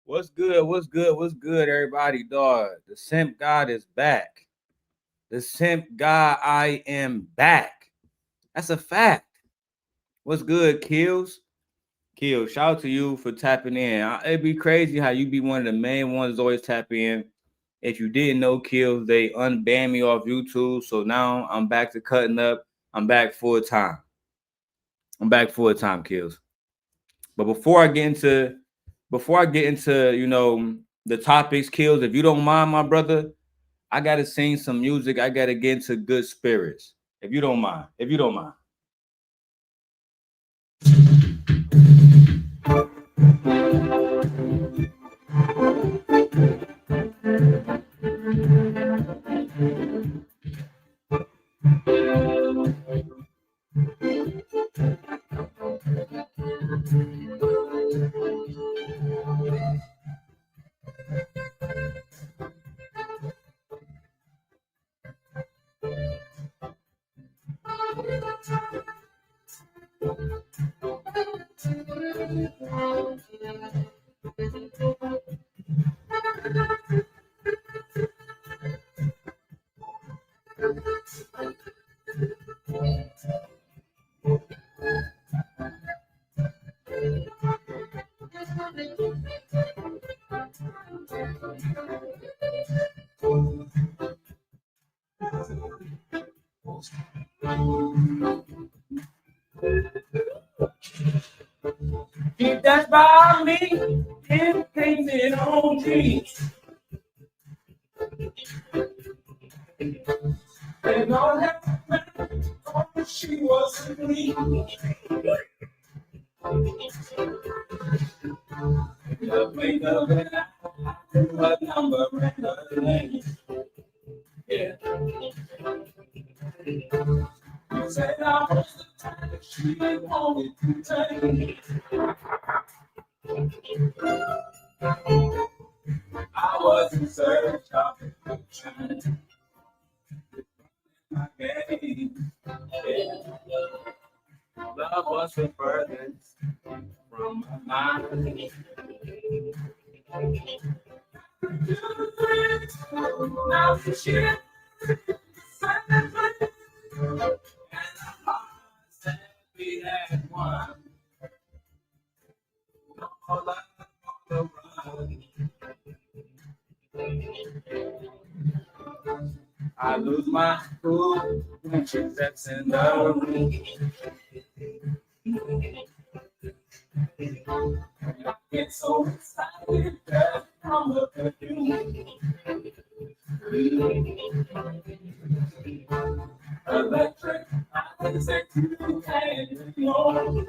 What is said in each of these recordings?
What's good? What's good? What's good, everybody? Dog, the simp God is back. The simp God, I am back. That's a fact. What's good, Kills? Kills, shout out to you for tapping in. It'd be crazy how you be one of the main ones always tap in. If you didn't know, Kills, they unbanned me off YouTube, so now I'm back to cutting up. I'm back full time. Kills. But before I get into the topics, Kills, if you don't mind, my brother, I gotta sing some music. I gotta get into good spirits. If you don't mind. If that's by me, him painted on trees. And all that she was asleep. The blink of an eye, a number and a name. Yeah. You said I was the time that she wanted to take. I was in search of affection. I gave. Yeah. Love was the furthest from my mind. Now the shit and the hearts that we had won. No more love on the run. I lose my cool when she steps in the room. I get so excited that I'm looking at you. Electric, I can say you can't ignore.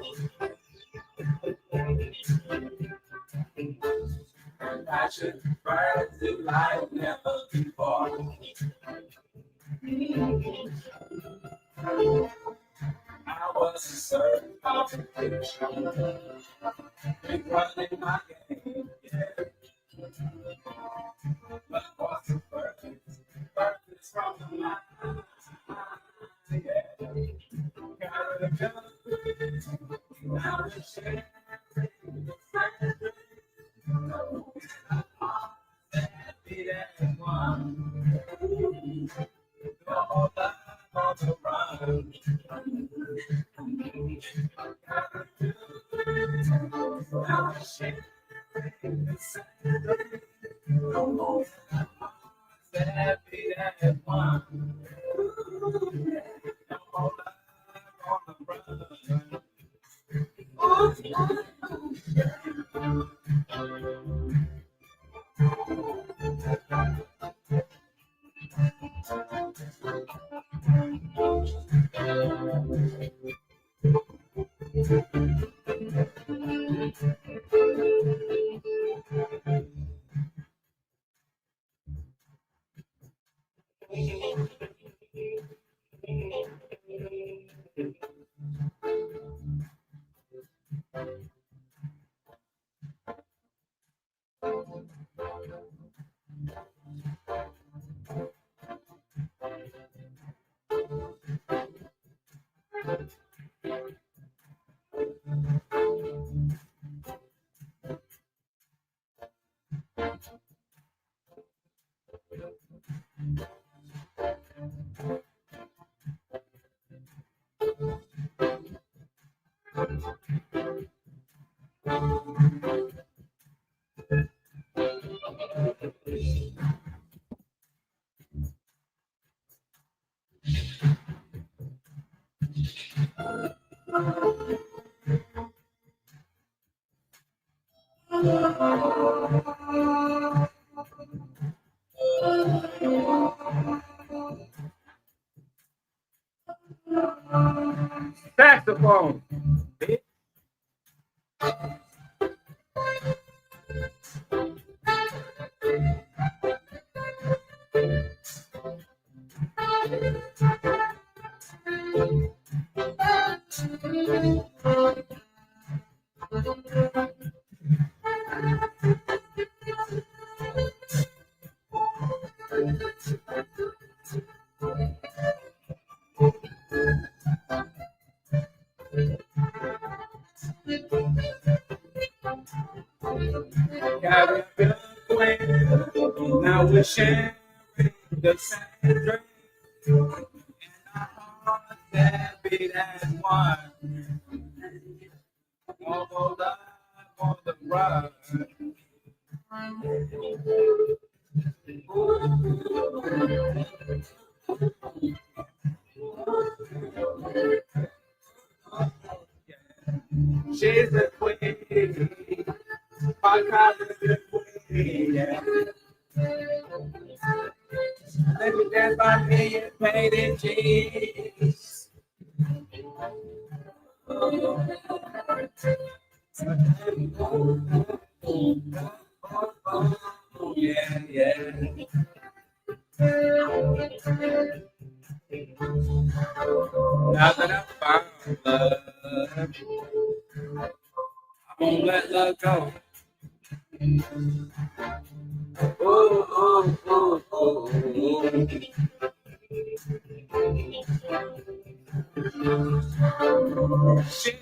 And passion burns you like never before. I was a certain competition, big running my game, yeah. But was the purpose from the mind, yeah. Got a gun, now the share, that be that one. No love on the run. Now the share, no more that be that one. No more love on the run. Saxophone. Now we're sharing the same drink, and our hearts that beat as one. Although life on the run. She's the queen, my college is queen. Yeah. Let me dance by me and paint in cheese. Yeah, yeah. Now that I found love, I won't let love go. Oh, oh, oh, oh, oh. She's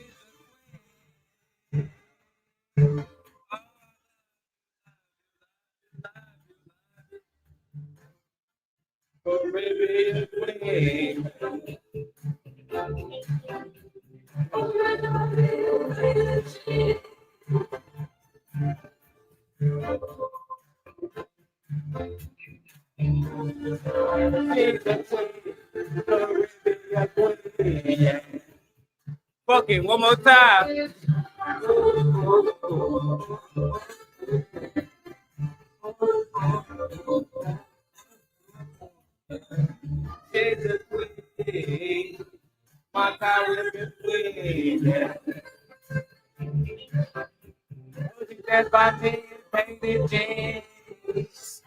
Caribbean queen. Fuck it, one more time. She's a queen, my Caribbean queen. Yeah. That's by me, painted jeans.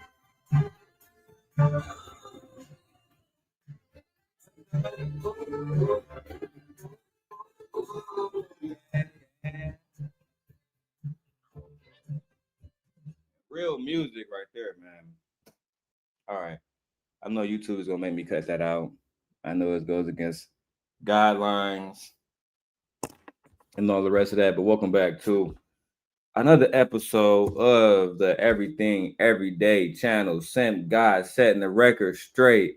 Real music right there, man. All right. I know YouTube is gonna make me cut that out. I know it goes against guidelines and all the rest of that, but welcome back to another episode of the Everything Everyday channel. Simp God setting the record straight.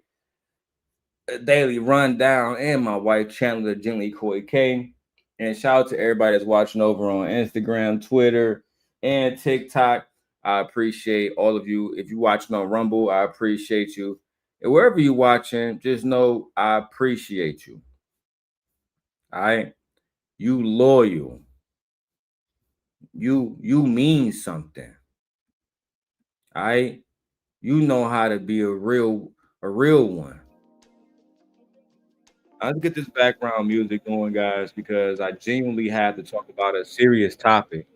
A daily rundown and my wife Chandler Gently Koi K. And shout out to everybody that's watching over on Instagram, Twitter, and TikTok. I appreciate all of you. If you're watching on Rumble, I appreciate you. And wherever you're watching, just know I appreciate you. All right. You loyal. You mean something. All right. You know how to be a real one. Let's get this background music going, guys, because I genuinely have to talk about a serious topic.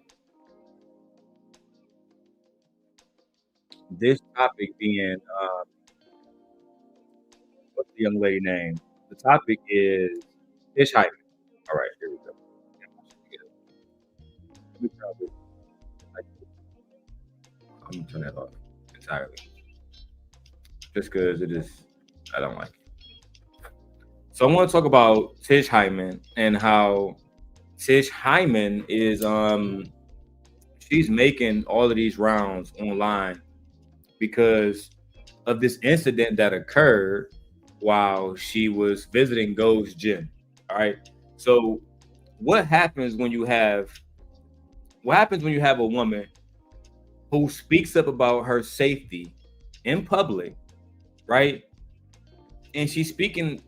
This topic being, what's the young lady name? The topic is Tish Hyman. All right, here we go. Let me turn this- I'm gonna turn that off entirely. just because I don't like it. So I want to talk about Tish Hyman and how Tish Hyman is she's making all of these rounds online because of this incident that occurred while she was visiting Gold's Gym. All right. So what happens when you have a woman who speaks up about her safety in public, right? And she's speaking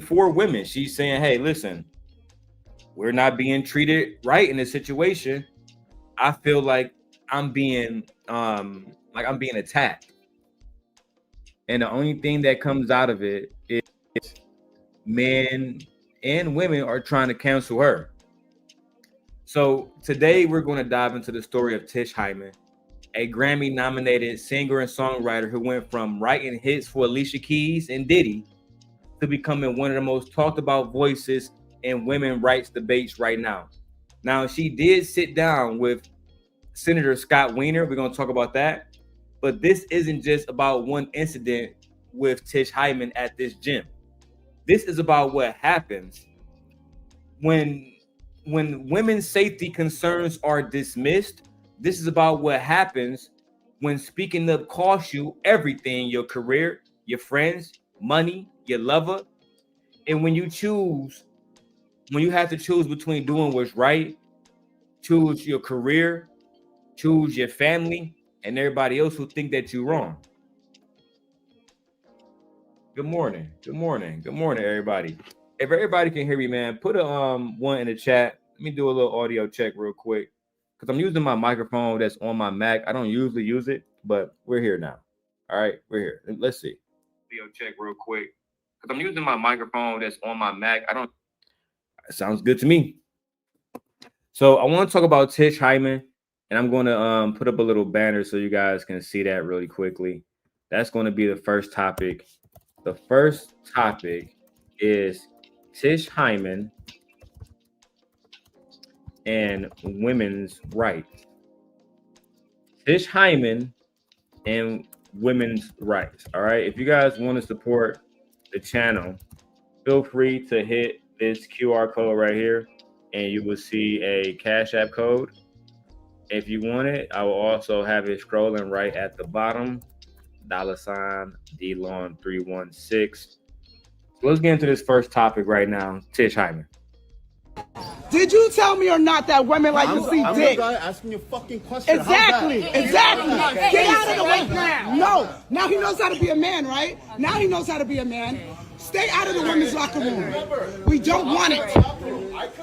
for women. She's saying, hey, listen, we're not being treated right in this situation. I feel like I'm being attacked. And the only thing that comes out of it is men and women are trying to cancel her. So today we're going to dive into the story of Tish Hyman, a Grammy-nominated singer and songwriter who went from writing hits for Alicia Keys and Diddy to becoming one of the most talked about voices in women's rights debates right now. Now, she did sit down with Senator Scott Wiener. We're going to talk about that. But this isn't just about one incident with Tish Hyman at this gym. This is about what happens when women's safety concerns are dismissed. This is about what happens when speaking up costs you everything: your career, your friends, money, your lover. And when you have to choose between doing what's right, choose your career, choose your family, and everybody else who think that you're wrong. Good morning, everybody. If everybody can hear me, man, put a one in the chat. Let me do a little audio check real quick because I'm using my microphone that's on my Mac. I don't usually use it, but we're here now. All right, we're here. Let's see. Audio check real quick because I'm using my microphone that's on my Mac. It sounds good to me. So I want to talk about Tish Hyman, and I'm going to put up a little banner so you guys can see that really quickly. That's going to be the first topic. The first topic is Tish Hyman and women's rights. Tish Hyman and women's rights. All right. If you guys want to support the channel, feel free to hit this QR code right here, and you will see a Cash App code. If you want it, I will also have it scrolling right at the bottom. $DLon316. So let's get into this first topic right now. Tish Hyman. Did you tell me or not that women like to see dick? I'm the guy asking you a fucking question. Exactly. Get out of the way now. No. Now he knows how to be a man, right? Now he knows how to be a man. Stay out of the women's locker room. We don't want it.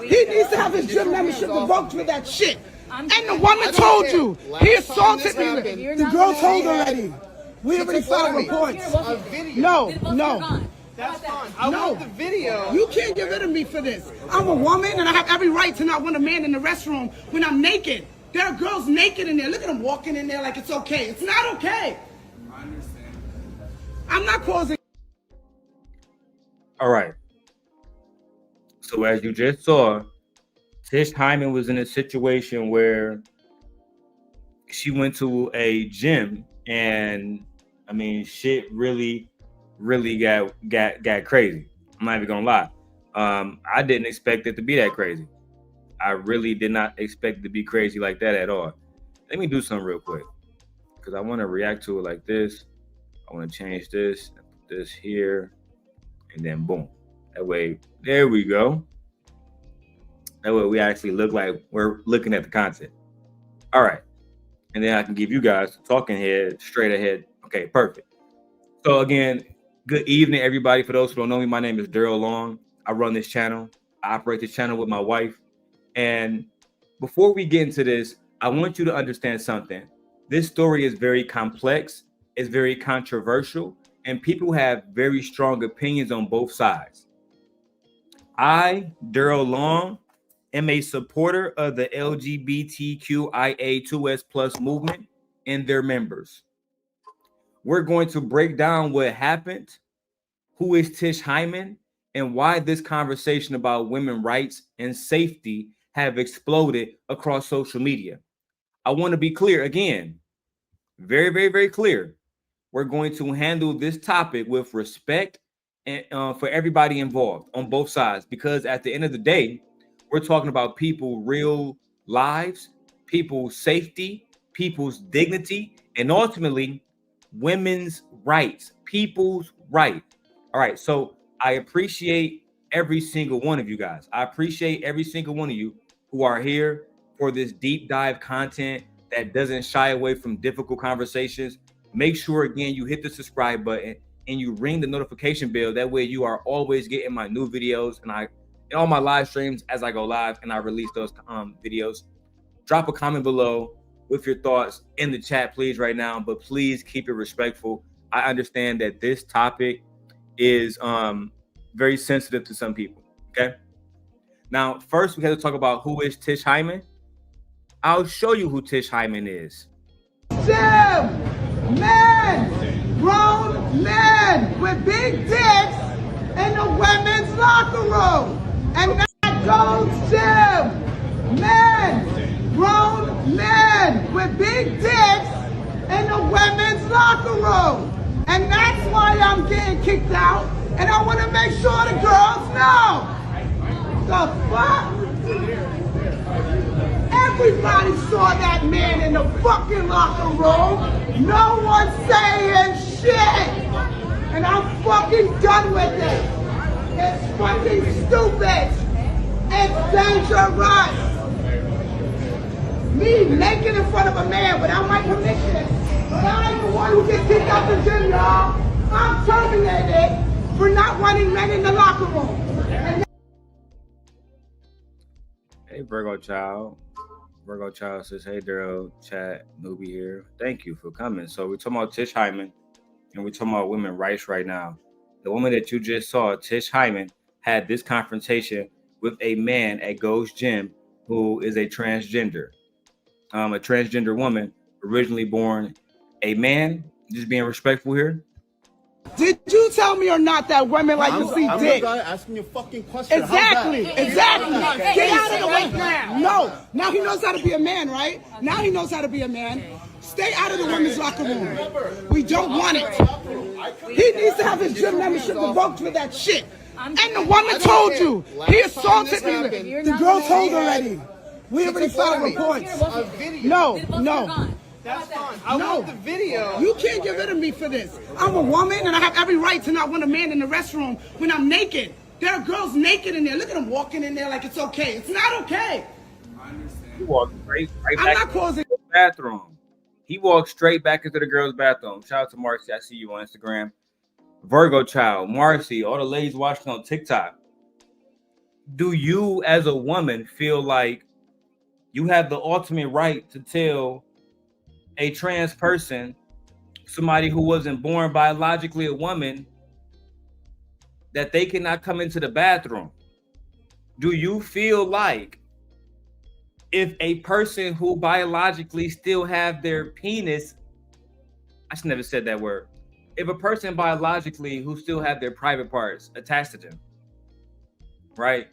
He needs to have his gym membership revoked for that shit. And the woman told you. He assaulted me. The girl told already. We already filed reports. No. That's fine. I want the video. You can't get rid of me for this. I'm a woman and I have every right to not want a man in the restroom when I'm naked. There are girls naked in there. Look at them walking in there like it's okay. It's not okay. I understand. I'm not causing. All right. So as you just saw, Tish Hyman was in a situation where she went to a gym and I mean shit really got crazy. I'm not even gonna lie. I didn't expect it to be that crazy. I really did not expect it to be crazy like that at all. Let me do something real quick because I want to react to it like this. I want to change this, put this here, and then boom. That way, there we go. That way we actually look like we're looking at the content. All right. And then I can give you guys the talking head straight ahead. Okay, perfect. So again, good evening, everybody. For those who don't know me, my name is Darrel Long. I run this channel. I operate this channel with my wife. And before we get into this, I want you to understand something. This story is very complex. It's very controversial. And people have very strong opinions on both sides. I, Darrel Long, am a supporter of the LGBTQIA2S plus movement and their members. We're going to break down what happened, who is Tish Hyman, and why this conversation about women's rights and safety have exploded across social media. I want to be clear again, very, very, very clear. we're going to handle this topic with respect and for everybody involved on both sides, because at the end of the day, we're talking about people, real lives, people's safety, people's dignity, and ultimately women's rights, people's right. All right, so I appreciate every single one of you guys. I appreciate every single one of you who are here for this deep dive content that doesn't shy away from difficult conversations. Make sure again you hit the subscribe button and you ring the notification bell. That way you are always getting my new videos and all my live streams as I go live and I release those videos. Drop a comment below with your thoughts in the chat, please, right now. But please keep it respectful. I understand that this topic is very sensitive to some people. Okay. Now, first we have to talk about who is Tish Hyman. I'll show you who Tish Hyman is. Men, grown men with big dicks in the women's locker room. And that goes Jim. Men, grown men with big dicks in the women's locker room. And that's why I'm getting kicked out. And I want to make sure the girls know. The fuck? Everybody saw that man in the fucking locker room. No one's saying shit. And I'm fucking done with it. It's fucking stupid. It's dangerous. Me naked in front of a man without my permission. I'm the one who gets kicked out the gym, y'all. I'm terminated for not wanting men in the locker room. Hey, Virgo Child. Virgo Child says, hey, Darrell, chat, newbie here. Thank you for coming. So we're talking about Tish Hyman, and we're talking about women's rights right now. The woman that you just saw, Tish Hyman, had this confrontation with a man at Gold's Gym who is a transgender woman, originally born a man. Just being respectful here. Did you tell me or not that women like to see dick? I'm asking you a fucking question. Exactly. Get out of the way now. No. Now he knows how to be a man, right? Now he knows how to be a man. Stay out of the women's locker room. We don't want it. He needs to have his gym membership revoked for that shit. And the woman told you. He assaulted me. The girl told already. We already filed reports. No. That's fine. I want the video. You can't get rid of me for this. I'm a woman and I have every right to not want a man in the restroom when I'm naked. There are girls naked in there. Look at them walking in there like it's okay. It's not okay. I understand. He walked right I'm back not causing into the bathroom. He walked straight back into the girl's bathroom. Shout out to Marcy. I see you on Instagram. Virgo Child, Marcy, all the ladies watching on TikTok. Do you as a woman feel like you have the ultimate right to tell a trans person, somebody who wasn't born biologically a woman, that they cannot come into the bathroom? Do you feel like if a person who biologically still have their penis, I should never said that word. If a person biologically who still have their private parts attached to them, right?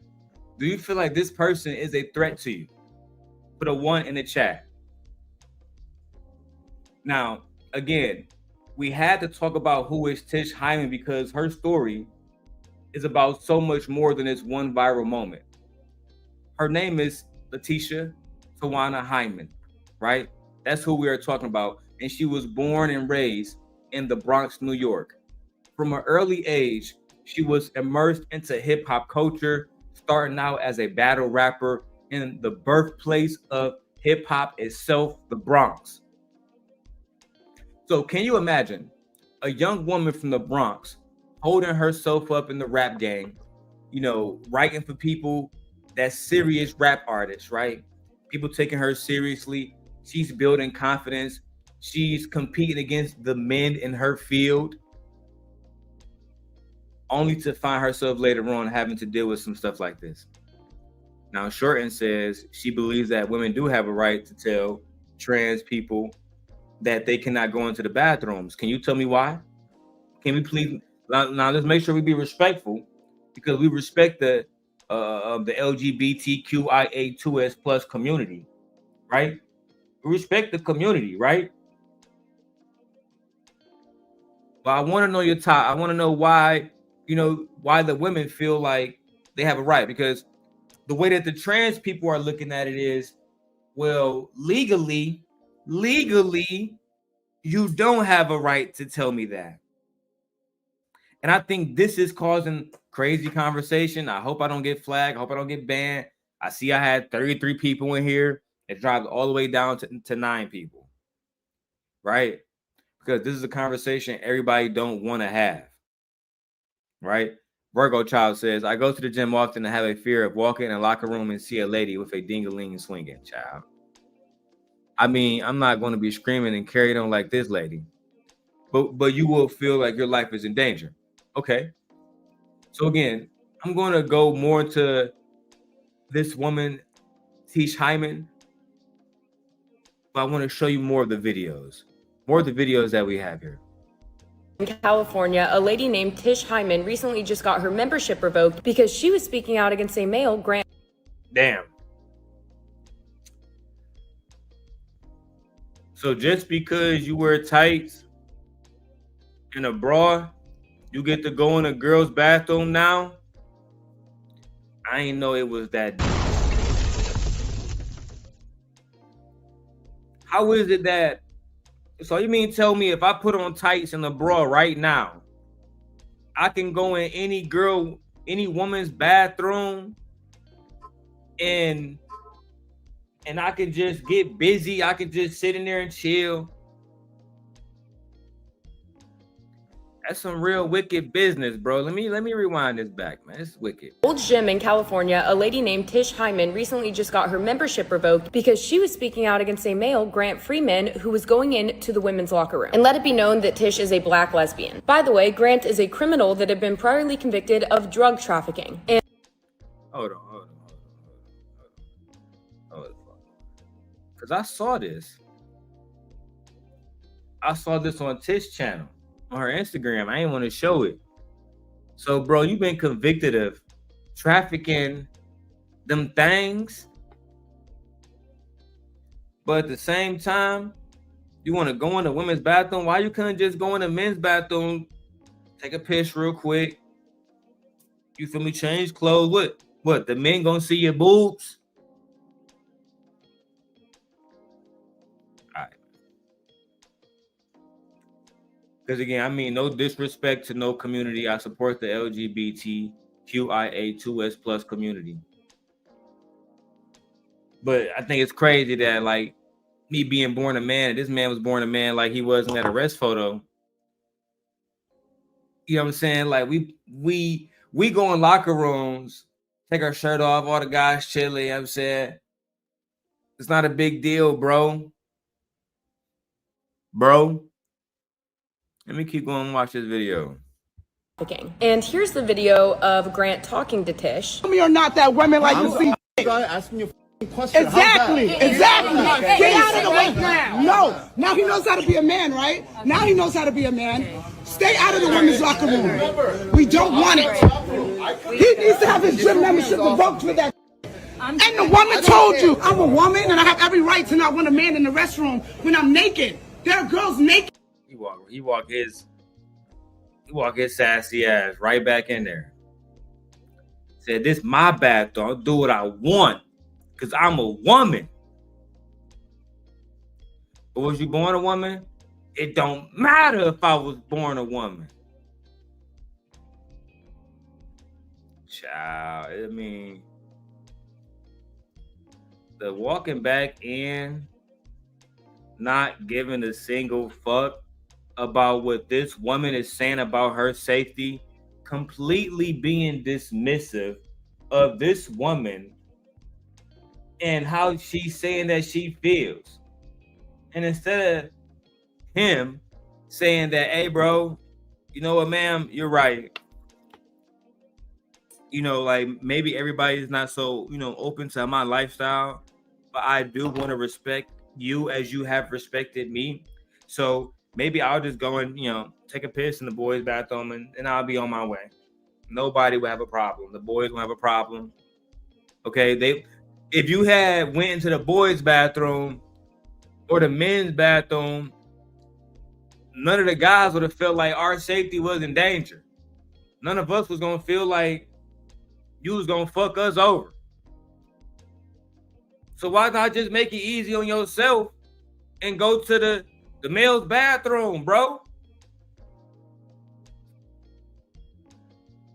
Do you feel like this person is a threat to you? Put a 1 in the chat. Now, again, we had to talk about who is Tish Hyman because her story is about so much more than this one viral moment. Her name is Melyssa Hyman, right? That's who we are talking about. And she was born and raised in the Bronx, New York. From an early age, she was immersed into hip hop culture, starting out as a battle rapper in the birthplace of hip hop itself, the Bronx. So can you imagine a young woman from the Bronx holding herself up in the rap game, you know, writing for people that's serious rap artists, right? People taking her seriously. She's building confidence. She's competing against the men in her field, only to find herself later on having to deal with some stuff like this. Now, Shorten says she believes that women do have a right to tell trans people that they cannot go into the bathrooms. Can you tell me why? Can we please now let's make sure we be respectful, because we respect the LGBTQIA2S plus community, right? We respect the community, right? But I want to know your top. I want to know why, why the women feel like they have a right. Because the way that the trans people are looking at it is, well, legally, you don't have a right to tell me that. And I think this is causing crazy conversation. I hope I don't get flagged. I hope I don't get banned. I see I had 33 people in here. It dropped all the way down to 9 people. Right? Because this is a conversation everybody don't want to have. Right? Virgo Child says, I go to the gym often and have a fear of walking in a locker room and see a lady with a ding-a-ling swinging, child. I mean, I'm not going to be screaming and carrying on like this lady. But you will feel like your life is in danger. Okay. So again, I'm going to go more to this woman, Tish Hyman. But I want to show you more of the videos. More of the videos that we have here. In California, a lady named Tish Hyman recently just got her membership revoked because she was speaking out against a male Grant. Damn. So just because you wear tights and a bra, you get to go in a girl's bathroom now? I ain't know it was that deep. How is it that? So you mean tell me if I put on tights and a bra right now, I can go in any woman's bathroom and I can just get busy. I can just sit in there and chill. That's some real wicked business, bro. Let me rewind this back, man. It's wicked. Old gym in California, a lady named Tish Hyman recently just got her membership revoked because she was speaking out against a male, Grant Freeman, who was going into the women's locker room. And let it be known that Tish is a black lesbian. By the way, Grant is a criminal that had been priorly convicted of drug trafficking. And Hold on. Because I saw this. I saw this on Tish channel. On her Instagram. I ain't want to show it. So, bro, you've been convicted of trafficking them things. But at the same time, you want to go in the women's bathroom. Why you couldn't just go in the men's bathroom, take a piss real quick? You feel me? Change clothes. What? The men gonna see your boobs? Because again, I mean, no disrespect to no community. I support the LGBTQIA2S plus community. But I think it's crazy that, like, me being born a man, and this man was born a man like he was in that arrest photo. You know what I'm saying? Like, we go in locker rooms, take our shirt off, all the guys chilling, you know what I'm saying? It's not a big deal, bro. Let me keep going and watch this video. And here's the video of Grant talking to Tish. Tell me you're not that women like you see. Asking you a question. Exactly. Get out of the way now. No. Now he knows how to be a man, right? Now he knows how to be a man. Stay out of the women's locker room. We don't want it. He needs to have his gym membership revoked for that. And the woman told you, I'm a woman and I have every right to not want a man in the restroom when I'm naked. There are girls naked. He walk his sassy ass right back in there. Said, this my bathroom. I'll do what I want because I'm a woman. But was you born a woman? It don't matter if I was born a woman. Child, I mean, the walking back in, not giving a single fuck about what this woman is saying about her safety, completely being dismissive of this woman and how she's saying that she feels. And instead of him saying that, hey, bro, you know what, ma'am, you're right. You know, like, maybe everybody's not so, open to my lifestyle, but I do want to respect you as you have respected me. So maybe I'll just go and, take a piss in the boys' bathroom and I'll be on my way. Nobody will have a problem. The boys will have a problem. Okay, if you had went into the boys' bathroom or the men's bathroom, none of the guys would have felt like our safety was in danger. None of us was gonna feel like you was gonna fuck us over. So why not just make it easy on yourself and go to the male's bathroom, bro?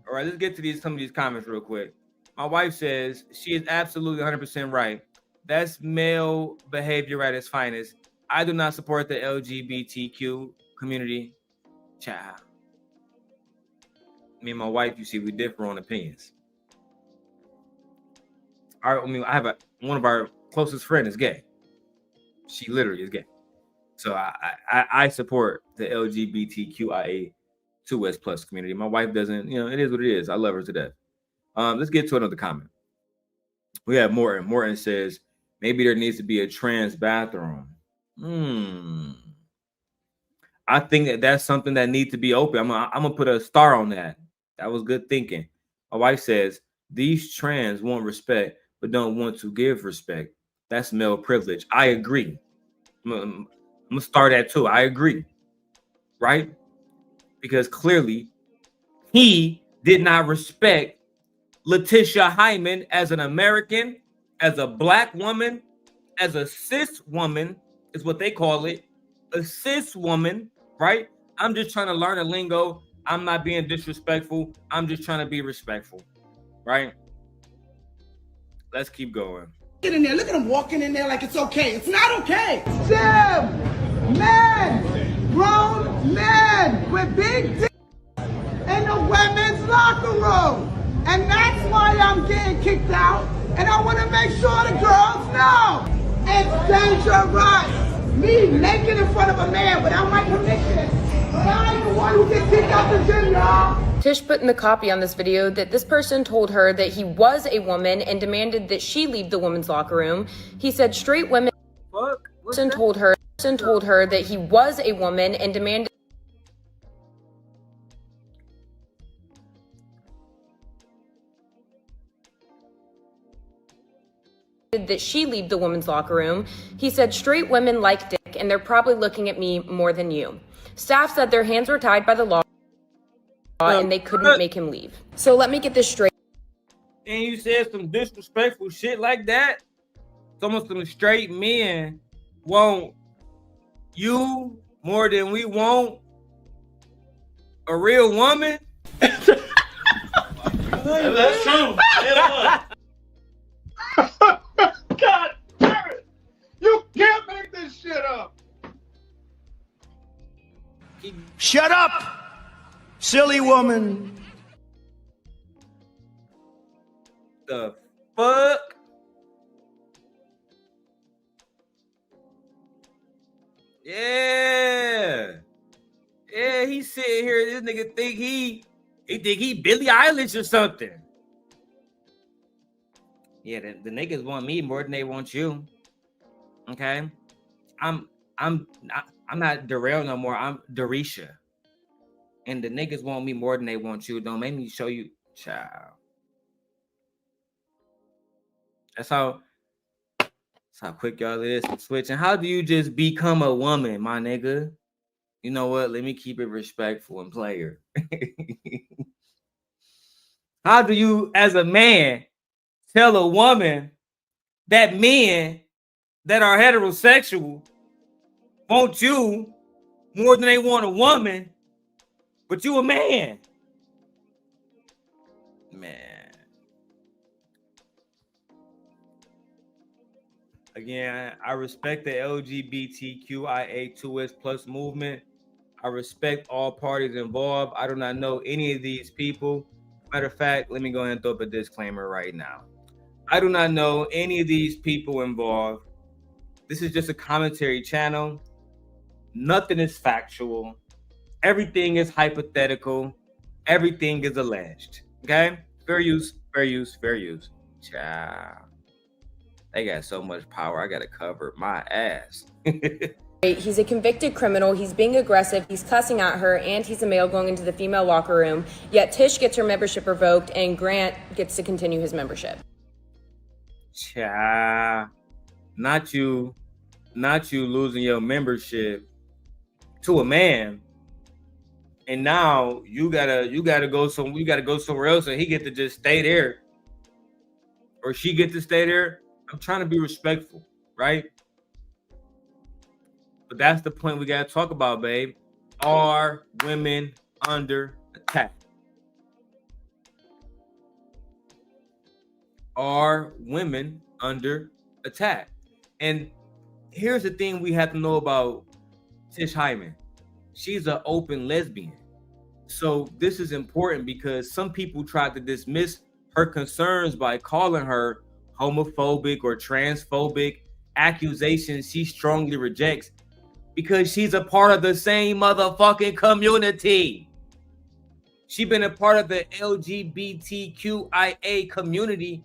All right, let's get to some of these comments real quick. My wife says she is absolutely 100% right. That's male behavior at its finest. I do not support the LGBTQ community. Child. Me and my wife, you see, we differ on opinions. I have one of our closest friends is gay. She literally is gay. So I support the LGBTQIA2S plus community. My wife doesn't, it is what it is. I love her to death. Let's get to another comment. We have Morton. Morton says, maybe there needs to be a trans bathroom. I think that's something that needs to be open. I'm gonna put a star on that. That was good thinking. My wife says, these trans want respect, but don't want to give respect. That's male privilege. I agree. I'm gonna start at 2. I agree. Right? Because clearly he did not respect Tish Hyman as an American, as a black woman, as a cis woman, is what they call it. A cis woman, right? I'm just trying to learn a lingo. I'm not being disrespectful. I'm just trying to be respectful, right? Let's keep going. Get in there. Look at him walking in there like it's okay. It's not okay. Sim, men, grown men with big dicks in the women's locker room. And that's why I'm getting kicked out. And I want to make sure the girls know it's dangerous. Me naked in front of a man without my permission. But I ain't the one who gets kicked out the gym, y'all. Tsh put in the copy on this video that this person told her that he was a woman and demanded that she leave the women's locker room. He said straight women told her that he was a woman and demanded that she leave the women's locker room. He said straight women like dick and they're probably looking at me more than you. Staff said their hands were tied by the law and they couldn't make him leave. So let me get this straight. And you said some disrespectful shit like that? Some of them straight men want you more than we want a real woman? That's true. God damn it! You can't make this shit up. Shut up, silly woman. The fuck? Yeah. Yeah, he's sitting here. This nigga think he think he Billie Eilish or something. Yeah, the niggas want me more than they want you. Okay, I'm not Darrel no more. I'm Darisha, and the niggas want me more than they want you. Don't make me show you, child. That's how quick y'all is to switch. And how do you just become a woman, my nigga? You know what? Let me keep it respectful and player. How do you, as a man, tell a woman that men that are heterosexual want you more than they want a woman, but you a man? Man. Again, I respect the LGBTQIA2S plus movement. I respect all parties involved. I do not know any of these people. Matter of fact, let me go ahead and throw up a disclaimer right now. I do not know any of these people involved. This is just a commentary channel. Nothing is factual. Everything is hypothetical. Everything is alleged. Okay? Fair use, fair use, fair use. Ciao. They got so much power, I gotta cover my ass. He's a convicted criminal. He's being aggressive. He's cussing at her, and he's a male going into the female locker room. Yet Tish gets her membership revoked, and Grant gets to continue his membership. Cha, not you losing your membership to a man, and now you gotta go somewhere else, and he get to just stay there, or she get to stay there. I'm trying to be respectful, right? But that's the point we gotta talk about, babe. Are women under attack? Are women under attack? And here's the thing we have to know about Tish Hyman. She's an open lesbian. So this is important because some people tried to dismiss her concerns by calling her homophobic or transphobic, accusations she strongly rejects because she's a part of the same motherfucking community. She's been a part of the LGBTQIA community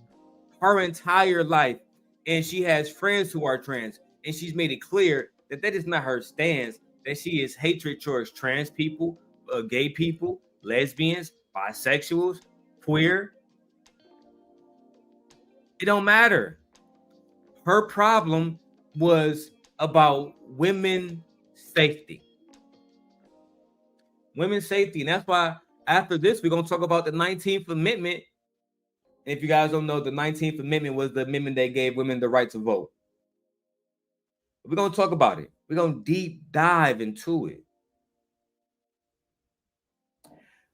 her entire life, and she has friends who are trans, and she's made it clear that that is not her stance, that she is hatred towards trans people, gay people, lesbians, bisexuals, queer. It don't matter. Her problem was about women's safety. Women's safety. And that's why after this, we're going to talk about the 19th Amendment. And if you guys don't know, the 19th Amendment was the amendment that gave women the right to vote. We're going to talk about it. We're going to deep dive into it.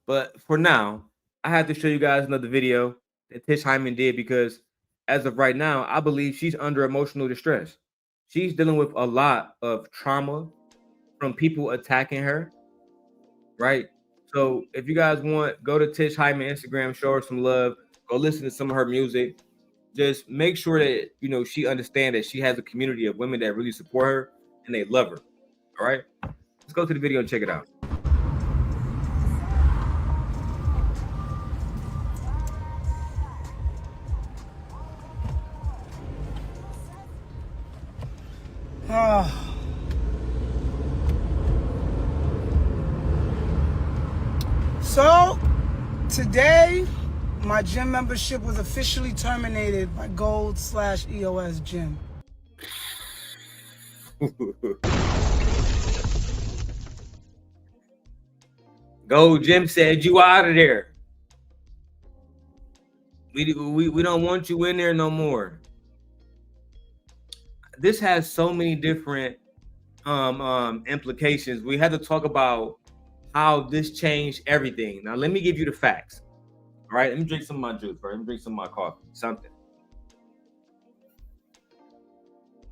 But for now, I have to show you guys another video that Tish Hyman did because as of right now, I believe she's under emotional distress. She's dealing with a lot of trauma from people attacking her, right? So if you guys want, go to Tish Hyman Instagram, show her some love, go listen to some of her music. Just make sure that, you know, she understands that she has a community of women that really support her and they love her, all right? Let's go to the video and check it out. So today my gym membership was officially terminated by Gold/EOS Gym. Gold Gym said you out of there. We don't want you in there no more. This has so many different implications. We had to talk about how this changed everything. Now, let me give you the facts. All right, let me drink some of my juice, bro. Let me drink some of my coffee, something.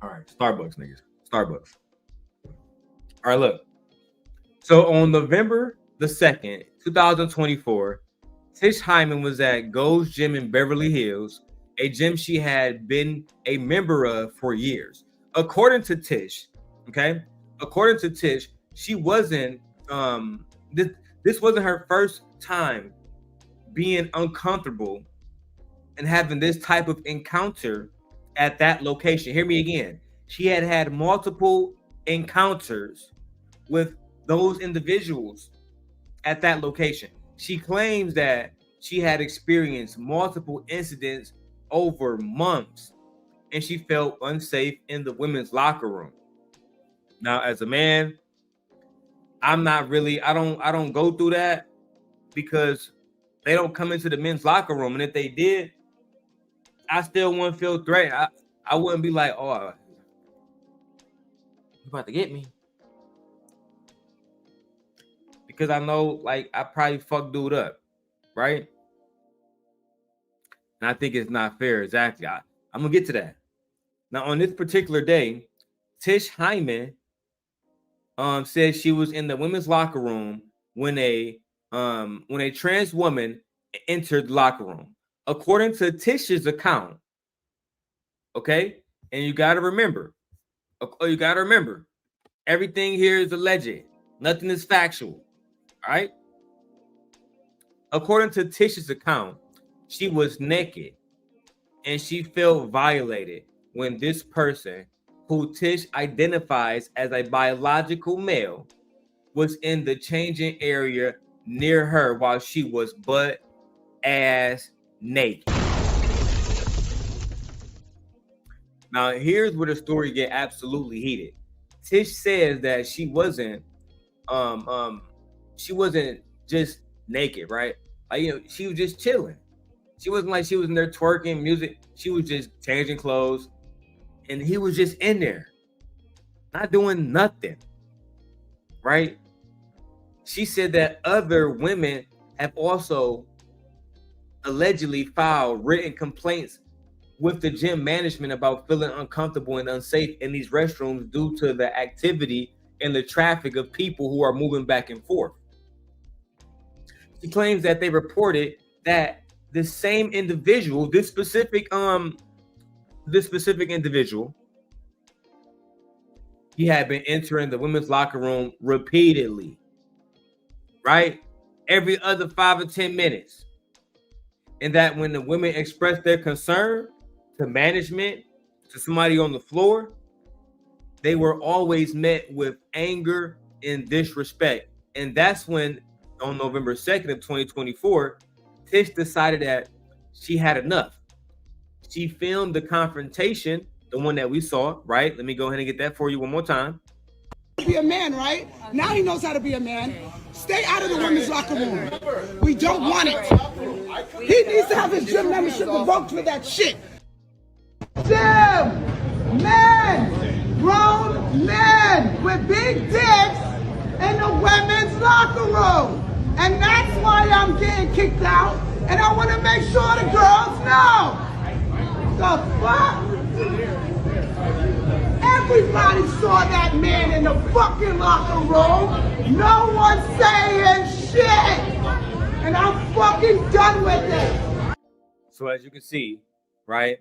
All right, Starbucks, niggas. Starbucks. All right, look. So on November the 2nd, 2024, Tish Hyman was at Gold's Gym in Beverly Hills, a gym she had been a member of for years. According to Tish, okay? According to Tish, she wasn't, this wasn't her first time being uncomfortable and having this type of encounter at that location. Hear me again. She had had multiple encounters with those individuals at that location. She claims that she had experienced multiple incidents over months and she felt unsafe in the women's locker room. Now, as a man, I'm not really, I don't go through that because they don't come into the men's locker room. And if they did, I still wouldn't feel threatened. I wouldn't be like, oh, you about to get me. Because I know, like, I probably fuck dude up, right? And I think it's not fair. Exactly. I'm gonna get to that. Now, on this particular day, Tish Hyman said she was in the women's locker room when a trans woman entered the locker room. According to Tish's account, okay, and you gotta remember, everything here is alleged. Nothing is factual. All right. According to Tish's account, she was naked and she felt violated when this person, who Tish identifies as a biological male, was in the changing area near her while she was butt-ass naked. Now, here's where the story get absolutely heated. Tish says that she wasn't she wasn't just naked, right? Like, you know, she was just chilling. She wasn't like she was in there twerking music. She was just changing clothes, and he was just in there, not doing nothing, right? She said that other women have also allegedly filed written complaints with the gym management about feeling uncomfortable and unsafe in these restrooms due to the activity and the traffic of people who are moving back and forth. She claims that they reported that the same individual, this specific individual, he had been entering the women's locker room repeatedly, right? Every other 5 or 10 minutes. And that when the women expressed their concern to management, to somebody on the floor, they were always met with anger and disrespect. And that's when, on November 2nd of 2024, Tish decided that she had enough. She filmed the confrontation, the one that we saw, right? Let me go ahead and get that for you one more time. Be a man, right? Now he knows how to be a man. Stay out of the women's locker room. We don't want it. He needs to have his gym membership revoked for that shit. Gym, men, grown men with big dicks in the women's locker room. And that's why I'm getting kicked out. And I want to make sure the girls know. The fuck? Everybody saw that man in the fucking locker room. No one's saying shit. And I'm fucking done with it. So as you can see, right?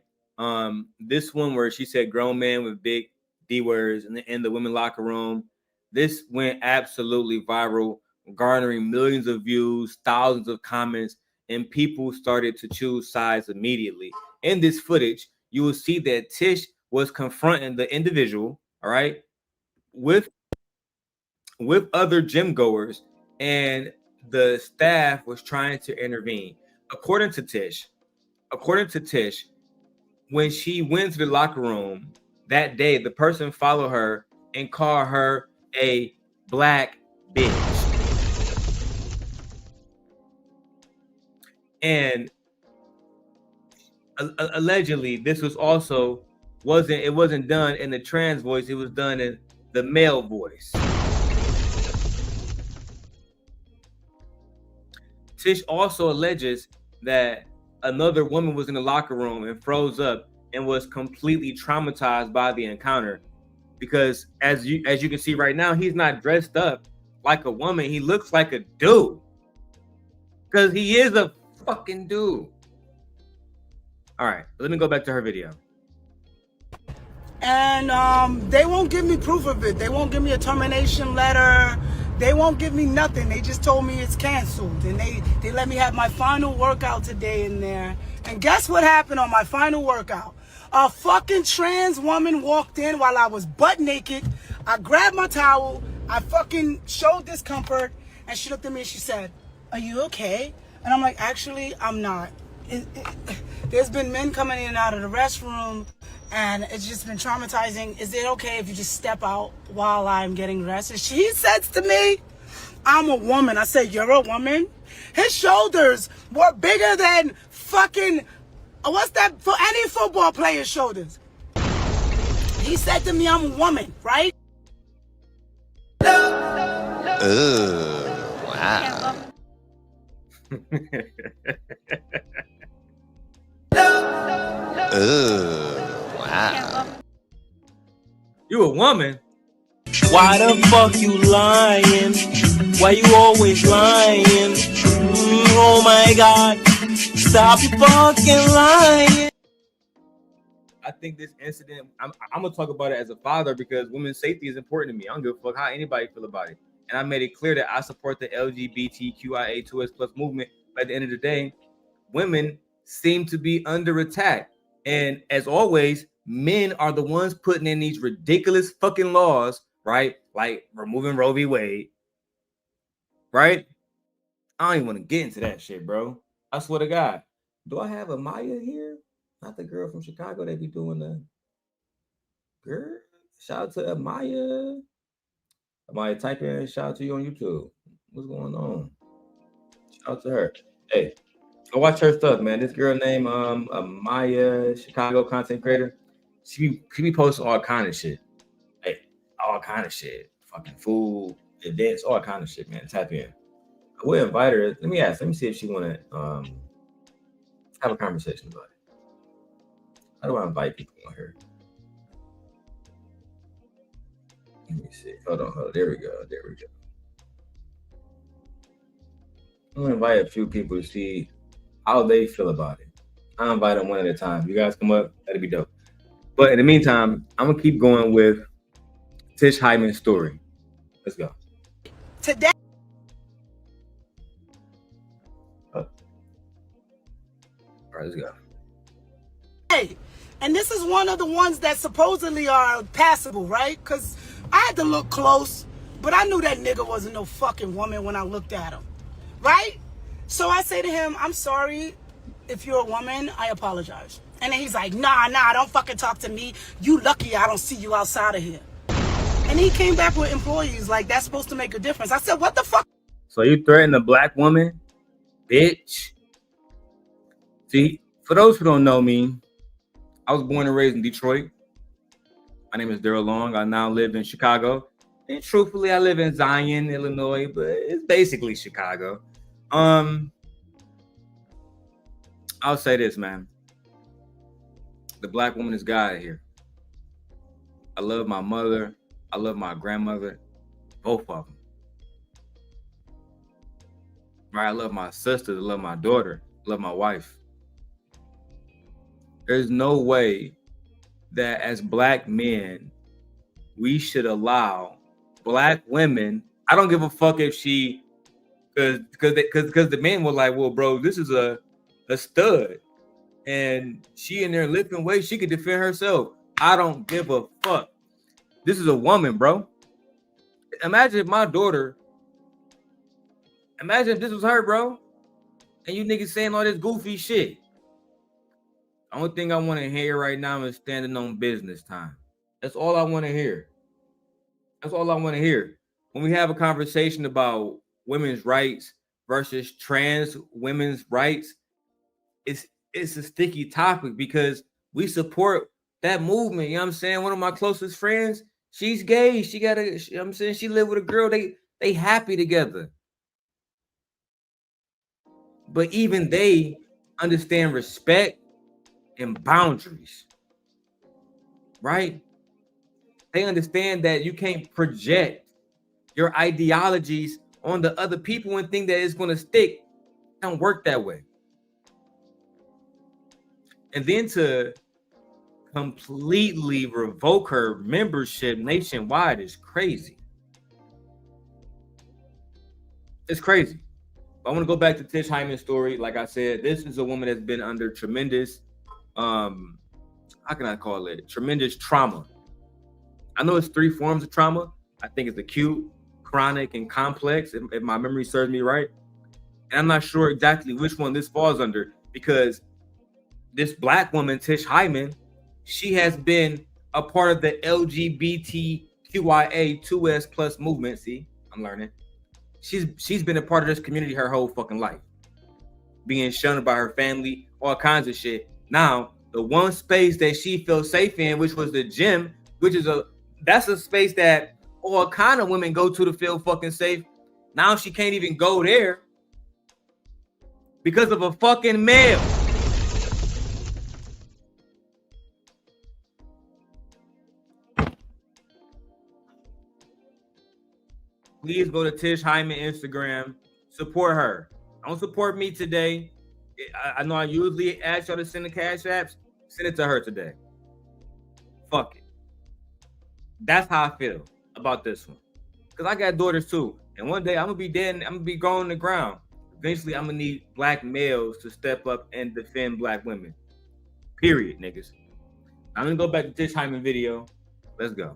This one where she said grown man with big D words in the women locker room. This went absolutely viral, garnering millions of views, thousands of comments, and people started to choose sides immediately. In this footage, you will see that Tish was confronting the individual, all right, with other gym goers, and the staff was trying to intervene. According to Tish, when she went to the locker room that day, the person followed her and called her a black bitch. And allegedly, this was also wasn't done in the trans voice, it was done in the male voice. Tish also alleges that another woman was in the locker room and froze up and was completely traumatized by the encounter, because as you can see right now, he's not dressed up like a woman. He looks like a dude, because he is a fucking dude. All right, let me go back to her video. And they won't give me proof of it. They won't give me a termination letter. They won't give me nothing. They just told me it's canceled. And they let me have my final workout today in there. And guess what happened on my final workout? A fucking trans woman walked in while I was butt naked. I grabbed my towel. I fucking showed discomfort. And she looked at me and she said, "Are you okay?" And I'm like, "Actually, I'm not. There's been men coming in and out of the restroom, and it's just been traumatizing. Is it okay if you just step out while I'm getting dressed?" And she says to me, "I'm a woman." I said, "You're a woman?" His shoulders were bigger than fucking, what's that, for any football player's shoulders. He said to me, "I'm a woman," right? Wow. Wow. You a woman? Why the fuck you lying? Why you always lying? Oh my God, stop fucking lying. I think this incident, I'm gonna talk about it as a father, because women's safety is important to me. I don't give a fuck how anybody feel about it. And I made it clear that I support the LGBTQIA2S plus movement. But at the end of the day, women seem to be under attack. And as always, men are the ones putting in these ridiculous fucking laws, right? Like removing Roe v. Wade, right? I don't even want to get into that shit, bro. I swear to God. Do I have a Maya here? Not the girl from Chicago that be doing the girl. Shout out to Amaya. I might type in shout out to you on YouTube. What's going on? Shout out to her. Hey, go watch her stuff, man. This girl named Maya, Chicago content creator. She be posting all kind of shit. Hey, all kind of shit. Fucking food, events, all kind of shit, man. Tap in. I would invite her. Let me see if she wanna have a conversation about it. How do I invite people on here? Let me see. Hold on. There we go. I'm gonna invite a few people to see how they feel about it. I'll invite them one at a time. You guys come up, that'd be dope. But in the meantime, I'm gonna keep going with Tish Hyman's story. Let's go. Today. All right, let's go. Hey, and this is one of the ones that supposedly are passable, right? Because I had to look close, but I knew that nigga wasn't no fucking woman when I looked at him, right? So I say to him, I'm sorry if you're a woman, I apologize. And then he's like, nah, don't fucking talk to me. You lucky I don't see you outside of here. And he came back with employees like that's supposed to make a difference. I said, what the fuck? So you threatened a black woman? Bitch. See, for those who don't know me, I was born and raised in Detroit. My name is Darrel Long. I now live in Chicago. And truthfully, I live in Zion, Illinois, but it's basically Chicago. I'll say this, man. The black woman is God here. I love my mother. I love my grandmother. Both of them. Right? I love my sisters. I love my daughter. I love my wife. There's no way that as black men, we should allow black women. I don't give a fuck if she, because the men were like, well, bro, this is a stud, and she in there lifting weights, she could defend herself. I don't give a fuck. This is a woman, bro. Imagine if my daughter. Imagine if this was her, bro, and you niggas saying all this goofy shit. The only thing I want to hear right now is standing on business time. That's all I want to hear. That's all I want to hear. When we have a conversation about women's rights versus trans women's rights, it's a sticky topic because we support that movement. You know what I'm saying? One of my closest friends, she's gay. She got a, you know what I'm saying? She lived with a girl. They happy together. But even they understand respect and boundaries, right? They understand that you can't project your ideologies on the other people and think that it's going to stick. It don't work that way. And then to completely revoke her membership nationwide is crazy. It's crazy. I want to go back to Tish Hyman's story. Like I said, this is a woman that's been under tremendous, how can I call it? Tremendous trauma. I know it's 3 forms of trauma. I think it's acute, chronic, and complex, if my memory serves me right. And I'm not sure exactly which one this falls under, because this black woman, Tish Hyman, she has been a part of the LGBTQIA2S plus movement. See, I'm learning. She's been a part of this community her whole fucking life, being shunned by her family, all kinds of shit. Now, the one space that she felt safe in, which was the gym, which is that's a space that all kind of women go to feel fucking safe. Now she can't even go there because of a fucking male. Please go to Tish Hyman Instagram. Support her. Don't support me today. I know I usually ask y'all to send the cash apps. Send it to her today. Fuck it. That's how I feel about this one. Because I got daughters too. And one day I'm going to be dead and I'm going to be going on the ground. Eventually I'm going to need black males to step up and defend black women. Period, niggas. I'm going to go back to Tish Hyman video. Let's go.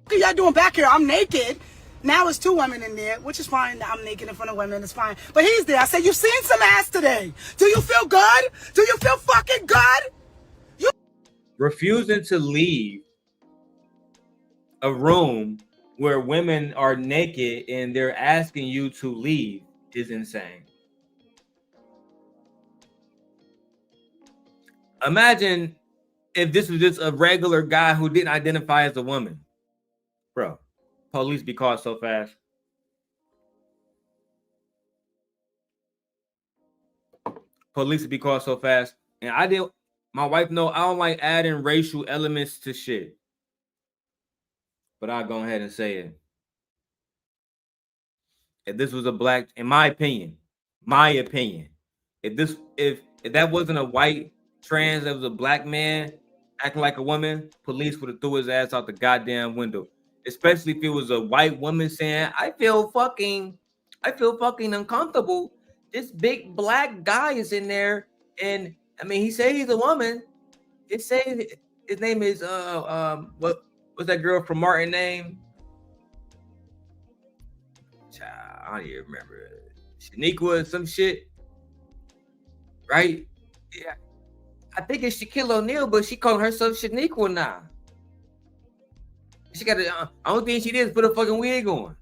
What y'all doing back here? I'm naked. Now it's 2 women in there, which is fine. I'm naked in front of women. It's fine. But he's there. I said, you've seen some ass today. Do you feel good? Do you feel fucking good? Refusing to leave a room where women are naked and they're asking you to leave is insane. Imagine if this was just a regular guy who didn't identify as a woman. Bro, police be caught so fast. Police be caught so fast. And my wife know I don't like adding racial elements to shit. But I'll go ahead and say it. If this was a black, in my opinion, if that wasn't a white trans, that was a black man acting like a woman, police would have threw his ass out the goddamn window. Especially if it was a white woman saying, I feel fucking uncomfortable. This big black guy is in there, and I mean, he said he's a woman. It say his name is what's that girl from Martin name? Child, I don't even remember. Shaniqua or some shit, right? Yeah, I think it's Shaquille O'Neal, but she calling herself Shaniqua now. She got I don't think she did is put a fucking wig on.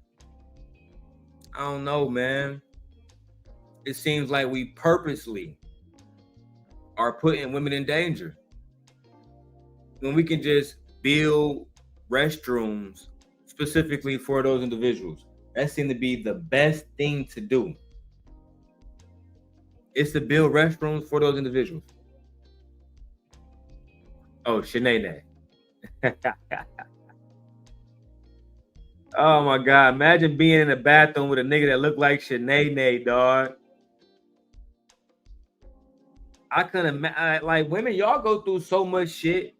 I don't know, man. It seems like we purposely are putting women in danger when we can just build restrooms specifically for those individuals. That seemed to be the best thing to do. It's to build restrooms for those individuals. Oh, Shanae. Oh my God. Imagine being in a bathroom with a nigga that looked like Shanae, dog. I couldn't like women, y'all go through so much shit.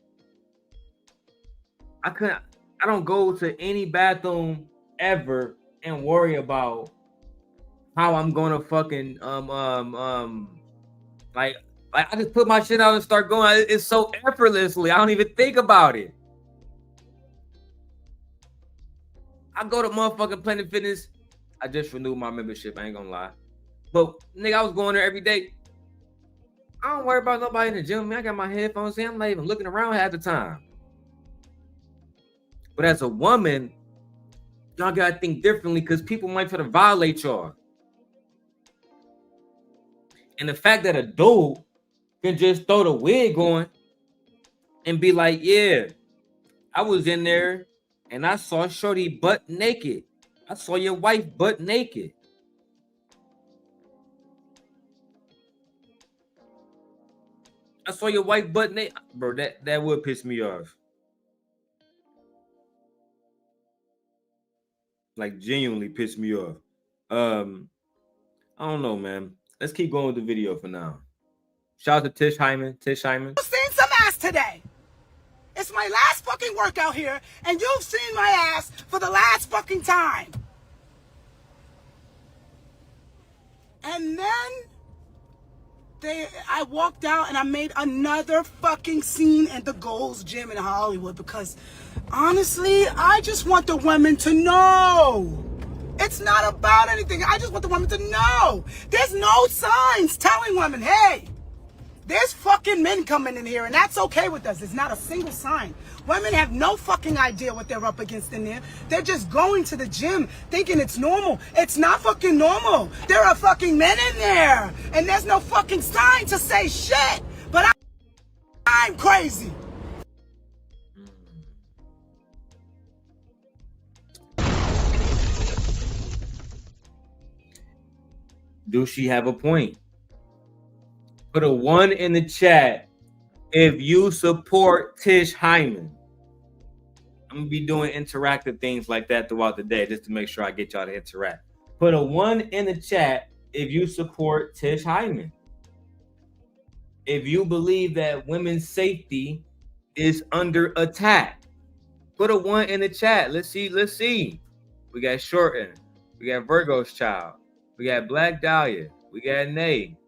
I don't go to any bathroom ever and worry about how I'm gonna fucking like I just put my shit out and start going. It's so effortlessly. I don't even think about it. I go to motherfucking Planet Fitness. I just renewed my membership. I ain't gonna lie. But nigga, I was going there every day. I don't worry about nobody in the gym. Man, I got my headphones in. I'm not even looking around half the time. But as a woman, y'all gotta think differently because people might try to violate y'all. And the fact that a dude can just throw the wig on and be like, yeah, I was in there and I saw Shorty butt naked. I saw your wife butt naked. I saw your wife butt naked. Bro, that would piss me off. Like, genuinely piss me off. I don't know, man. Let's keep going with the video for now. Shout out to Tish Hyman. You've seen some ass today. It's my last fucking workout here, and you've seen my ass for the last fucking time. And then I walked out and I made another fucking scene at the Gold's Gym in Hollywood because honestly, I just want the women to know. It's not about anything. I just want the women to know. There's no signs telling women, hey, there's fucking men coming in here, and that's okay with us. It's not a single sign. Women have no fucking idea what they're up against in there. They're just going to the gym thinking it's normal. It's not fucking normal. There are fucking men in there, and there's no fucking sign to say shit. But I'm crazy. Do she have a point? Put a 1 in the chat if you support Tish Hyman. I'm gonna be doing interactive things like that throughout the day just to make sure I get y'all to interact. Put a 1 in the chat if you support Tish Hyman. If you believe that women's safety is under attack, put a 1 in the chat. Let's see. We got Shorten. We got Virgo's Child. We got Black Dahlia. We got Nay.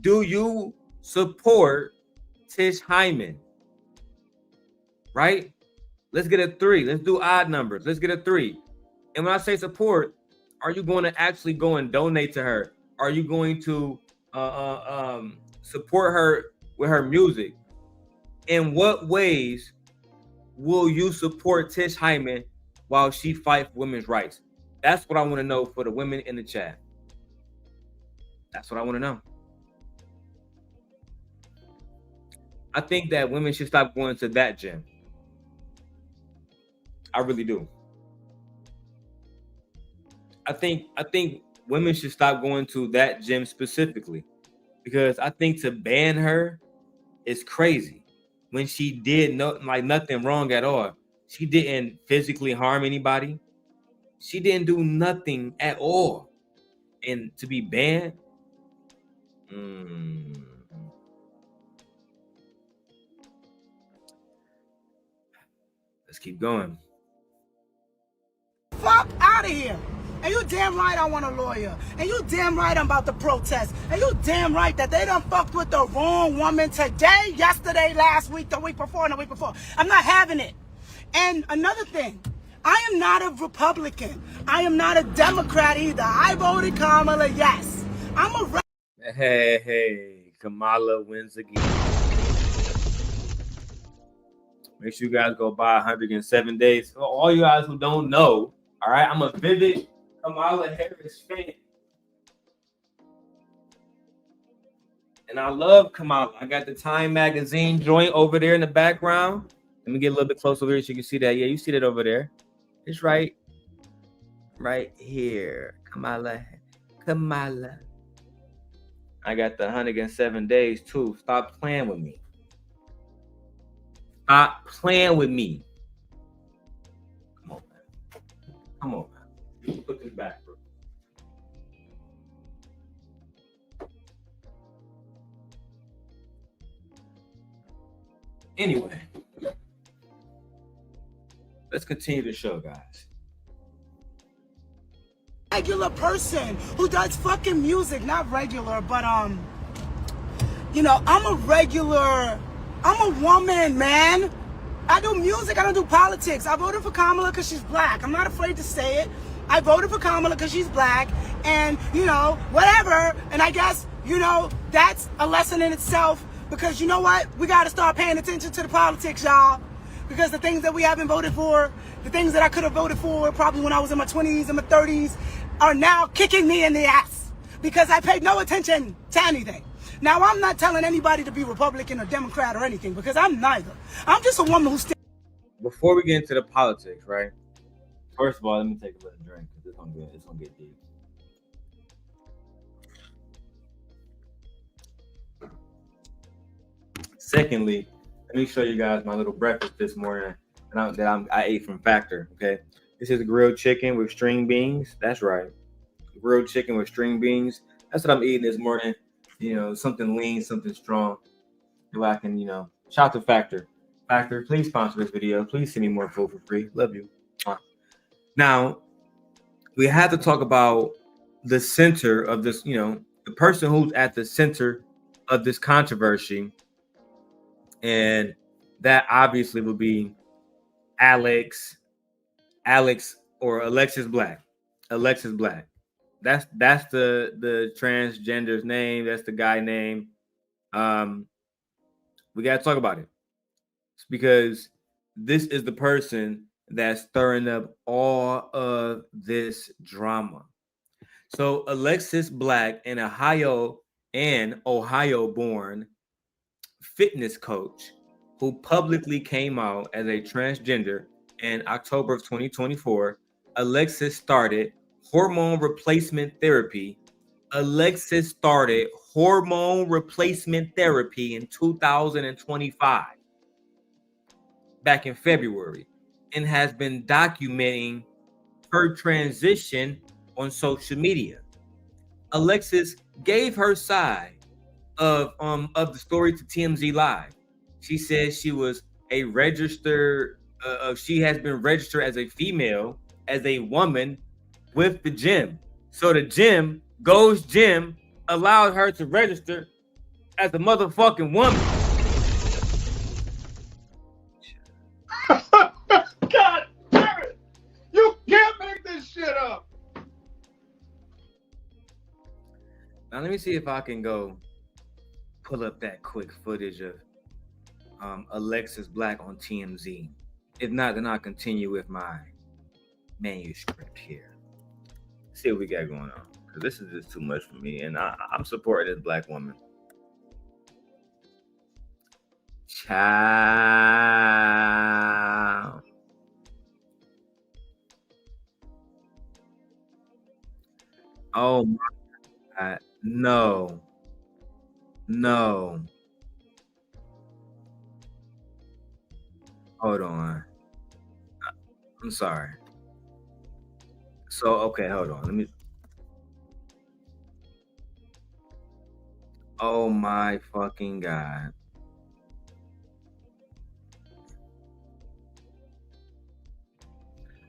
Do you support Tish Hyman? Right? Let's get a 3. Let's do odd numbers. Let's get a 3. And when I say support, are you going to actually go and donate to her? Are you going to support her with her music? In what ways will you support Tish Hyman while she fights for women's rights? That's what I want to know for the women in the chat. That's what I want to know. I think that women should stop going to that gym. I really do. I think women should stop going to that gym specifically, because I think to ban her is crazy when she did nothing wrong at all. She didn't physically harm anybody. She didn't do nothing at all. And to be banned, let's keep going. Fuck out of here. And you damn right I want a lawyer. And you damn right I'm about to protest. And you damn right that they done fucked with the wrong woman today, yesterday, last week, the week before, and the week before. I'm not having it. And another thing, I am not a Republican. I am not a Democrat either. I voted Kamala, yes. I'm a... Hey, Kamala wins again. Make sure you guys go buy 107 Days. For all you guys who don't know, all right, I'm a vivid Kamala Harris fan. And I love Kamala. I got the Time magazine joint over there in the background. Let me get a little bit closer over here so you can see that. Yeah, you see that over there. It's right here. Kamala. I got the 107 Days too. Stop playing with me. Stop playing with me. Come on, man. Come on, man. Put this back, bro. Anyway, let's continue the show, guys. Regular person who does fucking music, not regular, but you know, I'm a woman, man. I do music, I don't do politics. I voted for Kamala because she's black. I'm not afraid to say it. I voted for Kamala because she's black, and you know, whatever. And I guess, you know, that's a lesson in itself, because you know what? We got to start paying attention to the politics, y'all. Because the things that we haven't voted for, the things that I could have voted for probably when I was in my 20s and my 30s, are now kicking me in the ass because I paid no attention to anything. Now, I'm not telling anybody to be Republican or Democrat or anything, because I'm neither. I'm just a woman who's... Before we get into the politics, right? First of all, let me take a little drink because it's gonna get deep. Secondly, let me show you guys my little breakfast this morning that I ate from Factor. Okay, this is grilled chicken with string beans. That's right, grilled chicken with string beans. That's what I'm eating this morning. You know, something lean, something strong. If I can, you know, shout out to Factor. Factor, please sponsor this video. Please send me more food for free. Love you. Now, we have to talk about the center of this, you know, the person who's at the center of this controversy. And that obviously would be Alexis Black. Alexis Black. That's the transgender's name. That's the guy name. We got to talk about it. It's because this is the person that's stirring up all of this drama. So Alexis Black, an Ohio-born fitness coach who publicly came out as a transgender in October of 2024, Alexis started hormone replacement therapy. Alexis started hormone replacement therapy in 2025, back in February, and has been documenting her transition on social media. Alexis gave her side of the story to TMZ Live. She says she was a registered, she has been registered as a female, as a woman with the gym. So the gym, Go's Gym, allowed her to register as a motherfucking woman. God damn it! You can't make this shit up! Now let me see if I can go pull up that quick footage of Alexis Black on TMZ. If not, then I'll continue with my manuscript here. See what we got going on. Because this is just too much for me. And I'm supporting this black woman. Child. Oh my God. No. No. Hold on. I'm sorry. So, okay, hold on. Let me. Oh my fucking God.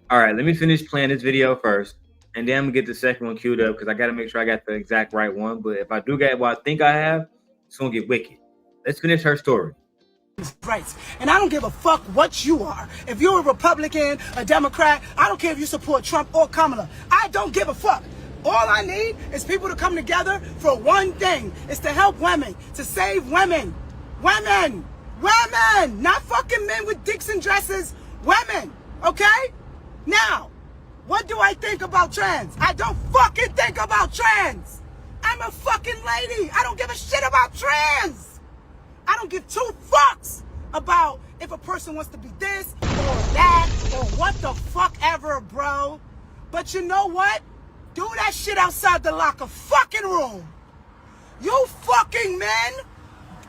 All right, let me finish playing this video first, and then I'm gonna get the second one queued up because I gotta make sure I got the exact right one. But if I do get what I think I have, it's gonna get wicked. Let's finish her story. Rights. And I don't give a fuck what you are. If you're a Republican, a Democrat, I don't care if you support Trump or Kamala. I don't give a fuck. All I need is people to come together for one thing. It's to help women, to save women. Women! Women! Not fucking men with dicks and dresses. Women! Okay? Now, what do I think about trans? I don't fucking think about trans! I'm a fucking lady! I don't give a shit about trans! I don't give two fucks about if a person wants to be this or that or what the fuck ever, bro. But you know what? Do that shit outside the locker fucking room. You fucking men,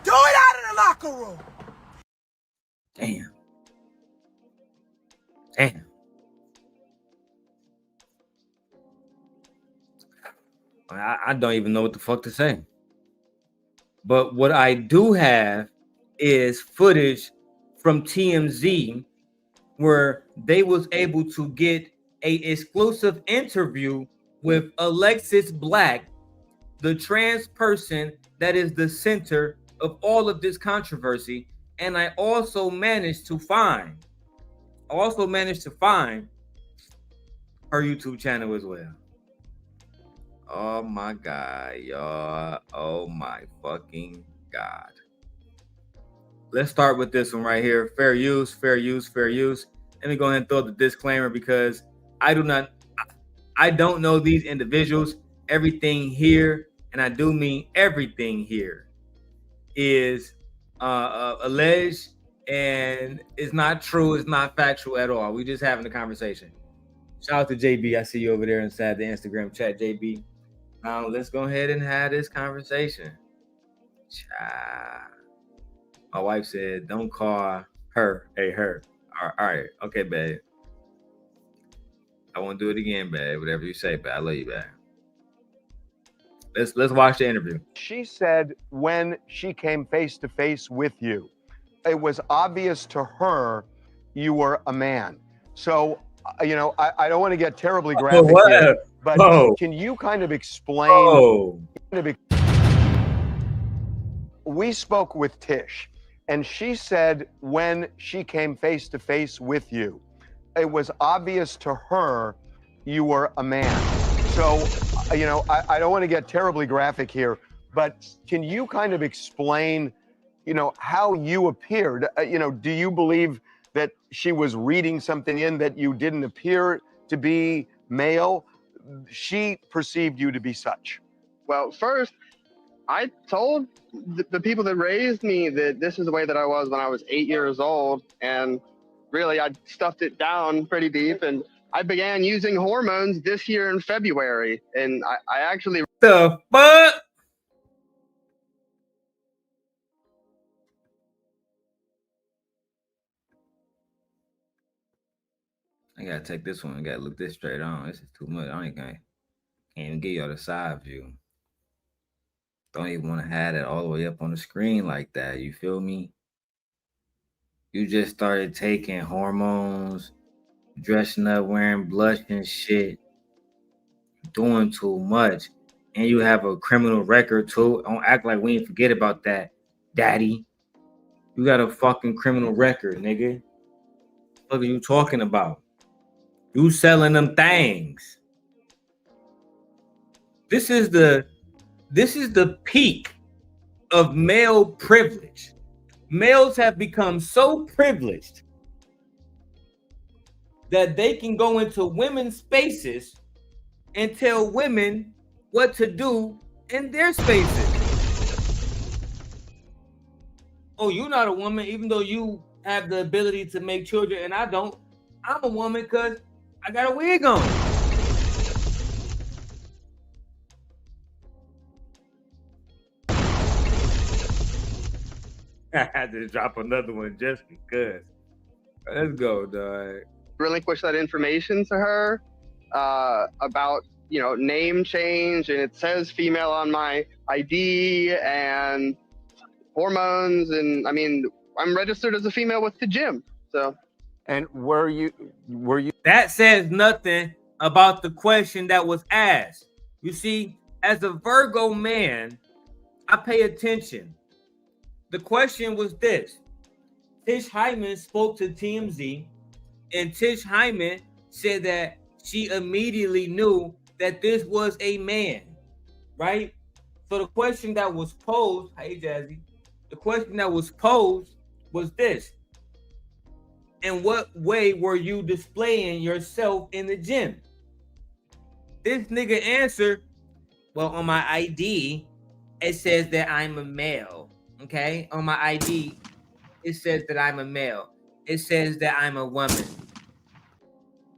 do it out of the locker room. Damn. Damn. I don't even know what the fuck to say. But what I do have is footage from TMZ where they was able to get a exclusive interview with Alexis Black, the trans person that is the center of all of this controversy. And I also managed to find her YouTube channel as well. Oh my God, y'all. Oh my fucking God. Let's start with this one right here. Fair use, fair use, fair use. Let me go ahead and throw the disclaimer because I don't know these individuals. Everything here, and I do mean everything here, is alleged and it's not true. It's not factual at all. We just having a conversation. Shout out to JB. I see you over there inside the Instagram chat, JB. Now let's go ahead and have this conversation. Child. My wife said, "Don't call her her." All right, okay, babe. I won't do it again, babe. Whatever you say, babe. I love you, babe. Let's watch the interview. She said when she came face to face with you, it was obvious to her you were a man. So, I don't want to get terribly graphic here, but can you kind of explain? We spoke with Tish, and she said when she came face to face with you, it was obvious to her you were a man. So, I don't want to get terribly graphic here, but can you kind of explain, how you appeared? Do you believe that she was reading something in that you didn't appear to be male? She perceived you to be such. Well, first, I told the people that raised me that this is the way that I was when I was 8 years old. And really, I stuffed it down pretty deep. And I began using hormones this year in February. And I actually... The fuck? I gotta take this one. I gotta look this straight on. This is too much. Can't even give y'all the side view. Don't even want to have it all the way up on the screen like that. You feel me? You just started taking hormones, dressing up, wearing blush and shit, doing too much. And you have a criminal record too. Don't act like we ain't forget about that, daddy. You got a fucking criminal record, nigga. What are you talking about? You selling them things. This is the peak of male privilege. Males have become so privileged that they can go into women's spaces and tell women what to do in their spaces. Oh, you're not a woman, even though you have the ability to make children, and I don't. I'm a woman because I got a wig on. I had to drop another one just because. Let's go, dog. Relinquish that information to her about, you know, name change, and it says female on my ID, and hormones, and I mean, I'm registered as a female with the gym. So, and were you? That says nothing about the question that was asked. You see, as a Virgo man, I pay attention. The question was this: Tish Hyman spoke to TMZ, and Tish Hyman said that she immediately knew that this was a man, right? So the question that was posed, hey Jazzy, the question that was posed was this: in what way were you displaying yourself in the gym? This nigga answered, well, on my ID, it says that I'm a male. Okay? On my ID, it says that I'm a male. It says that I'm a woman.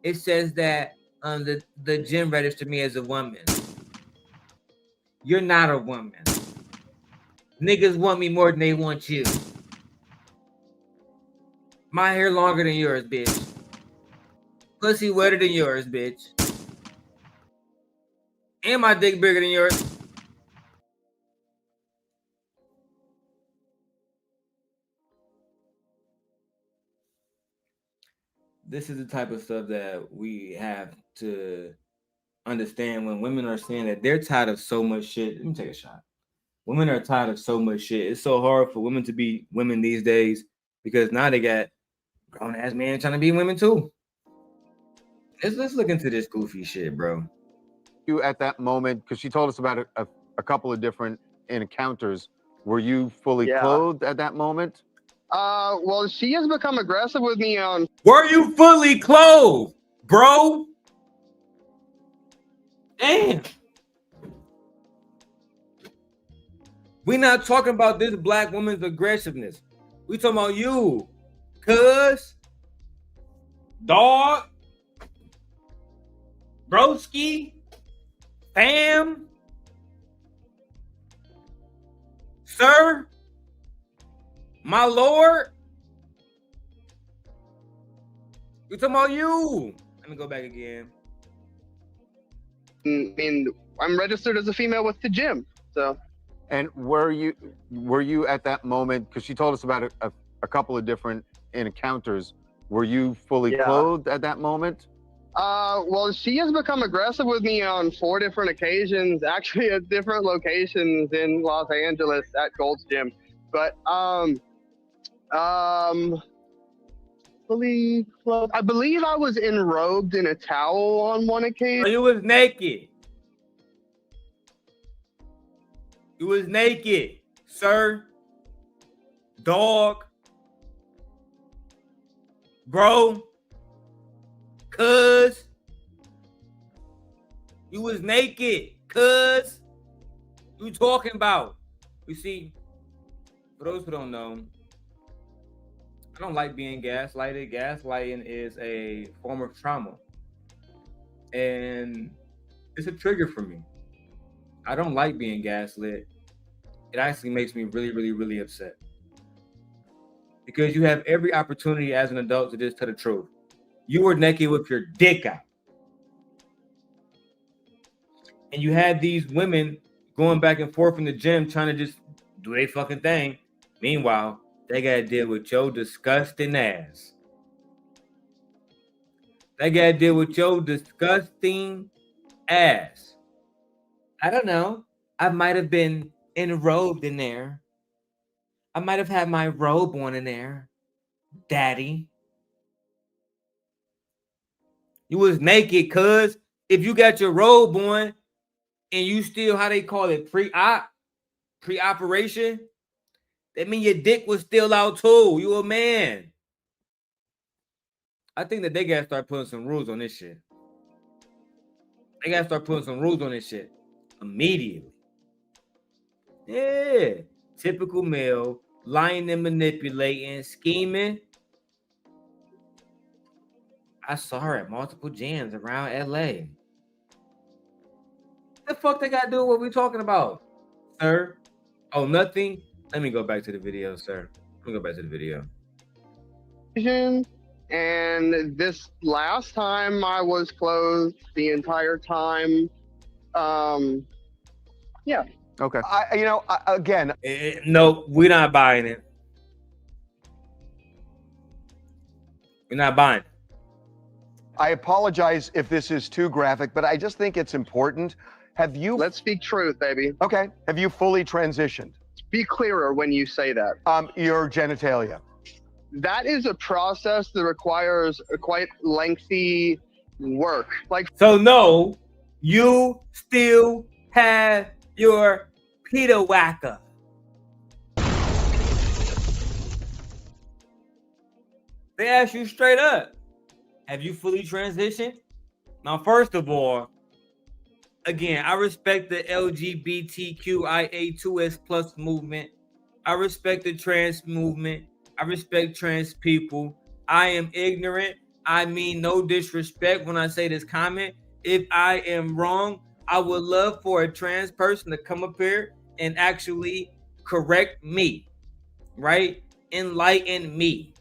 It says that the gym registered me as a woman. You're not a woman. Niggas want me more than they want you. My hair longer than yours, bitch. Pussy wetter than yours, bitch. And my dick bigger than yours. This is the type of stuff that we have to understand when women are saying that they're tired of so much shit. Let me take a shot. Women are tired of so much shit. It's so hard for women to be women these days because now they got grown ass men trying to be women too. Let's look into this goofy shit, bro. You at that moment, because she told us about a couple of different encounters. Were you fully clothed at that moment? Well, she has become aggressive with me on. Were you fully clothed, bro? Damn. We not talking about this black woman's aggressiveness. We talking about you, cuz, dog, broski, fam, sir, my lord. We talking about you. Let me go back again. I mean, I'm registered as a female with the gym. So. And were you at that moment, because she told us about a couple of different encounters, were you fully clothed at that moment? Well, she has become aggressive with me on 4 different occasions, actually at different locations in Los Angeles at Gold's Gym. But fully clothed. I believe I was enrobed in a towel on one occasion. You was naked. You was naked, sir, dog, bro, cuz. You was naked, cuz. You talking about? You see, for those who don't know, I don't like being gaslighted. Gaslighting is a form of trauma. And it's a trigger for me. I don't like being gaslit. It actually makes me really, really, really upset. Because you have every opportunity as an adult to just tell the truth. You were naked with your dick out. And you had these women going back and forth in the gym trying to just do their fucking thing. Meanwhile, they got to deal with your disgusting ass. They got to deal with your disgusting ass. I don't know. I might have been enrobed in there. I might have had my robe on in there, daddy. You was naked, cuz. If you got your robe on and you still, how they call it, pre-operation, that means your dick was still out too. You a man. I think that they gotta start putting some rules on this shit. They gotta start putting some rules on this shit immediately. Yeah, typical male, lying and manipulating, scheming. I saw her at multiple gyms around LA. The fuck they gotta do with what we talking about, sir? Oh, nothing. Let me go back to the video, sir. Let me go back to the video. And this last time I was clothed the entire time. Yeah. Okay. Again. No, we're not buying it. We're not buying it. I apologize if this is too graphic, but I just think it's important. Have you? Let's speak truth, baby. Okay. Have you fully transitioned? Be clearer when you say that. Your genitalia. That is a process that requires a quite lengthy work. So no, you still have your Peter whacker. They ask you straight up, have you fully transitioned? Now, first of all, again, I respect the LGBTQIA2S plus movement. I respect the trans movement. I respect trans people. I am ignorant. I mean no disrespect when I say this comment. If I am wrong, I would love for a trans person to come up here and actually correct me, right? Enlighten me.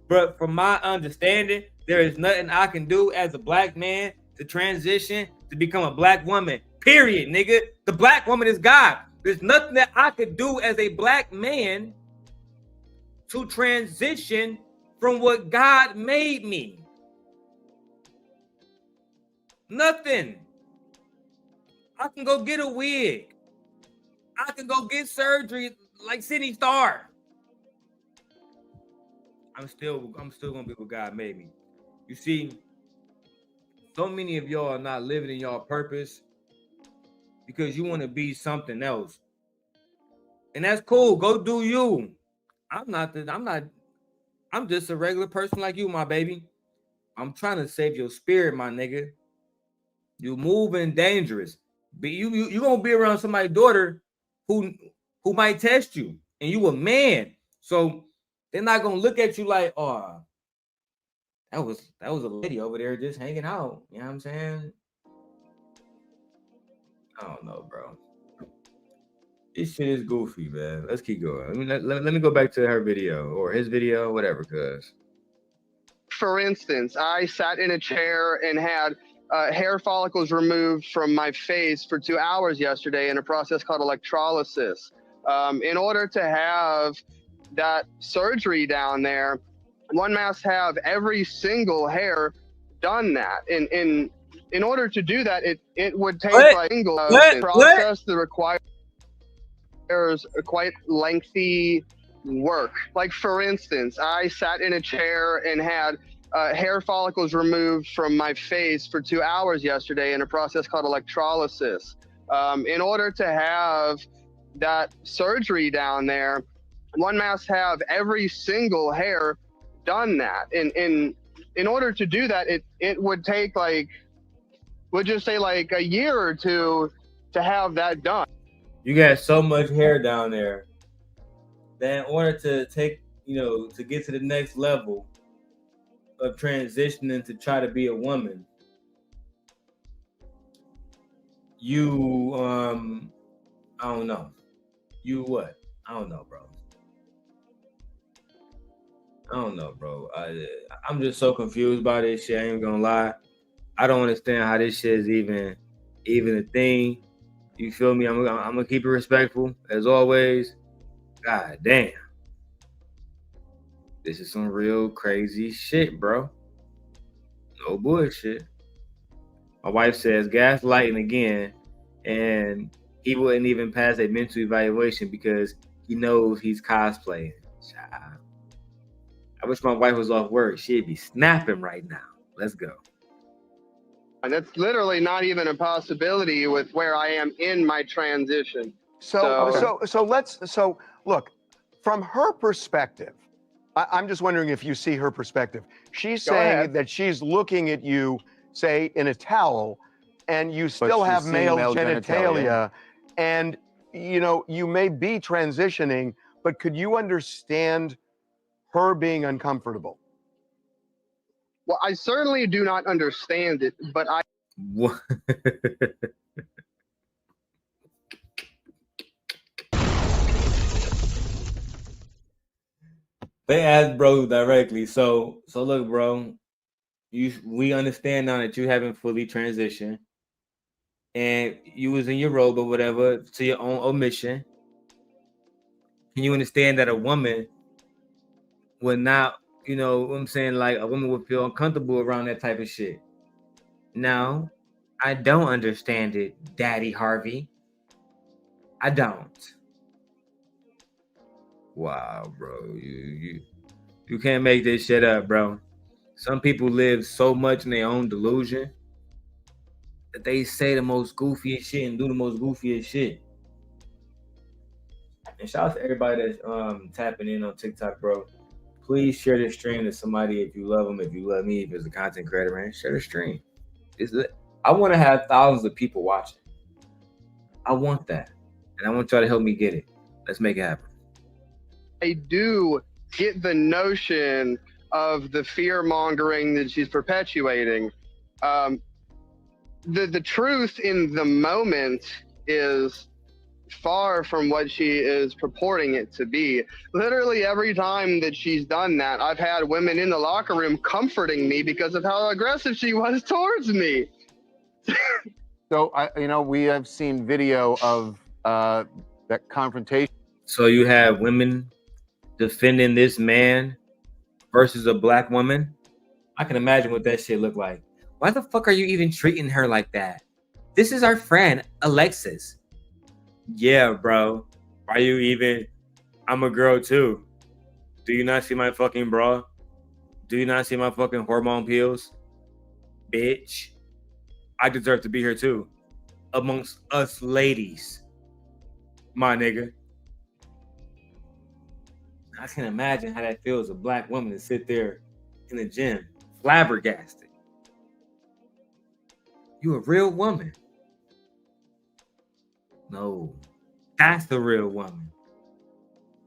But from my understanding, there is nothing I can do as a black man to transition to become a black woman. Period, nigga. The black woman is God. There's nothing that I could do as a black man to transition from what God made me. Nothing. I can go get a wig. I can go get surgery like Sydney Star. I'm still gonna be what God made me. You see, so many of y'all are not living in y'all purpose because you want to be something else. And that's cool. Go do you. I'm just a regular person like you, my baby. I'm trying to save your spirit, my nigga. You moving dangerous. But you gonna be around somebody's daughter who might test you, and you a man. So they're not gonna look at you like, oh, that was a lady over there just hanging out. You know what I'm saying? I don't know, bro. This shit is goofy, man. Let's keep going. I mean, let me go back to her video or his video, whatever, cuz. For instance, I sat in a chair and had hair follicles removed from my face for 2 hours yesterday in a process called electrolysis. In order to have that surgery down there, one must have every single hair done that. In order to do that, it would take a single process that requires a quite lengthy work. Like, for instance, I sat in a chair and had hair follicles removed from my face for 2 hours yesterday in a process called electrolysis. In order to have that surgery down there, one must have every single hair done that. In order to do that, it would take we'll just say a year or two to have that done. You got so much hair down there that in order to take, to get to the next level of transitioning to try to be a woman, you, I don't know. You what? I don't know, bro. I don't know, bro. I'm just so confused by this shit. I ain't gonna lie. I don't understand how this shit is even a thing. You feel me? I'm gonna keep it respectful as always. God damn. This is some real crazy shit, bro. No bullshit. My wife says gaslighting again, and he wouldn't even pass a mental evaluation because he knows he's cosplaying. Child. I wish my wife was off work. She'd be snapping right now. Let's go. And that's literally not even a possibility with where I am in my transition. So look, from her perspective, I'm just wondering if you see her perspective. She's Go saying ahead. that she's looking at you, say, in a towel, and you still have she's seeing male genitalia, genitalia. and, you know, you may be transitioning, but could you understand her being uncomfortable? Well, I certainly do not understand it, but I What? They asked bro directly. So look, bro, we understand now that you haven't fully transitioned and you was in your robe or whatever to your own omission. Can you understand that a woman would not, you know what I'm saying, like a woman would feel uncomfortable around that type of shit? No, I don't understand it, Daddy Harvey. I don't. Wow, bro. You can't make this shit up, bro. Some people live so much in their own delusion that they say the most goofiest shit and do the most goofiest shit. And shout out to everybody that's tapping in on TikTok, bro. Please share this stream to somebody if you love them, if you love me, if it's a content creator, man. Share the stream. I want to have thousands of people watching. I want that. And I want y'all to help me get it. Let's make it happen. I do get the notion of the fear mongering that she's perpetuating. The truth in the moment is far from what she is purporting it to be. Literally every time that she's done that, I've had women in the locker room comforting me because of how aggressive she was towards me. So, you know, we have seen video of that confrontation. So you have women defending this man versus a black woman. I can imagine what that shit look like. Why the fuck are you even treating her like that? This is our friend, Alexis. Yeah, bro. Why you even? I'm a girl too. Do you not see my fucking bra? Do you not see my fucking hormone pills? Bitch. I deserve to be here too. Amongst us ladies. My nigga. I can imagine how that feels, a black woman to sit there in the gym, flabbergasted. You a real woman. No, that's the real woman.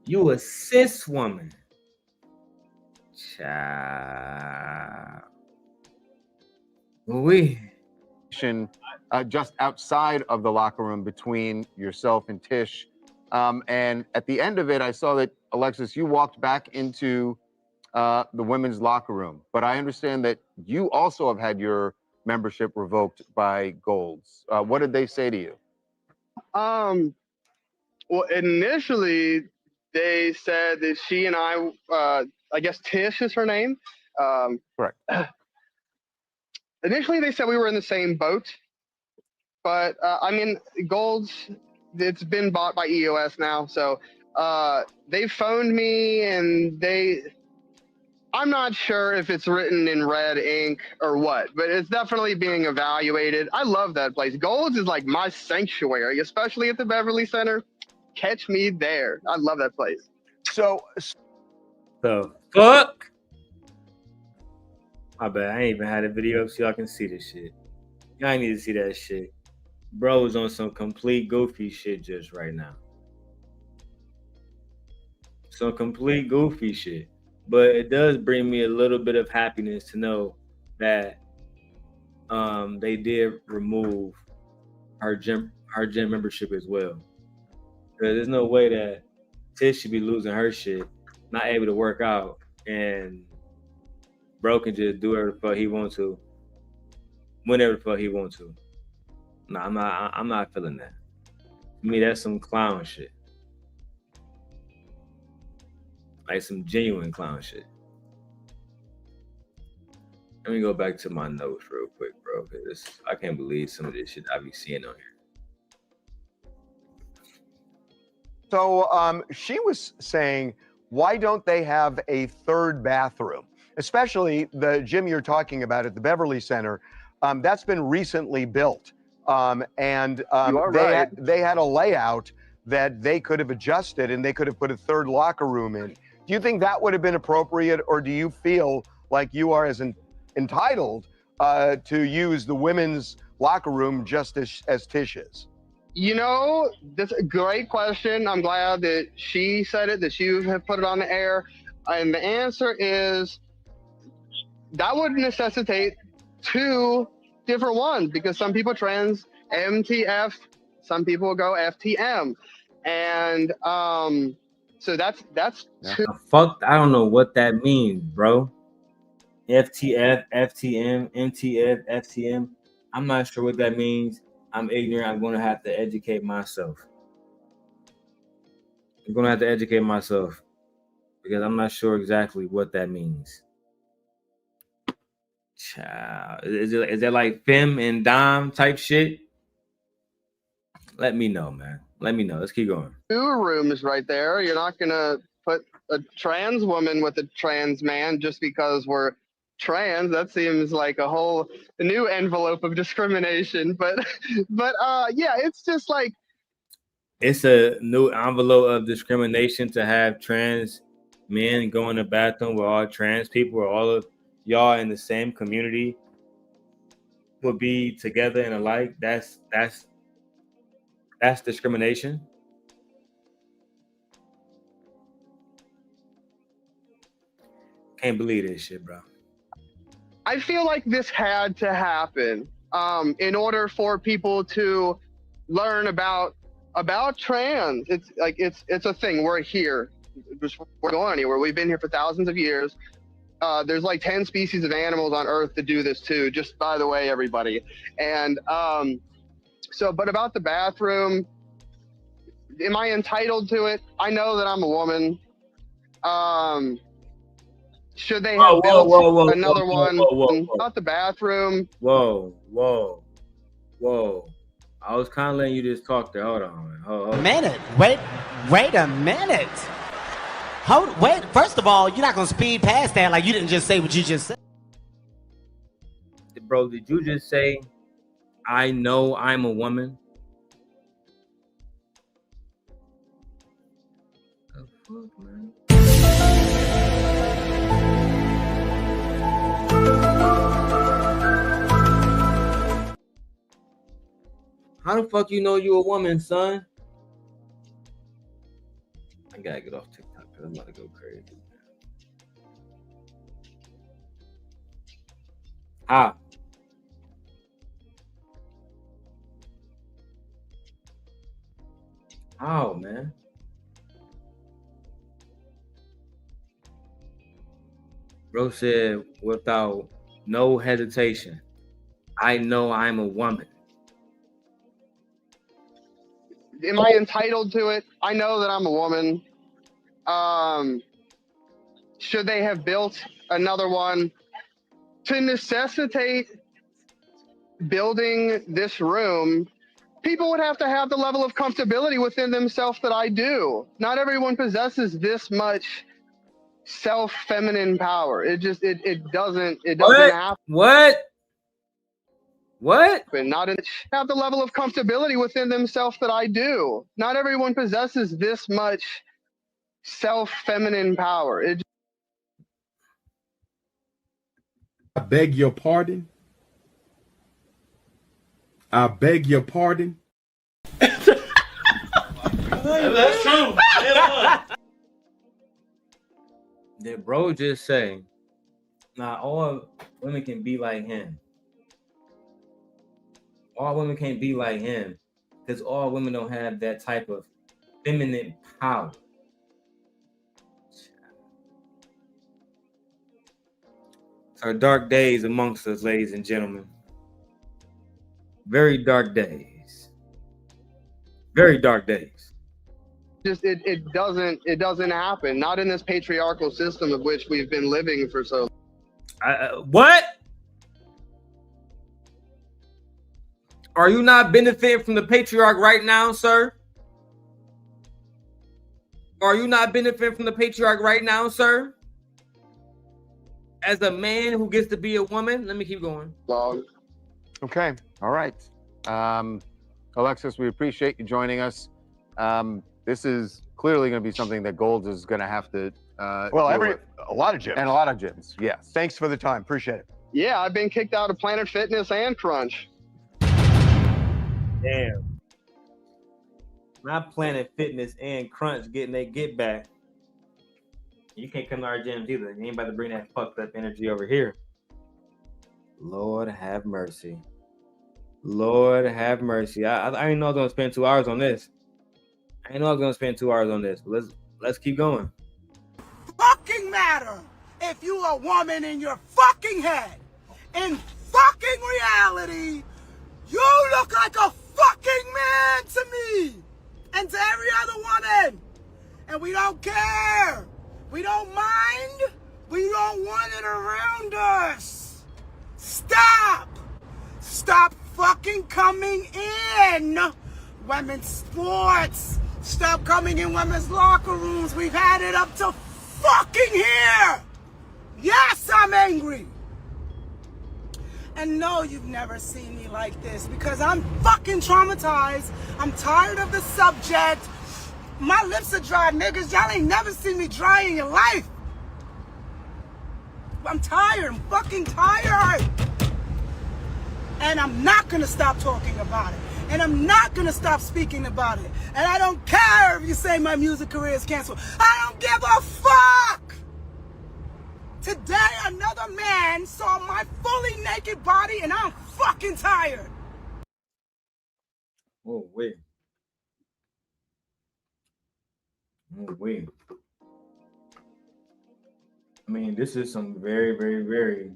You a cis woman. Child. Just outside of the locker room between yourself and Tish. And at the end of it, I saw that, Alexis, you walked back into the women's locker room. But I understand that you also have had your membership revoked by Golds. What did they say to you? Well, initially they said that she and I guess Tish is her name. Correct. Initially they said we were in the same boat, but I mean, Gold's, it's been bought by EOS now, so they phoned me and I'm not sure if it's written in red ink or what, but it's definitely being evaluated. I love that place. Gold's is like my sanctuary, especially at the Beverly Center. Catch me there. I love that place. So The fuck? My bad. I ain't even had a video so y'all can see this shit. Y'all ain't need to see that shit. Bro is on some complete goofy shit just right now. Some complete goofy shit. But it does bring me a little bit of happiness to know that they did remove her gym membership as well. Because there's no way that Tish should be losing her shit, not able to work out, and bro can just do whatever the fuck he wants to, whenever the fuck he wants to. No, I'm not feeling that. To me, that's some clown shit. Like some genuine clown shit. Let me go back to my notes real quick, bro, because I can't believe some of this shit I be seeing on here. So she was saying, why don't they have a third bathroom? Especially the gym you're talking about at the Beverly Center. That's been recently built. You are right. They had a layout that they could have adjusted and they could have put a third locker room in. Do you think that would have been appropriate, or do you feel like you are as entitled to use the women's locker room just as Tish is? You know, that's a great question. I'm glad that she said it, that you have put it on the air. And the answer is that would necessitate two different ones, because some people trans MTF, some people go FTM. And so that's two. Fuck, I don't know what that means, bro. FTF, FTM, MTF, FTM. I'm not sure what that means. I'm ignorant. I'm going to have to educate myself. I'm going to have to educate myself because I'm not sure exactly what that means. Child. Is that like femme and dom type shit? Let me know, man. Let me know. Let's keep going. Two rooms right there. You're not going to put a trans woman with a trans man just because we're trans. That seems like a new envelope of discrimination. But yeah, it's just like, it's a new envelope of discrimination to have trans men go in the bathroom with all trans people, or all of y'all in the same community will be together and alike. That's discrimination. Can't believe this shit, bro. I feel like this had to happen in order for people to learn about trans. It's like it's a thing. We're here. We're going anywhere. We've been here for thousands of years. There's like 10 species of animals on Earth that do this too. Just by the way, everybody. And but about the bathroom, am I entitled to it? I know that I'm a woman. Should they have built another one? About the bathroom. Whoa. I was kind of letting you just talk there. Hold on. Minute. Wait a minute. Wait. First of all, you're not gonna speed past that like you didn't just say what you just said. Bro, did you just say, I know I'm a woman? The fuck, man? How the fuck you know you a woman, son? I gotta get off TikTok because I'm about to go crazy. How? How, man? Bro said without no hesitation, I know I'm a woman. Am I entitled to it? I know that I'm a woman. Should they have built another one to necessitate building this room? People would have to have the level of comfortability within themselves that I do. Not everyone possesses this much self-feminine power. It doesn't happen. What? Not have the level of comfortability within themselves that I do. Not everyone possesses this much self-feminine power. I beg your pardon. I beg your pardon. That's true. Did bro just say, nah, all women can be like him? All women can't be like him because all women don't have that type of feminine power. Our dark days amongst us, ladies and gentlemen. Very dark days. Very dark days. It doesn't happen. Not in this patriarchal system of which we've been living for so long. What? Are you not benefiting from the patriarch right now, sir? Are you not benefiting from the patriarch right now, sir? As a man who gets to be a woman, let me keep going. Okay, all right. Alexis, we appreciate you joining us. This is clearly going to be something that Gold is going to have to Well, deal with. a lot of gyms. And a lot of gyms, yes. Thanks for the time. Appreciate it. Yeah, I've been kicked out of Planet Fitness and Crunch. Damn. Not Planet Fitness and Crunch getting their get back. You can't come to our gyms either. You ain't about to bring that fucked up energy over here. Lord have mercy. Lord have mercy. I didn't know I was gonna spend 2 hours on this. I didn't know I was gonna spend 2 hours on this. But let's keep going. Fucking matter if you a woman in your fucking head. In fucking reality, you look like a fucking man to me and to every other woman. And we don't care. We don't mind. We don't want it around us. Stop. Stop fucking coming in women's sports. Stop coming in women's locker rooms. We've had it up to fucking here. Yes, I'm angry. And no, you've never seen me like this because I'm fucking traumatized. I'm tired of the subject. My lips are dry, niggas. Y'all ain't never seen me dry in your life. I'm tired. I'm fucking tired. And I'm not gonna stop talking about it. And I'm not gonna stop speaking about it. And I don't care if you say my music career is canceled. I don't give a fuck! Today, another man saw my fully naked body and I'm fucking tired. Oh, wait. Oh, wait. I mean, this is some very, very, very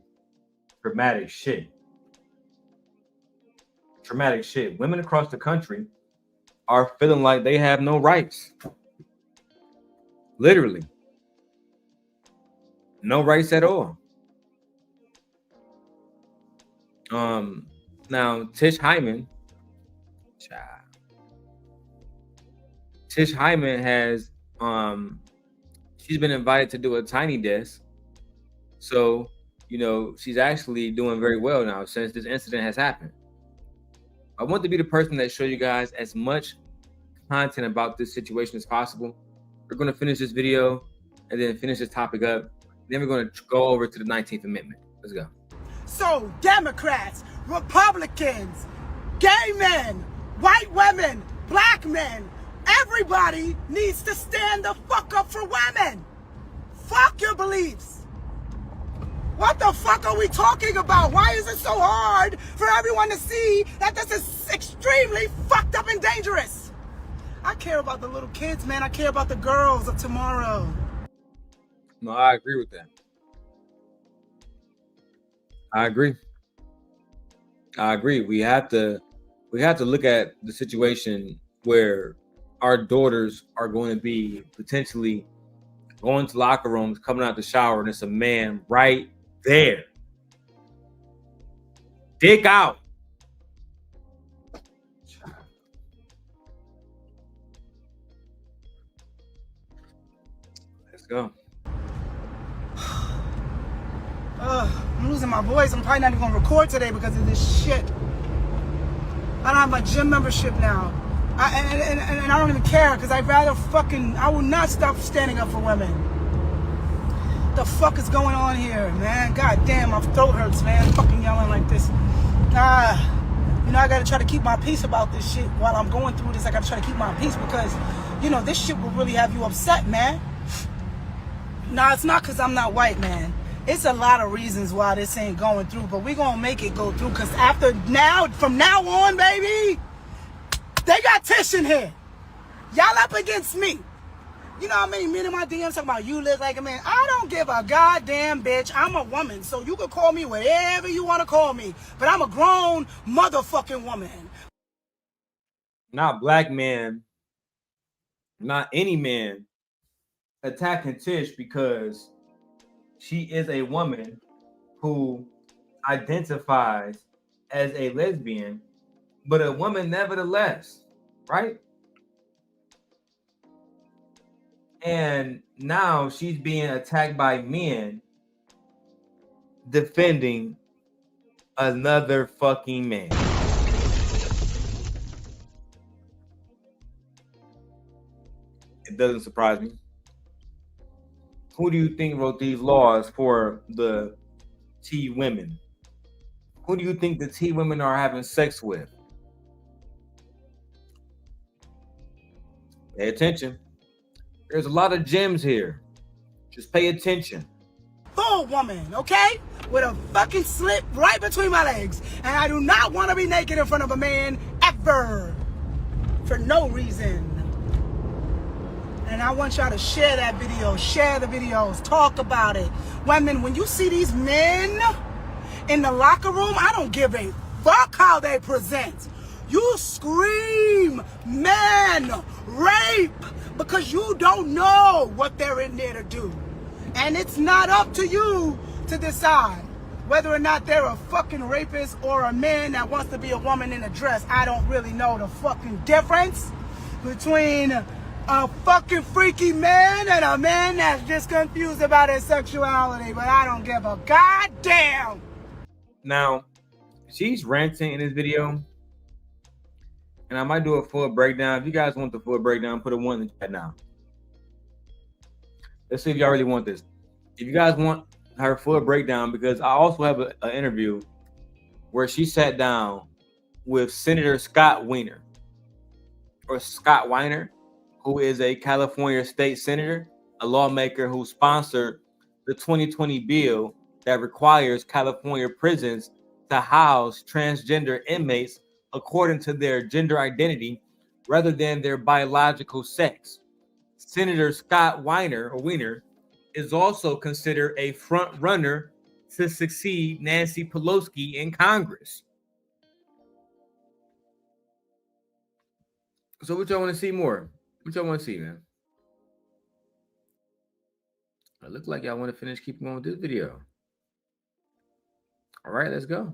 dramatic shit. Traumatic shit. Women across the country are feeling like they have no rights. Literally. No rights at all. Now Tish Hyman has she's been invited to do a tiny desk. So, you know, she's actually doing very well now since this incident has happened. I want to be the person that show you guys as much content about this situation as possible. We're going to finish this video and then finish this topic up. Then we're going to go over to the 19th Amendment. Let's go. So, Democrats, Republicans, gay men, white women, black men, everybody needs to stand the fuck up for women. Fuck your beliefs. What the fuck are we talking about? Why is it so hard for everyone to see that this is extremely fucked up and dangerous? I care about the little kids, man. I care about the girls of tomorrow. No, I agree with that. I agree. We have to look at the situation where our daughters are going to be potentially going to locker rooms, coming out the shower, and it's a man right there. Dick out. Let's go. I'm losing my voice. I'm probably not even gonna record today because of this shit. I don't have my gym membership now. And I don't even care because I will not stop standing up for women. The fuck is going on here, man? God damn, my throat hurts, man. Fucking yelling like this. You know, I gotta try to keep my peace about this shit while I'm going through this. I gotta try to keep my peace because, you know, this shit will really have you upset, man. Nah, it's not because I'm not white, man. It's a lot of reasons why this ain't going through, but we gonna make it go through because from now on, baby, they got Tish in here. Y'all up against me. You know what I mean? Me and my DMs talking about you look like a man. I don't give a goddamn bitch. I'm a woman, so you can call me whatever you want to call me, but I'm a grown motherfucking woman. Not black man, not any man attacking Tish because she is a woman who identifies as a lesbian, but a woman nevertheless, right? And now she's being attacked by men defending another fucking man. It doesn't surprise me. who do you think wrote these laws for the T women? Who do you think the T women are having sex with? Pay attention. There's a lot of gems here. Just pay attention. Full woman, okay? With a fucking slit right between my legs. And I do not want to be naked in front of a man ever. For no reason. And I want y'all to share that video. Share the videos. Talk about it. Women, when you see these men in the locker room, I don't give a fuck how they present. You scream, man, rape, because you don't know what they're in there to do. And it's not up to you to decide whether or not they're a fucking rapist or a man that wants to be a woman in a dress. I don't really know the fucking difference between a fucking freaky man and a man that's just confused about his sexuality, but I don't give a goddamn. Now, she's ranting in this video, and I might do a full breakdown. If you guys want the full breakdown, put a 1 in the chat now. Let's see if y'all really want this. If you guys want her full breakdown, because I also have an interview where she sat down with Senator Scott Weiner, who is a California state senator, a lawmaker who sponsored the 2020 bill that requires California prisons to house transgender inmates according to their gender identity rather than their biological sex. Senator Scott Weiner is also considered a front runner to succeed Nancy Pelosi in Congress. So what y'all want to see more? What y'all want to see, man? It looks like y'all want to finish keeping on with this video. All right, let's go.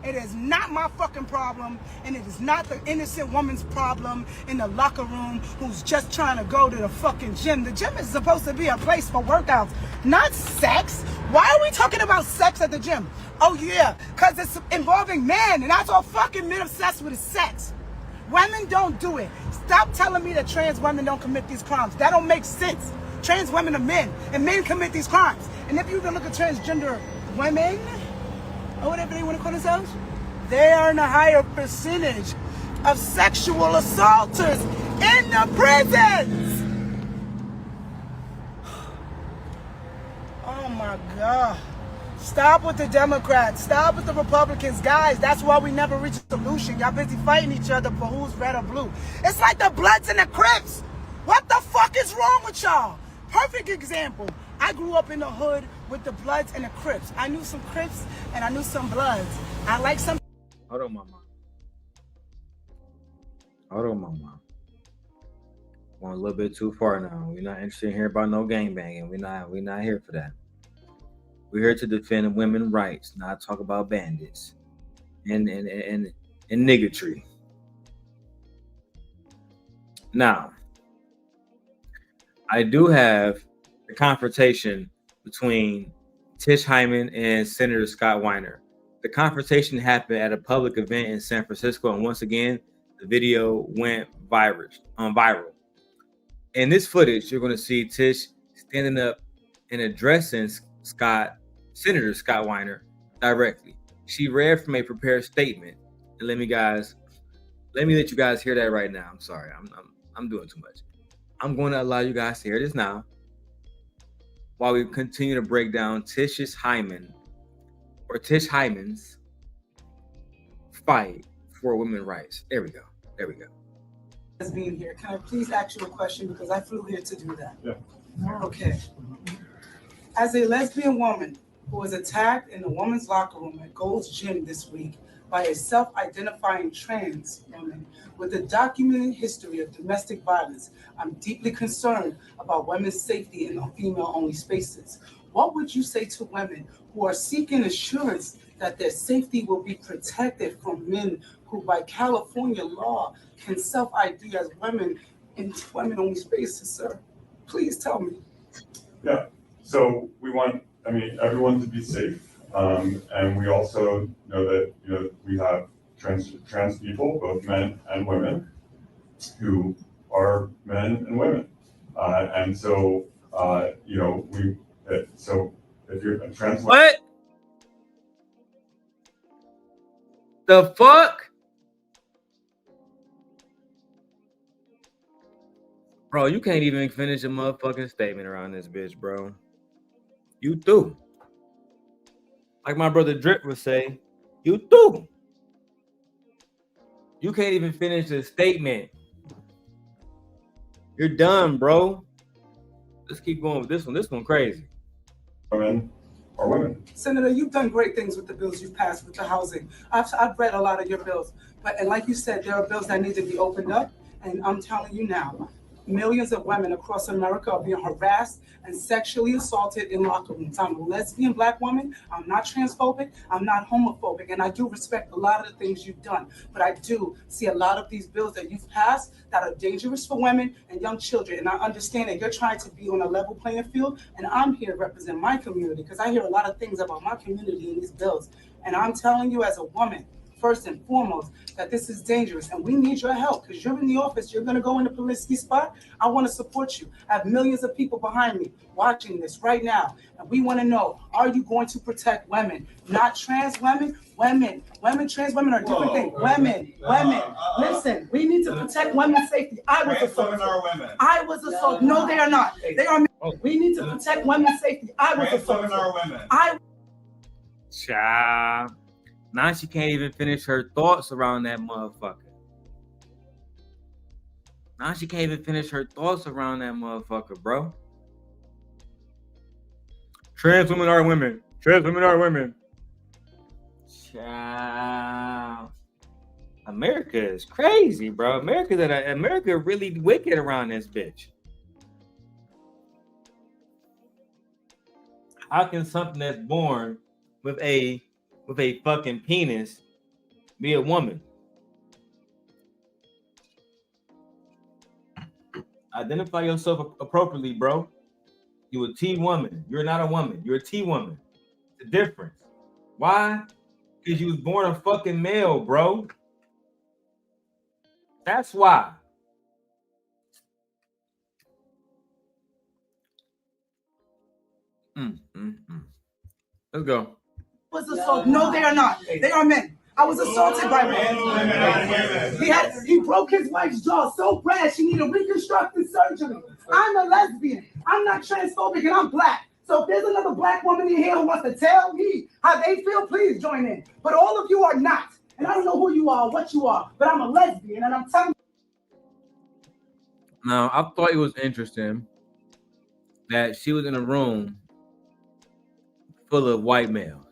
It is not my fucking problem, and it is not the innocent woman's problem in the locker room who's just trying to go to the fucking gym. The gym is supposed to be a place for workouts, not sex. Why are we talking about sex at the gym? Oh yeah, because it's involving men, and that's all fucking men obsessed with is sex. Women don't do it. Stop telling me that trans women don't commit these crimes. That don't make sense. Trans women are men, and men commit these crimes. And if you even look at transgender women, or whatever they want to call themselves, they are in a higher percentage of sexual assaulters in the prisons. Oh my God. Stop with the Democrats. Stop with the Republicans. Guys, that's why we never reach a solution. Y'all busy fighting each other for who's red or blue. It's like the Bloods and the Crips. What the fuck is wrong with y'all? Perfect example. I grew up in the hood with the Bloods and the Crips. I knew some Crips and I knew some Bloods. I like some. Hold on, mama. Hold on, mama. Going a little bit too far now. We're not interested in hearing about no gangbanging. We're not here for that. We're here to defend women's rights, not talk about bandits and niggatry. Now, I do have the confrontation between Tish Hyman and Senator Scott Weiner. The confrontation happened at a public event in San Francisco, and once again, the video went viral. In this footage, you're going to see Tish standing up and addressing Senator Scott Weiner directly. She read from a prepared statement, and let me let you guys hear that right now. I'm sorry, I'm doing too much. I'm going to allow you guys to hear this now, while we continue to break down Tish Hyman's fight for women's rights. There we go. As being here, can I please ask you a question, because I flew here to do that? Yeah. Okay. As a lesbian woman who was attacked in the women's locker room at Gold's Gym this week by a self-identifying trans woman with a documented history of domestic violence, I'm deeply concerned about women's safety in female-only spaces. What would you say to women who are seeking assurance that their safety will be protected from men who, by California law, can self-ID as women in women-only spaces, sir? Please tell me. Yeah, so we want, everyone to be safe. And we also know that, we have trans people, both men and women, who are men and women. And so you know, so if you're a trans. What the fuck? Bro, you can't even finish a motherfucking statement around this bitch, bro. You through. Like my brother Drip would say, you through. You can't even finish a statement. You're done, bro. Let's keep going with this one. This one crazy. Women are women. Senator, you've done great things with the bills you've passed with the housing. I've read a lot of your bills, and like you said, there are bills that need to be opened up. And I'm telling you now, millions of women across America are being harassed and sexually assaulted in locker rooms. I'm a lesbian Black woman. I'm not transphobic. I'm not homophobic. And I do respect a lot of the things you've done. But I do see a lot of these bills that you've passed that are dangerous for women and young children. And I understand that you're trying to be on a level playing field. And I'm here to represent my community because I hear a lot of things about my community in these bills. And I'm telling you as a woman, first and foremost, that this is dangerous and we need your help because you're in the office. You're going to go in the Polisky spot. I want to support you. I have millions of people behind me watching this right now. And we want to know, are you going to protect women? Not trans women, women. Trans women are different things. Women. Listen, we need to protect women's safety. I was assaulted. I was assaulted. No, they are not. They are. We need to protect women's safety. I was assaulted. Child. Now she can't even finish her thoughts around that motherfucker. Now she can't even finish her thoughts around that motherfucker, bro. Trans women are women. Trans women are women. Child. America is crazy, bro. America really wicked around this bitch. How can something that's born with a fucking penis be a woman? Identify yourself appropriately, bro. You a T woman. You're not a woman. You're a T woman. It's a difference. Why? Because you was born a fucking male, bro. That's why. Let's go. Was assaulted. No, they are not. They are men. I was assaulted by men. He broke his wife's jaw so bad she needed reconstructive surgery. I'm a lesbian. I'm not transphobic and I'm Black. So if there's another Black woman in here who wants to tell me how they feel, please join in. But all of you are not. And I don't know who you are or what you are, but I'm a lesbian and I'm telling you. Now, I thought it was interesting that she was in a room full of white males.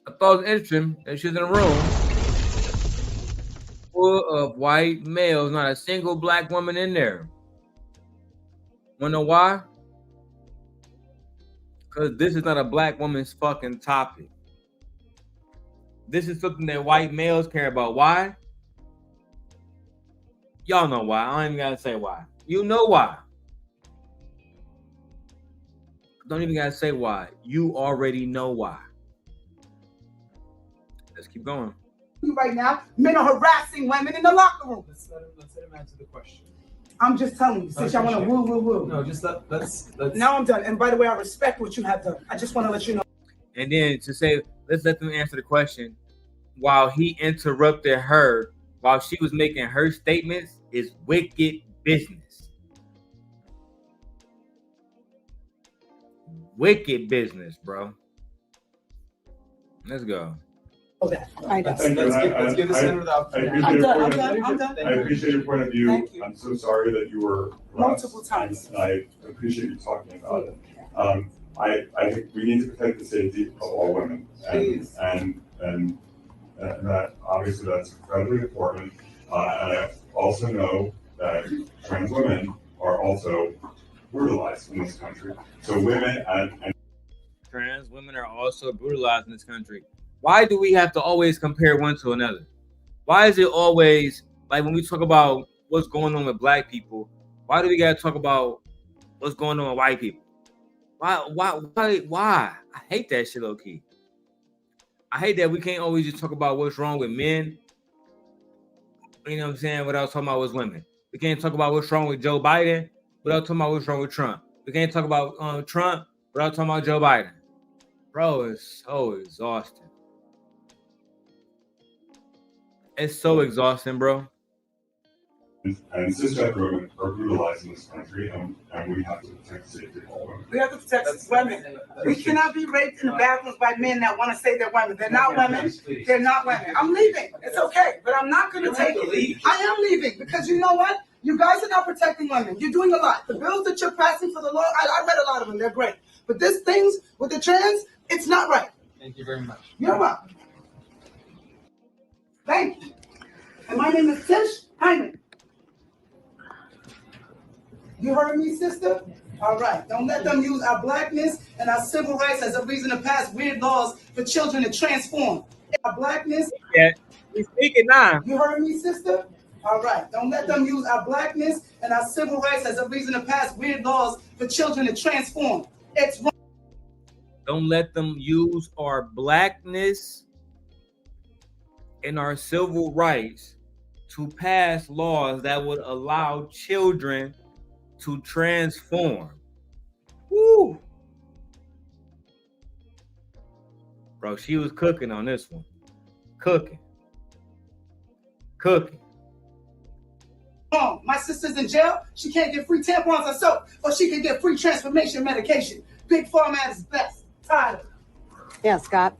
I thought it was interesting that she was in a room full of white males, not a single Black woman in there. Wanna know why? Because this is not a Black woman's fucking topic. This is something that white males care about. Why? Y'all know why. I don't even gotta say why. You know why. Don't even gotta say why. You already know why. Let's keep going. Right now, men are harassing women in the locker room. Let's let him answer the question. I'm just telling you, since y'all want to woo. No, just let's. Now I'm done. And by the way, I respect what you have done. I just want to let you know. And then to say, let's let them answer the question while he interrupted her while she was making her statements is wicked business. Wicked business, bro. Let's go. Okay. Let's give the senator the opportunity. I'm done. I appreciate your point of view. Thank you. I'm so sorry that you were Multiple times. And I appreciate you talking about it. I think we need to protect the safety of all women, and that obviously that's incredibly important. And I also know that trans women are also brutalized in this country. So women and trans women are also brutalized in this country. Why do we have to always compare one to another? Why is it always like when we talk about what's going on with Black people? Why do we gotta talk about what's going on with white people? Why? I hate that shit, low key. I hate that we can't always just talk about what's wrong with men. You know what I'm saying? What I was talking about was women. We can't talk about what's wrong with Joe Biden without talking about what's wrong with Trump. We can't talk about Trump without talking about Joe Biden. Bro, it's so exhausting. It's so exhausting, bro. And cisgender women are brutalized in this country, and we have to protect the safety of all women. We have to protect women. We cannot be raped in the bathrooms by men that want to say they're women. They're not women. They're not women. I'm leaving. It's okay, but I'm not going to take it. I am leaving because you know what? You guys are not protecting women. You're doing a lot. The bills that you're passing for the law, I read a lot of them. They're great. But this things with the trans, it's not right. Thank you very much. You're welcome. Thank you. And my name is Tish Hyman. You heard me, sister? All right. Don't let them use our blackness and our civil rights as a reason to pass weird laws for children to transform. Our blackness. Yeah, he's speaking now. You heard me, sister? All right. Don't let them use our blackness and our civil rights as a reason to pass weird laws for children to transform. It's wrong. Don't let them use our blackness and our civil rights to pass laws that would allow children to transform. Woo! Bro, she was cooking on this one. Cooking. My sister's in jail. She can't get free tampons or soap, or she can get free transformation medication. Big Pharma at its best. Tired of it. Yeah, Scott.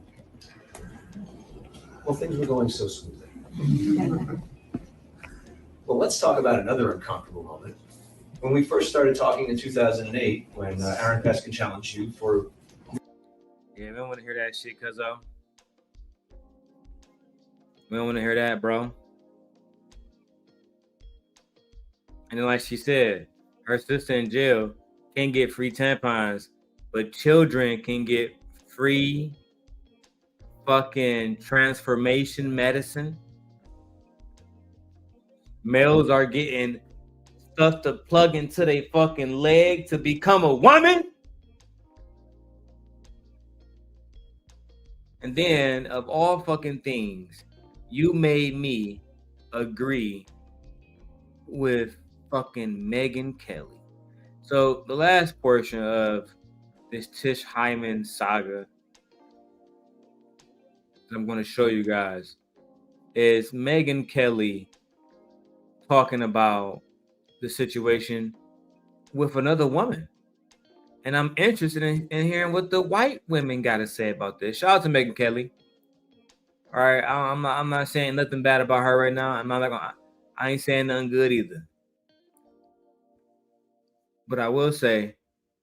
Well, things were going so smoothly. Well, let's talk about another uncomfortable moment. When we first started talking in 2008, when Aaron Peskin challenged you for... Yeah, we don't want to hear that shit, cuzzo. We don't want to hear that, bro. And then like she said, her sister in jail can get free tampons, but children can get free fucking transformation medicine. Males are getting stuff to plug into their fucking leg to become a woman. And then, of all fucking things, you made me agree with fucking Megyn Kelly. So the last portion of this Tish Hyman saga that I'm going to show you guys is Megyn Kelly talking about the situation with another woman. And I'm interested in hearing what the white women got to say about this. Shout out to Megyn Kelly. All right, I'm not saying nothing bad about her right now. I ain't saying nothing good either. But I will say,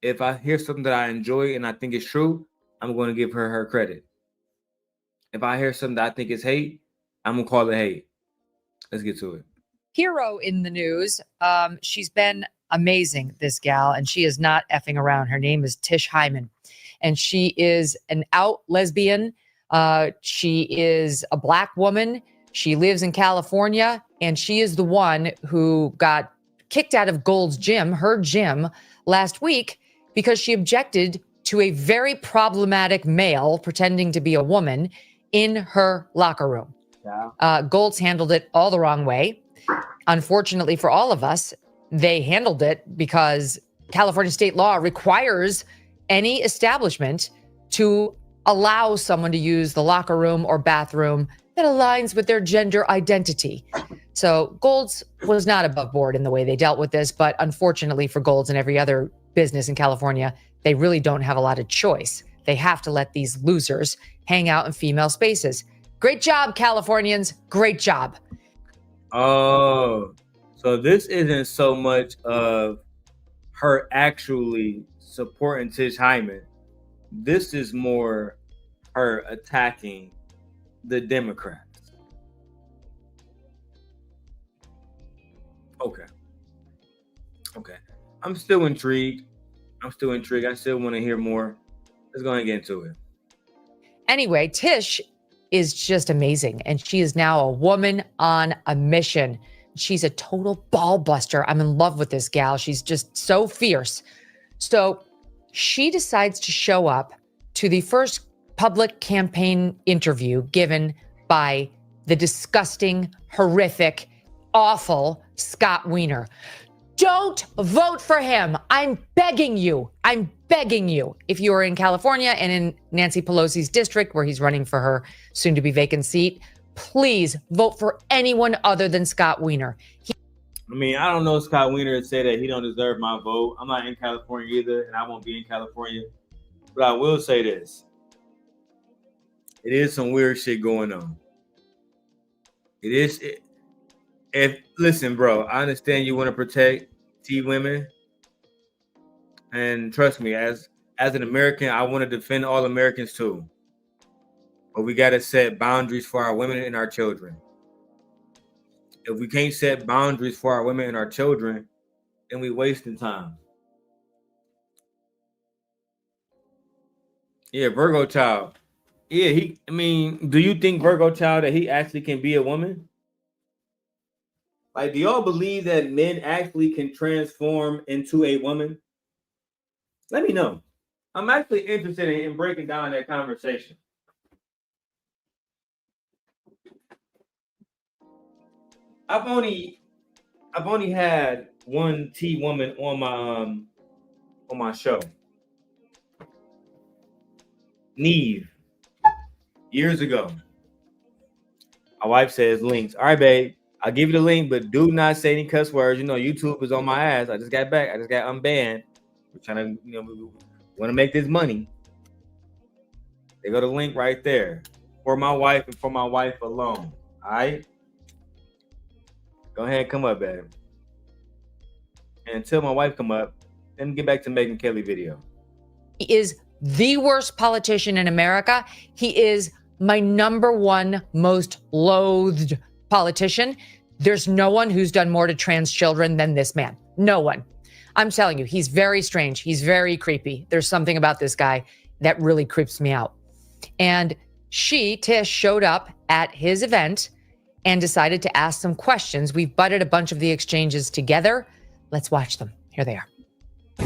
if I hear something that I enjoy and I think it's true, I'm going to give her credit. If I hear something that I think is hate, I'm going to call it hate. Let's get to it. Hero in the news. She's been amazing, this gal, and she is not effing around. Her name is Tish Hyman, and she is an out lesbian. She is a Black woman. She lives in California, and she is the one who got kicked out of Gold's Gym, her gym, last week because she objected to a very problematic male pretending to be a woman in her locker room. Yeah. Gold's handled it all the wrong way. Unfortunately for all of us, they handled it because California state law requires any establishment to allow someone to use the locker room or bathroom that aligns with their gender identity. So Gold's was not above board in the way they dealt with this, but unfortunately for Gold's and every other business in California, they really don't have a lot of choice. They have to let these losers hang out in female spaces. Great job, Californians. Great job. Oh, so this isn't so much of her actually supporting Tish Hyman. This is more her attacking the Democrats. Okay. I'm still intrigued. I still want to hear more. Let's go ahead and get into it. Anyway, Tish is just amazing. And she is now a woman on a mission. She's a total ball buster. I'm in love with this gal. She's just so fierce. So she decides to show up to the first public campaign interview given by the disgusting, horrific, awful Scott Wiener. Don't vote for him. I'm begging you. I'm begging you. If you are in California and in Nancy Pelosi's district where he's running for her soon to be vacant seat, please vote for anyone other than Scott Wiener. I mean, I don't know Scott Wiener to say that he don't deserve my vote. I'm not in California either, and I won't be in California. But I will say this. It is some weird shit going on. Listen, bro, I understand you want to protect T women. And trust me, as an American, I want to defend all Americans too. But we got to set boundaries for our women and our children. If we can't set boundaries for our women and our children, then we wasting time. Yeah, Virgo child. Yeah, do you think Virgo child that he actually can be a woman? Like, do y'all believe that men actually can transform into a woman? Let me know. I'm actually interested in breaking down that conversation. I've only had one T woman on my show. Neve. Years ago. My wife says links. All right, babe. I'll give you the link, but do not say any cuss words. You know, YouTube is on my ass. I just got back. I just got unbanned. We're trying to, we want to make this money. They go to the link right there. For my wife and for my wife alone. All right? Go ahead and come up, babe. And until my wife come up, then get back to Megyn Kelly video. He is the worst politician in America. He is my number one most loathed politician. There's no one who's done more to trans children than this man. No one. I'm telling you, he's very strange. He's very creepy. There's something about this guy that really creeps me out. And Tish, showed up at his event and decided to ask some questions. We've butted a bunch of the exchanges together. Let's watch them. Here they are.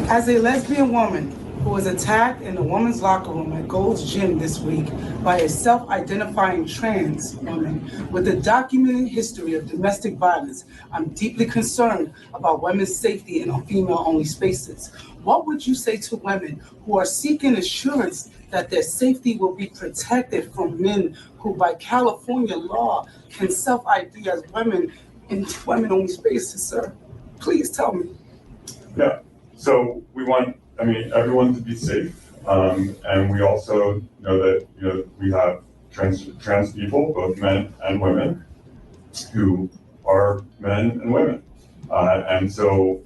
As a lesbian woman who was attacked in the women's locker room at Gold's Gym this week by a self-identifying trans woman with a documented history of domestic violence, I'm deeply concerned about women's safety in female-only spaces. What would you say to women who are seeking assurance that their safety will be protected from men who, by California law, can self-ID as women in women-only spaces, sir? Please tell me. Yeah. So we want, everyone to be safe, and we also know that we have trans people, both men and women, who are men and women, and so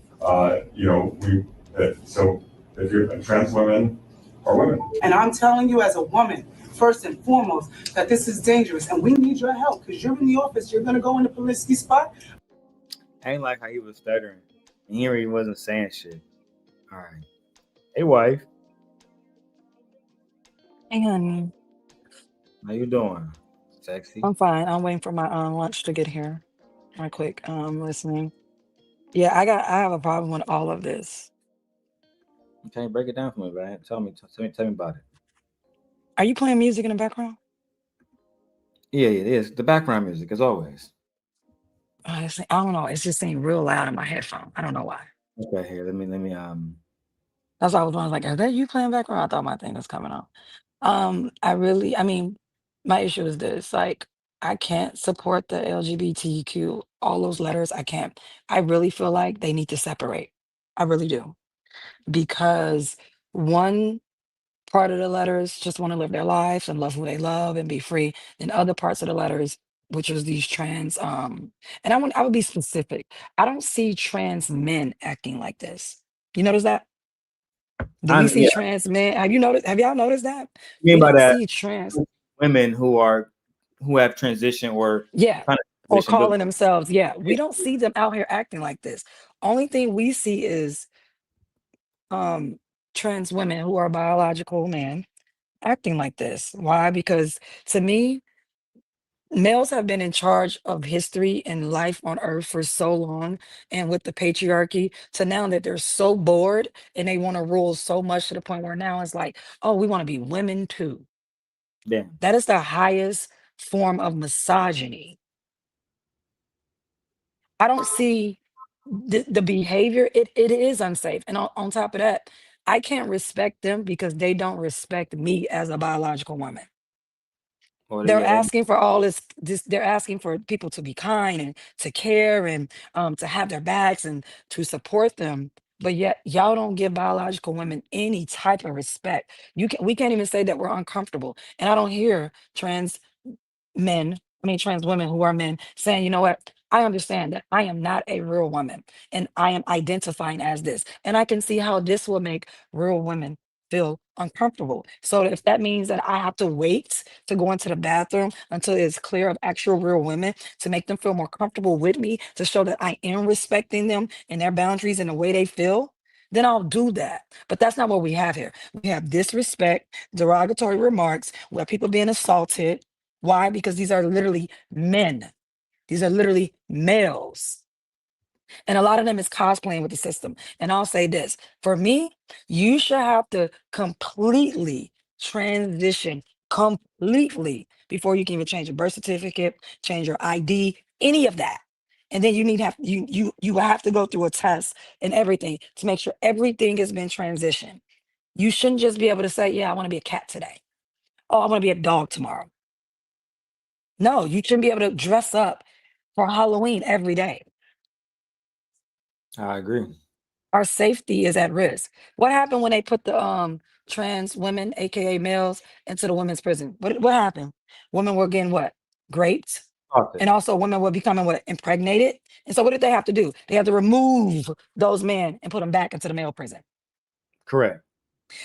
so if you're trans women are women. And I'm telling you, as a woman, first and foremost, that this is dangerous, and we need your help because you're in the office. You're gonna go in the publicity spot. I ain't like how he was stuttering. And he wasn't saying shit. All right. Hey, wife. Hey, honey. How you doing? Sexy. I'm fine. I'm waiting for my lunch to get here. Right quick. Listening. Yeah, I have a problem with all of this. Okay, break it down for me, man. Tell me about it. Are you playing music in the background? Yeah, it is. The background music, as always. I don't know. It's just saying real loud in my headphone. I don't know why. Okay, here. Let me. That's why I was wondering, like, are that you playing background? I thought my thing was coming on. My issue is this, like, I can't support the LGBTQ, all those letters. I can't. I really feel like they need to separate. I really do. Because one part of the letters just want to live their lives and love who they love and be free. And other parts of the letters, which is these trans, and I would be specific. I don't see trans men acting like this. You notice that? Do we see trans men? Have y'all noticed that? You mean We by don't that see trans women who have transitioned or or calling themselves, we don't see them out here acting like this. Only thing we see is trans women who are biological men acting like this. Why? Because to me, males have been in charge of history and life on earth for so long, and with the patriarchy, to now that they're so bored and they want to rule so much to the point where now it's like, oh, we want to be women too. Yeah. That is the highest form of misogyny. I don't see the behavior, it is unsafe. And on top of that, I can't respect them because they don't respect me as a biological woman. Well, They're yeah, asking for all this, they're asking for people to be kind and to care and to have their backs and to support them. But yet y'all don't give biological women any type of respect. We can't even say that we're uncomfortable. And I don't hear trans women who are men saying, you know what? I understand that I am not a real woman and I am identifying as this. And I can see how this will make real women feel uncomfortable. So if that means that I have to wait to go into the bathroom until it's clear of actual real women to make them feel more comfortable with me, to show that I am respecting them and their boundaries and the way they feel, then I'll do that. But that's not what we have here. We have disrespect, derogatory remarks, we have people being assaulted. Why? Because these are literally men. These are literally males. And a lot of them is cosplaying with the system. And I'll say this, for me, you should have to completely transition completely before you can even change your birth certificate, change your ID, any of that. And then you have to go through a test and everything to make sure everything has been transitioned. You shouldn't just be able to say, yeah, I want to be a cat today. Oh, I want to be a dog tomorrow. No, you shouldn't be able to dress up for Halloween every day. I agree. Our safety is at risk. What happened when they put the trans women, aka males, into the women's prison? What happened? Women were getting what? Raped. Author. And also women were becoming what? Impregnated. And so what did they have to do? They had to remove those men and put them back into the male prison. Correct.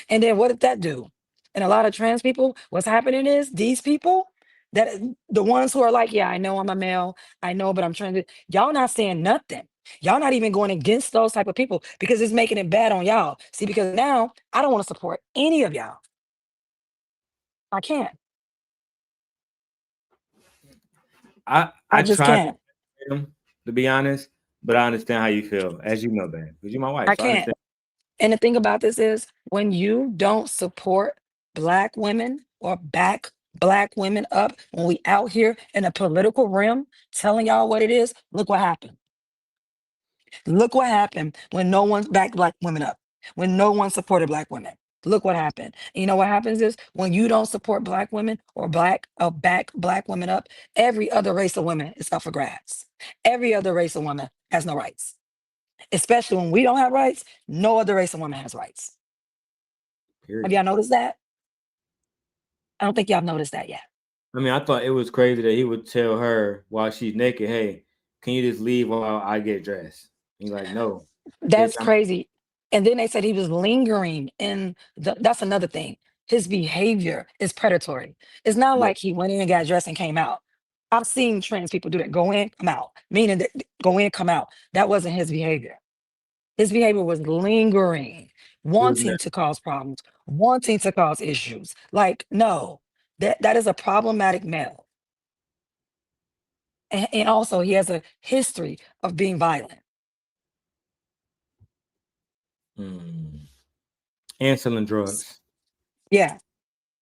And then what did that do? And a lot of trans people, what's happening is these people, that the ones who are like, yeah, I know I'm a male, I know, but I'm trying to, y'all not saying nothing. Y'all not even going against those type of people because it's making it bad on y'all. See, because now I don't want to support any of y'all. I can't. I just try can't. to be honest, but I understand how you feel, as you know, man, because you're my wife, I so I can't. understand. And the thing about this is when you don't support Black women or back Black women up, when we out here in a political realm telling y'all what it is, look what happened. Look what happened when no one's backed Black women up, when no one supported Black women. Look what happened. And you know what happens is when you don't support Black women or back Black women up, every other race of women is up for grabs. Every other race of women has no rights. Especially when we don't have rights, no other race of women has rights. Have Period. y'all noticed that? I don't think y'all noticed that yet. I mean, I thought it was crazy that he would tell her while she's naked, "Hey, can you just leave while I get dressed?" He's like, "No, That's I'm crazy. And then they said he was lingering in that's another thing. His behavior is predatory. It's not yeah, like he went in and got dressed and came out. I've seen trans people do that. Go in, come out. Meaning that go in, come out. That wasn't his behavior. His behavior was lingering, it was wanting to cause problems, wanting to cause issues. Like, no, that is a problematic male. And also he has a history of being violent. and selling drugs." Yeah.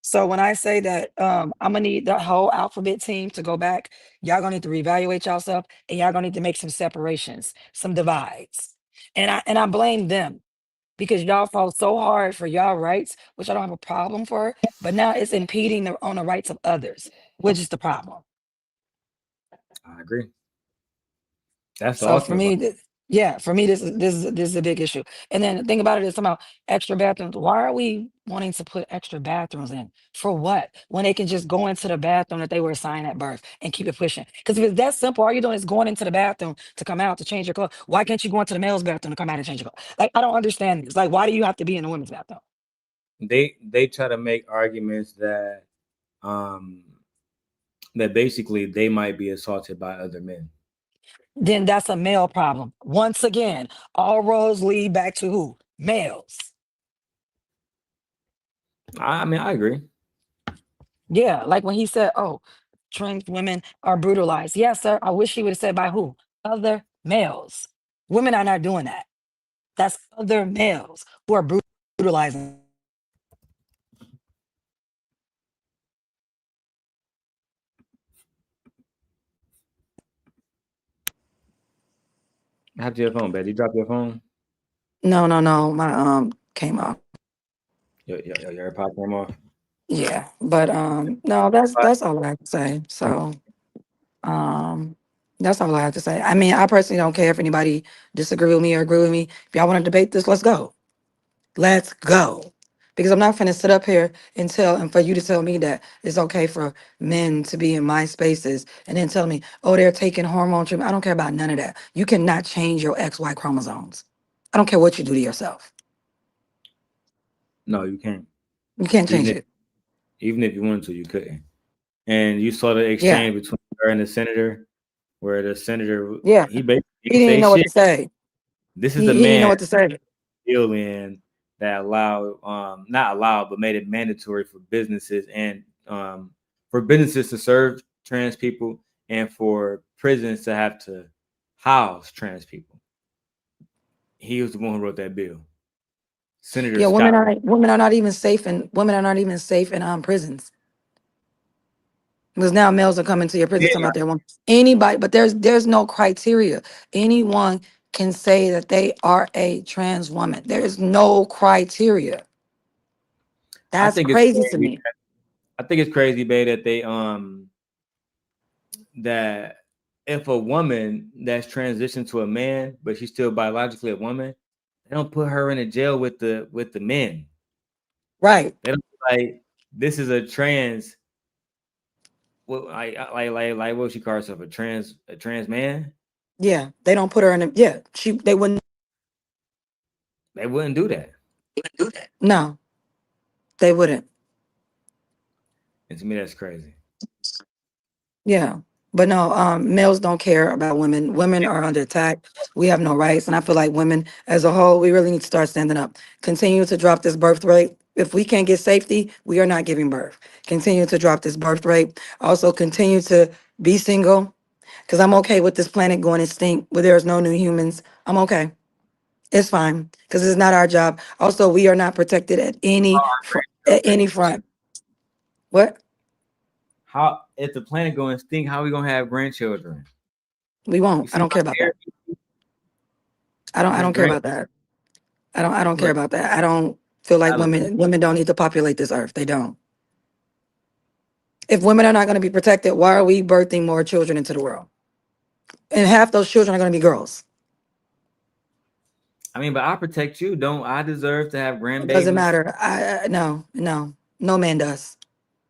So when I say that I'm gonna need the whole alphabet team to go back, y'all gonna need to reevaluate yourself and y'all gonna need to make some separations, some divides. And I blame them because y'all fought so hard for y'all rights, which I don't have a problem for, but now it's impeding on the rights of others, which is the problem. I agree. That's the So for ultimate me, problem. yeah, for me, this is a big issue. And then the thing about it is somehow extra bathrooms. Why are we wanting to put extra bathrooms in? For what? When they can just go into the bathroom that they were assigned at birth and keep it pushing. Because if it's that simple, all you're doing is going into the bathroom to come out to change your clothes. Why can't you go into the male's bathroom to come out and change your clothes? Like, I don't understand this. Like, why do you have to be in the women's bathroom? They try to make arguments um that basically they might be assaulted by other men. Then that's a male problem. Once again, all roads lead back to who? Males. I mean, I agree. Yeah, like when he said, "Oh, trans women are brutalized." Yes, sir. I wish he would have said by who? Other males. Women are not doing that. That's other males who are brutalizing. How'd your phone, babe? You drop your phone? No, no, no. My came off. Your AirPod came off. Yeah, but no, that's all I have to say. So that's all I have to say. I mean, I personally don't care if anybody disagree with me or agree with me. If y'all want to debate this, let's go. Let's go. Because I'm not finna sit up here and for you to tell me that it's okay for men to be in my spaces and then tell me, oh, they're taking hormone treatment. I don't care about none of that. You cannot change your XY chromosomes. I don't care what you do to yourself. No, you can't. You can't Even change if it. even if you wanted to, you couldn't. And you saw the Yeah. exchange between her and the senator, where the senator Yeah. he basically He didn't didn't say know what shit. to say. This is He the didn't know man what to say. bill in that allowed, not allowed, but made it mandatory for businesses and for businesses to serve trans people and for prisons to have to house trans people. He was the one who wrote that bill. Senator Yeah, Scott. women are not even safe in prisons. Because now males are coming to your prison Yeah, talking about their woman. Anybody, but there's no criteria. Anyone can say that they are a trans woman. There is no criteria. I That's think it's crazy to crazy. me. I think it's crazy, babe, that they that if a woman that's transitioned to a man, but she's still biologically a woman, they don't put her in a jail with the men. Right. They don't like this is a trans. What like what she call herself a trans man? Yeah. They don't put her in a yeah. They wouldn't They wouldn't do that. do that. No, they wouldn't. And to me, that's crazy. Yeah. But no, males don't care about women. Women are under attack. We have no rights. And I feel like women as a whole, we really need to start standing up. Continue to drop this birth rate. If we can't get safety, we are not giving birth. Continue to drop this birth rate. Also, continue to be single. Because I'm okay with this planet going extinct where there's no new humans. I'm okay. It's fine. Because it's not our job. Also, we are not protected at any front. What? How if the planet going extinct? How we gonna have grandchildren? We You won't. I see don't my care about that. hair? I That's don't care great. about that. I don't care Right. about that. I don't feel like Valid. women don't need to populate this earth. They don't. If women are not going to be protected, why are we birthing more children into the world? And half those children are going to be girls. I mean, but I protect you. Don't I deserve to have It doesn't grandbabies? matter. No man does.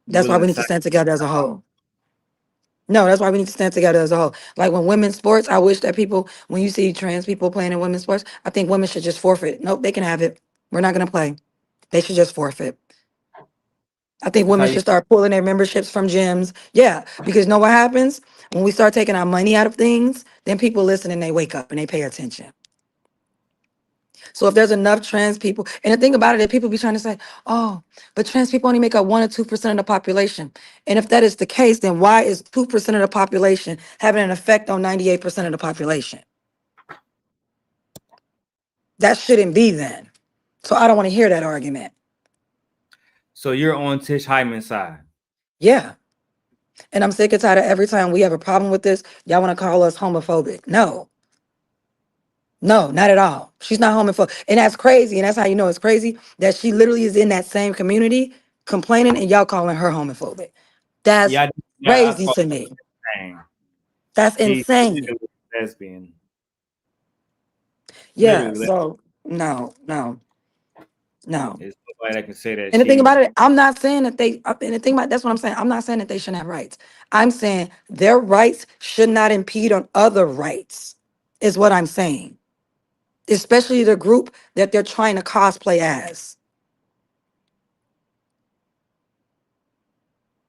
You That's why willing we to need to sacrifice? stand together as a whole. No, that's why we need to stand together as a whole. Like when women's sports, I wish that people, when you see trans people playing in women's sports, I think women should just forfeit. Nope, they can have it. We're not going to play. They should just forfeit. I think That's how women you. should start pulling their memberships from gyms. Yeah, because you know what happens? When we start taking our money out of things, then people listen and they wake up and they pay attention. So if there's enough trans people, and the thing about it is people be trying to say, oh, but trans people only make up 1 or 2% of the population. And if that is the case, then why is 2% of the population having an effect on 98% of the population? That shouldn't be then. So I don't want to hear that argument. So you're on Tish Hyman's side. Yeah. And I'm sick and tired of every time we have a problem with this, y'all want to call us homophobic. No. No, not at all. She's not homophobic. And that's crazy. And that's how you know it's crazy that she literally is in that same community complaining and y'all calling her homophobic. That's Yeah, I crazy call to me. her That's she's insane. lesbian. Yeah. Literally, So no. there's nobody that can say that And the thing she's. about it, I'm not saying that and the thing about that's what I'm saying. I'm not saying that they shouldn't have rights. I'm saying their rights should not impede on other rights, is what I'm saying. Especially the group that they're trying to cosplay as.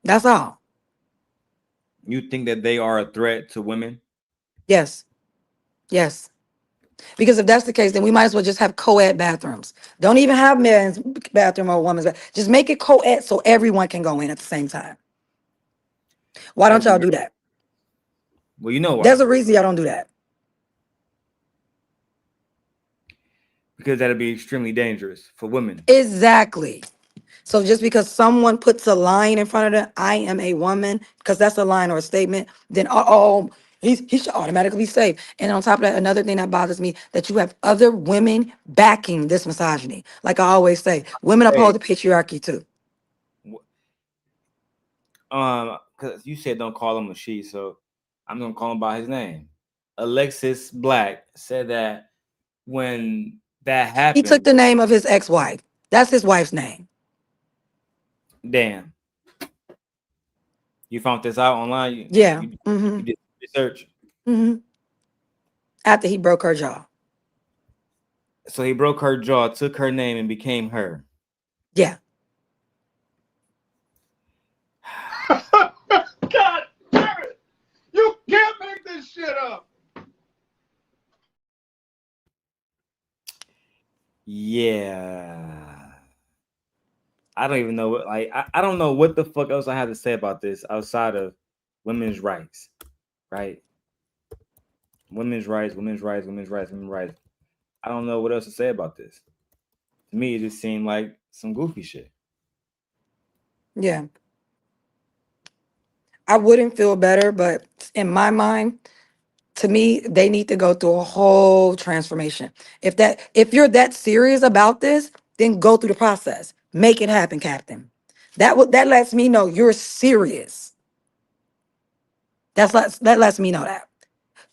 That's all. You think that they are a threat to women? Yes. Yes. Because if that's the case, then we might as well just have co-ed bathrooms. Don't even have men's bathroom or women's bathroom. Just make it co-ed so everyone can go in at the same time. Why don't That'd be y'all great. do that? Well, you know There's why? a reason y'all don't do that. Because that'd be extremely dangerous for women. Exactly. So just because someone puts a line in front of them, I am a woman, because that's a line or a statement, then He should automatically be saved. And on top of that, another thing that bothers me, that you have other women backing this misogyny. Like I always say, women Hey, uphold the patriarchy too. Because you said don't call him a she, so I'm gonna call him by his name. Alexis Black said that when that He took happened, the name of his ex-wife. That's his wife's name. damn, you found this out online. Yeah. You did research. After he broke her jaw. So he broke her jaw, took her name, and became her. Yeah. God damn it! You can't make this shit up. Yeah. I don't even know what I don't know what the fuck else I have to say about this outside of women's rights. Right? Women's rights, women's rights, women's rights, women's rights. I don't know what else to say about this. To me, it just seemed like some goofy shit. Yeah. I wouldn't feel better, but in my mind, to me, they need to go through a whole transformation. If you're that serious about this, then go through the process. Make it happen, Captain. That lets me know you're serious. That lets me know that.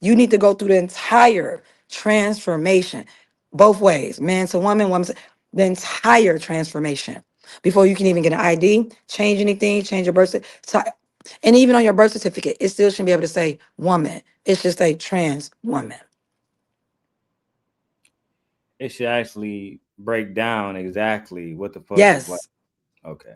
You need to go through the entire transformation, both ways, man to woman, woman to the entire transformation before you can even get an ID, change anything, change your birth certificate. And even on your birth certificate, it still shouldn't be able to say woman. It should say trans woman. It should actually break down exactly what the fuck is like. Yes. Okay.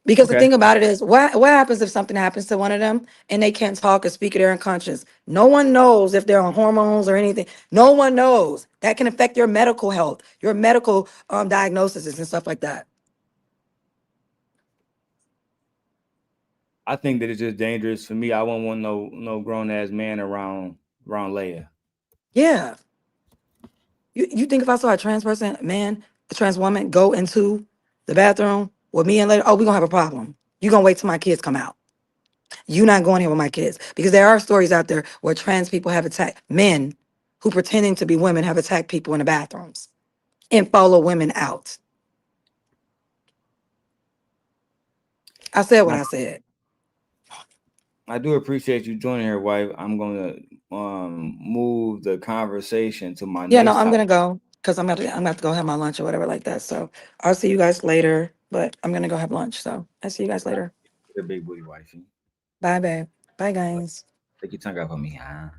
Because the Okay. thing about it is, what happens if something happens to one of them and they can't talk or speak of their conscience? No one knows if they're on hormones or anything. No one knows. That can affect your medical health, your medical diagnoses and stuff like that. I think that it's just dangerous for me. I won't want no grown ass man around Leia. Yeah. You think if I saw a trans person, man, a trans woman go into the bathroom with me and later, oh, we're gonna have a problem. You're gonna wait till my kids come out. You're not going here with my kids. Because there are stories out there where trans people have attacked men who pretending to be women have attacked people in the bathrooms and follow women out. I said what I said. I do appreciate you joining here, wife. I'm gonna move the conversation to my Yeah, no, next I'm topic. gonna go because I'm gonna have to go have my lunch or whatever like that. So I'll see you guys later. But I'm gonna go have lunch. So I'll see you guys later. The big booty wifey. Bye, babe. Bye, guys. Take your tongue out for me, huh?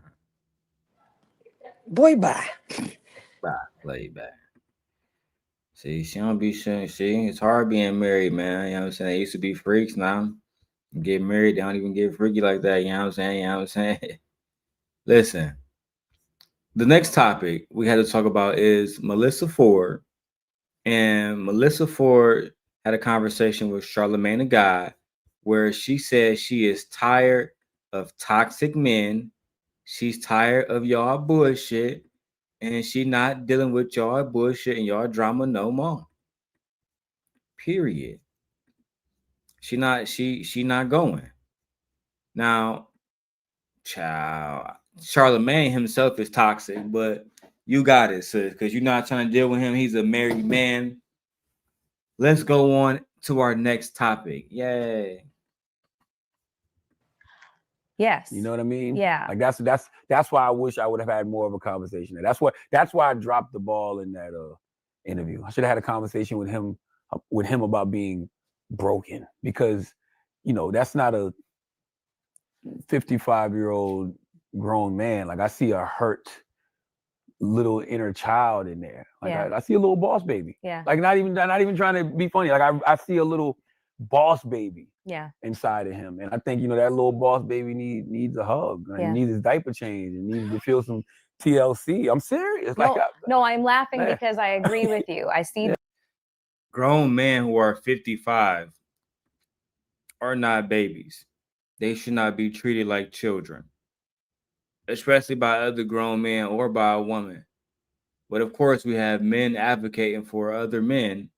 Boy, bye. Bye. Lay back. See, she don't be saying. See, it's hard being married, man. You know what I'm saying? They used to be freaks. Now get married, they don't even get freaky like that. You know what I'm saying? You know what I'm saying? Listen, the next topic we had to talk about is Melyssa Ford. And Melyssa Ford had a conversation with Charlamagne the God where she said she is tired of toxic men. She's tired of y'all bullshit. And she not dealing with y'all bullshit and y'all drama no more. Period. She not going. Now, child, Charlamagne himself is toxic, but you got it, sis, because you're not trying to deal with him. He's a married man. Let's go on to our next topic. Yay. Yes. You know what I mean? Yeah. Like that's why I wish I would have had more of a conversation. That's why I dropped the ball in that interview. I should have had a conversation with him about being broken, because that's not a 55-year-old grown man. Like, I see a hurt little inner child in there. Like, Yeah. I see a little boss baby. Yeah. Like, not even trying to be funny. Like, I see a little boss baby Yeah. inside of him. And I think, that little boss baby needs a hug. Like, Yeah. he needs his diaper change and needs to feel some TLC. I'm serious. No, Like, no, I'm laughing man. because I agree with you. I see. Yeah. Grown men who are 55 are not babies. They should not be treated like children, especially by other grown men or by a woman. But of course, we have men advocating for other men,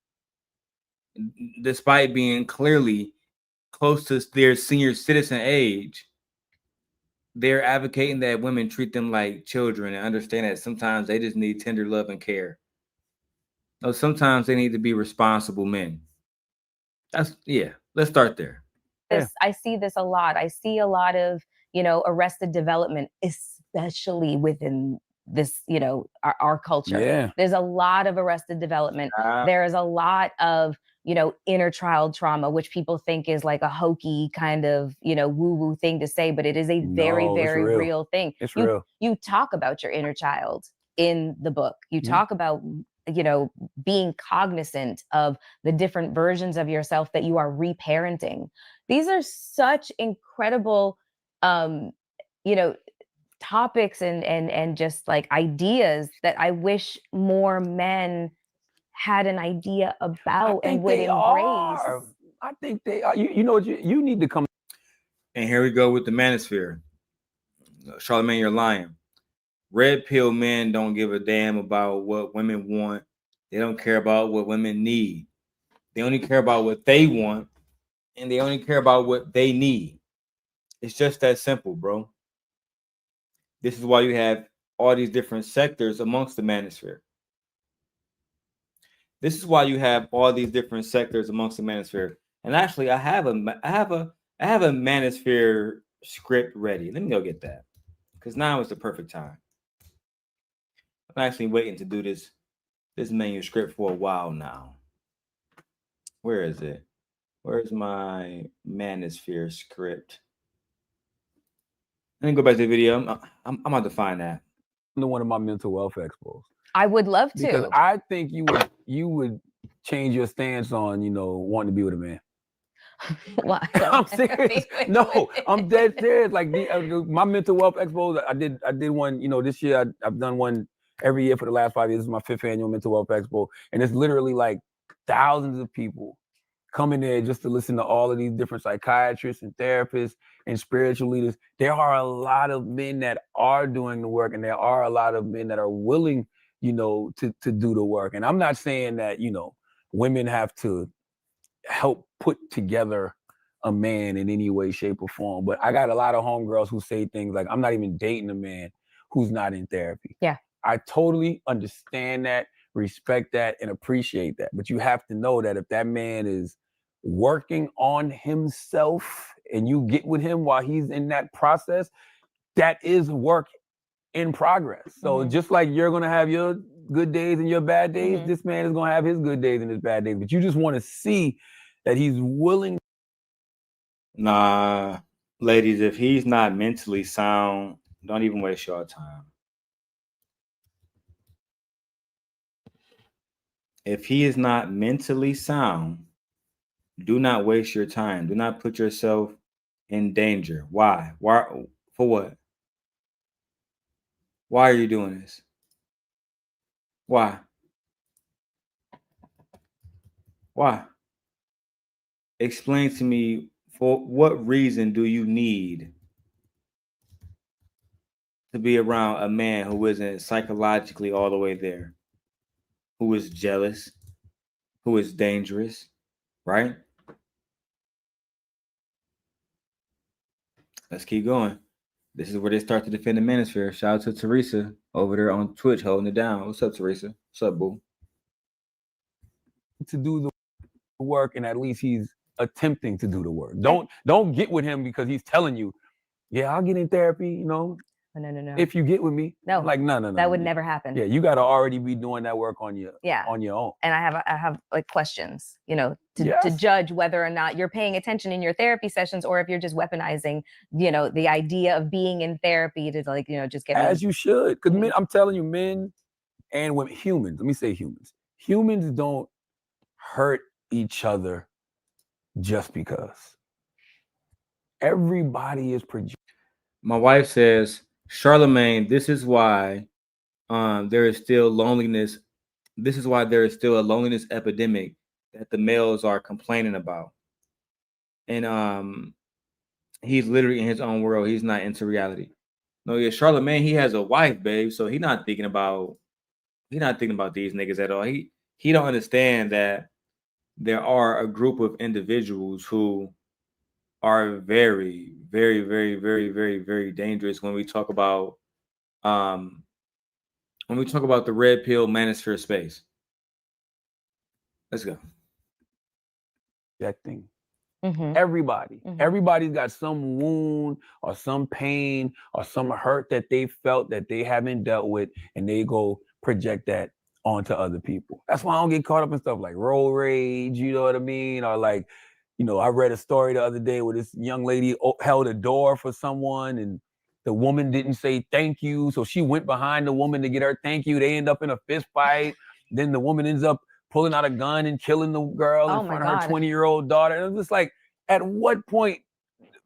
despite being clearly close to their senior citizen age, they're advocating that women treat them like children and understand that sometimes they just need tender love and care. No, sometimes they need to be responsible men. Let's start there. I see this a lot. I see a lot of, arrested development, especially within this, our culture. Yeah. There's a lot of arrested development. There is a lot of, inner child trauma, which people think is like a hokey kind of, woo-woo thing to say, but it is a very, No, it's very real. real thing. It's you, real. You talk about your inner child in the book. You Mhm. talk about, being cognizant of the different versions of yourself that you are reparenting. These are such incredible, topics and just like ideas that I wish more men had an idea about and would embrace. I think they are. You know what? You need to come. And here we go with the manosphere. Charlamagne, you're lying. Red pill men don't give a damn about what women want. They don't care about what women need. They only care about what they want, and they only care about what they need. It's just that simple, bro. This is why you have all these different sectors amongst the manosphere. This is why you have all these different sectors amongst the manosphere. And actually, I have a manosphere script ready. Let me go get that, because now is the perfect time. I'm actually waiting to do this manuscript for a while now. Where is it? Where's my manosphere script? Let me go back to the video. I'm about to find that. To one of my mental wealth expos. I would love to. Because I think you would change your stance on, wanting to be with a man. Why? I'm serious. No, I'm dead serious. Like my mental wealth expos, I did one, this year. I've done one every year for the last 5 years. This is my 5th annual mental wealth expo. And it's literally like thousands of people coming there just to listen to all of these different psychiatrists and therapists and spiritual leaders. There are a lot of men that are doing the work, and there are a lot of men that are willing, to do the work. And I'm not saying that, women have to help put together a man in any way, shape, or form. But I got a lot of homegirls who say things like, I'm not even dating a man who's not in therapy. Yeah. I totally understand that, respect that, and appreciate that. But you have to know that if that man is working on himself and you get with him while he's in that process, that is work in progress. So just like you're going to have your good days and your bad days, this man is going to have his good days and his bad days. But you just want to see that he's willing. Nah, ladies, if he's not mentally sound, don't even waste your time. If he is not mentally sound, do not waste your time. Do not put yourself in danger. Why? Why? For what? Why are you doing this? Why? Why? Explain to me, for what reason do you need to be around a man who isn't psychologically all the way there, who is jealous, who is dangerous, right? Let's keep going. This is where they start to defend the manosphere. Shout out to Teresa over there on Twitch holding it down. What's up, Teresa? What's up, boo? To do the work, and at least he's attempting to do the work. Don't get with him because he's telling you, yeah, I'll get in therapy, No. if you get with me. No. Like, no. That would never happen. Yeah, you got to already be doing that work on your own. And I have like questions, to Yes. judge whether or not you're paying attention in your therapy sessions, or if you're just weaponizing, the idea of being in therapy to like, just get As you should. Because men, I'm telling you, men and women, humans, let me say humans. Humans don't hurt each other just because. Everybody is projecting. My wife says, Charlamagne, this is why there is still loneliness. This is why there is still a loneliness epidemic that the males are complaining about. And he's literally in his own world. He's not into reality. No, yeah, Charlamagne, he has a wife, babe. So he's not thinking about these niggas at all. He don't understand that there are a group of individuals who are very, very, very, very, very, very dangerous when we talk about the red pill manosphere space. Let's go. Projecting. Mm-hmm. Everybody. Mm-hmm. Everybody's got some wound or some pain or some hurt that they felt that they haven't dealt with, and they go project that onto other people. That's why I don't get caught up in stuff like road rage, you know what I mean? Or like, I read a story the other day where this young lady held a door for someone and the woman didn't say thank you. So she went behind the woman to get her thank you. They end up in a fist fight. Then the woman ends up pulling out a gun and killing the girl in front of her 20-year-old daughter. And it's just like, at what point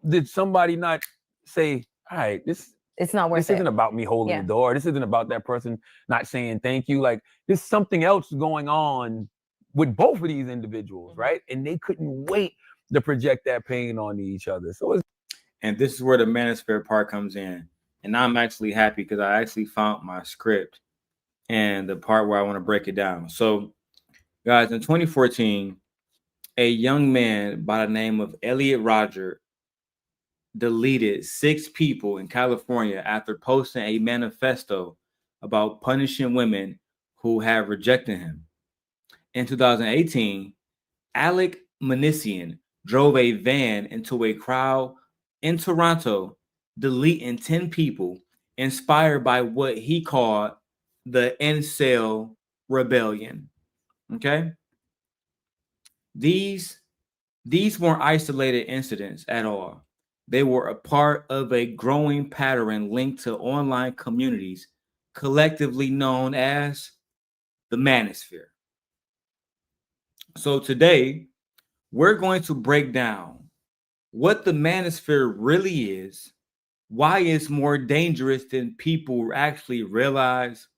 did somebody not say, all right, it's not worth this isn't about me holding the door. This isn't about that person not saying thank you. Like, there's something else going on with both of these individuals, right? And they couldn't wait to project that pain on each other. So and this is where the manosphere part comes in. And I'm actually happy because I actually found my script and the part where I want to break it down. So, guys, in 2014, a young man by the name of Elliot Rodger deleted 6 people in California after posting a manifesto about punishing women who have rejected him. In 2018, Alec Manisian drove a van into a crowd in Toronto, deleting 10 people inspired by what he called the incel rebellion. Okay? These weren't isolated incidents at all. They were a part of a growing pattern linked to online communities, collectively known as the Manosphere. So today, we're going to break down what the Manosphere really is, why it's more dangerous than people actually realize,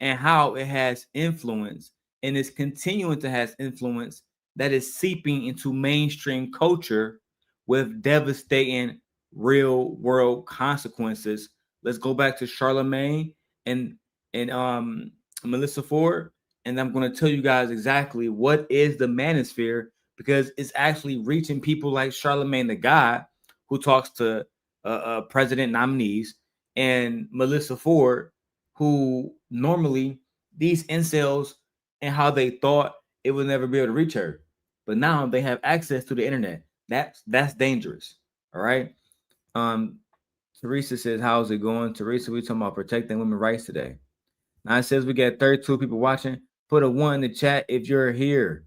and how it has influence and is continuing to have influence that is seeping into mainstream culture with devastating real world consequences. Let's go back to Charlemagne and Melyssa Ford, and I'm going to tell you guys exactly what is the Manosphere, because it's actually reaching people like Charlemagne the God, who talks to president nominees, and Melyssa Ford, who normally these incels and how they thought it would never be able to reach her, but now they have access to the internet. That's dangerous. All right. Teresa says, how's it going? Teresa, we talking about protecting women's rights today. Now it says we got 32 people watching. Put a 1 in the chat if you're here.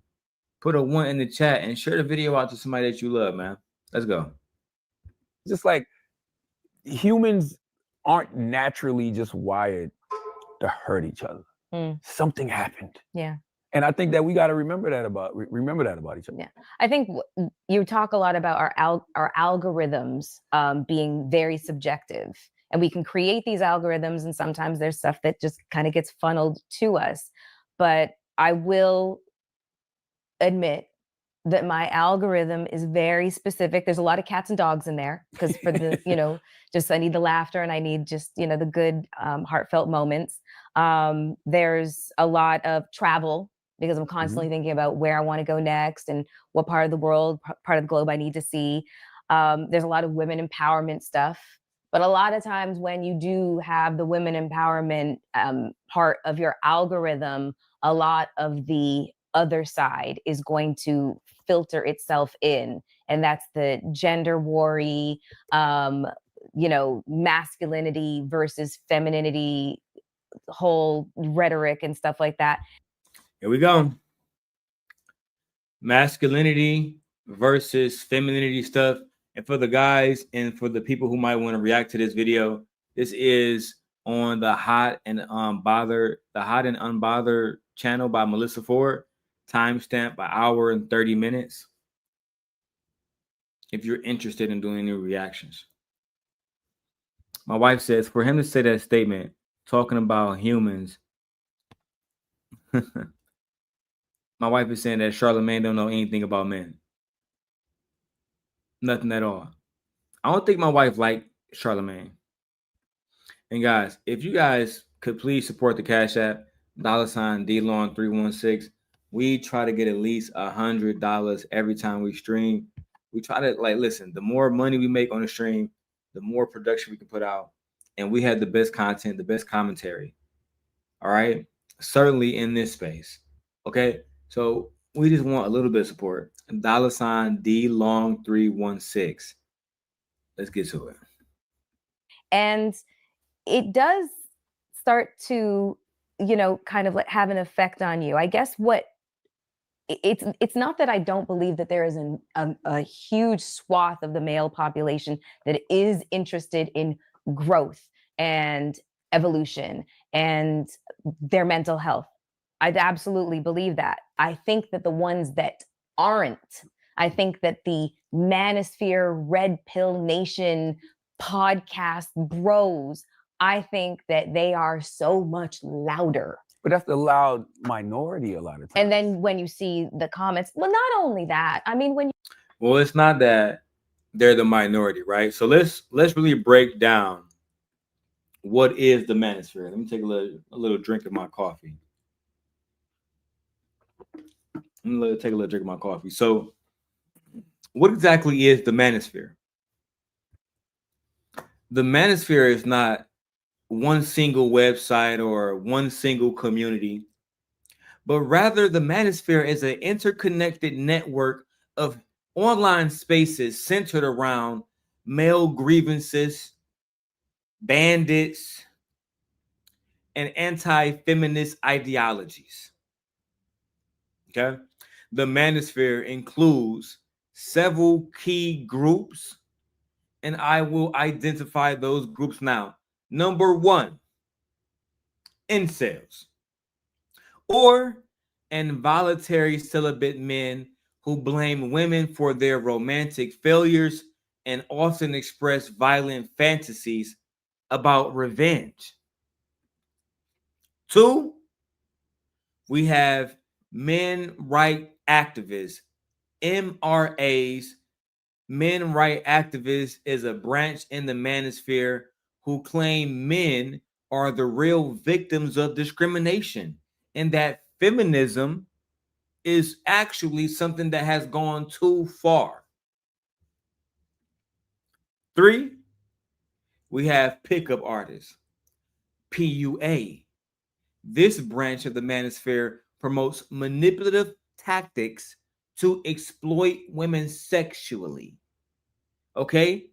Put a 1 in the chat and share the video out to somebody that you love, man. Let's go. Just like humans aren't naturally just wired to hurt each other. Something happened. Yeah. And I think that we got to remember that about each other. Yeah. I think you talk a lot about our algorithms being very subjective, and we can create these algorithms, and sometimes there's stuff that just kind of gets funneled to us. But I will admit that my algorithm is very specific. There's a lot of cats and dogs in there because for the, just I need the laughter and I need just, the good heartfelt moments. There's a lot of travel because I'm constantly thinking about where I want to go next and what part of the world, part of the globe I need to see. There's a lot of women empowerment stuff. But a lot of times when you do have the women empowerment part of your algorithm, a lot of the other side is going to filter itself in, and that's the gender war-y, masculinity versus femininity whole rhetoric and stuff like that. Here we go. Masculinity versus femininity stuff. And for the guys and for the people who might want to react to this video, this is on the Hot and Unbothered channel by Melyssa Ford. Timestamp by hour and 30 minutes. If you're interested in doing any reactions. My wife says for him to say that statement, talking about humans, my wife is saying that Charlemagne don't know anything about men. Nothing at all. I don't think my wife liked Charlemagne. And guys, if you guys could please support the Cash App, $DLong316. We try to get at least $100 every time we stream. We try to like listen. The more money we make on the stream, the more production we can put out, and we have the best content, the best commentary. All right, certainly in this space. Okay, so we just want a little bit of support. $ D Long 316. Let's get to it. And it does start to, kind of like have an effect on you. I guess what it's not that I don't believe that there is a huge swath of the male population that is interested in growth and evolution and their mental health. I absolutely believe that. I think that the ones that aren't, I think that the Manosphere, Red Pill Nation podcast bros, I think that they are so much louder. But that's the loud minority a lot of times. And then when you see the comments, well, not only that, I mean, when you... Well, it's not that they're the minority, right? So let's really break down what is the Manosphere. Let me take a little drink of my coffee. Take a little drink of my coffee. So, what exactly is the Manosphere? The Manosphere is not one single website or one single community, but rather the Manosphere is an interconnected network of online spaces centered around male grievances, bandits, and anti-feminist ideologies. Okay? The Manosphere includes several key groups, and I will identify those groups now. Number 1, incels, or involuntary celibate men who blame women for their romantic failures and often express violent fantasies about revenge. 2, we have men right activists, MRAs. Men right activists is a branch in the Manosphere who claim men are the real victims of discrimination and that feminism is actually something that has gone too far. 3, we have pickup artists, PUA. This branch of the Manosphere promotes manipulative tactics to exploit women sexually. Okay?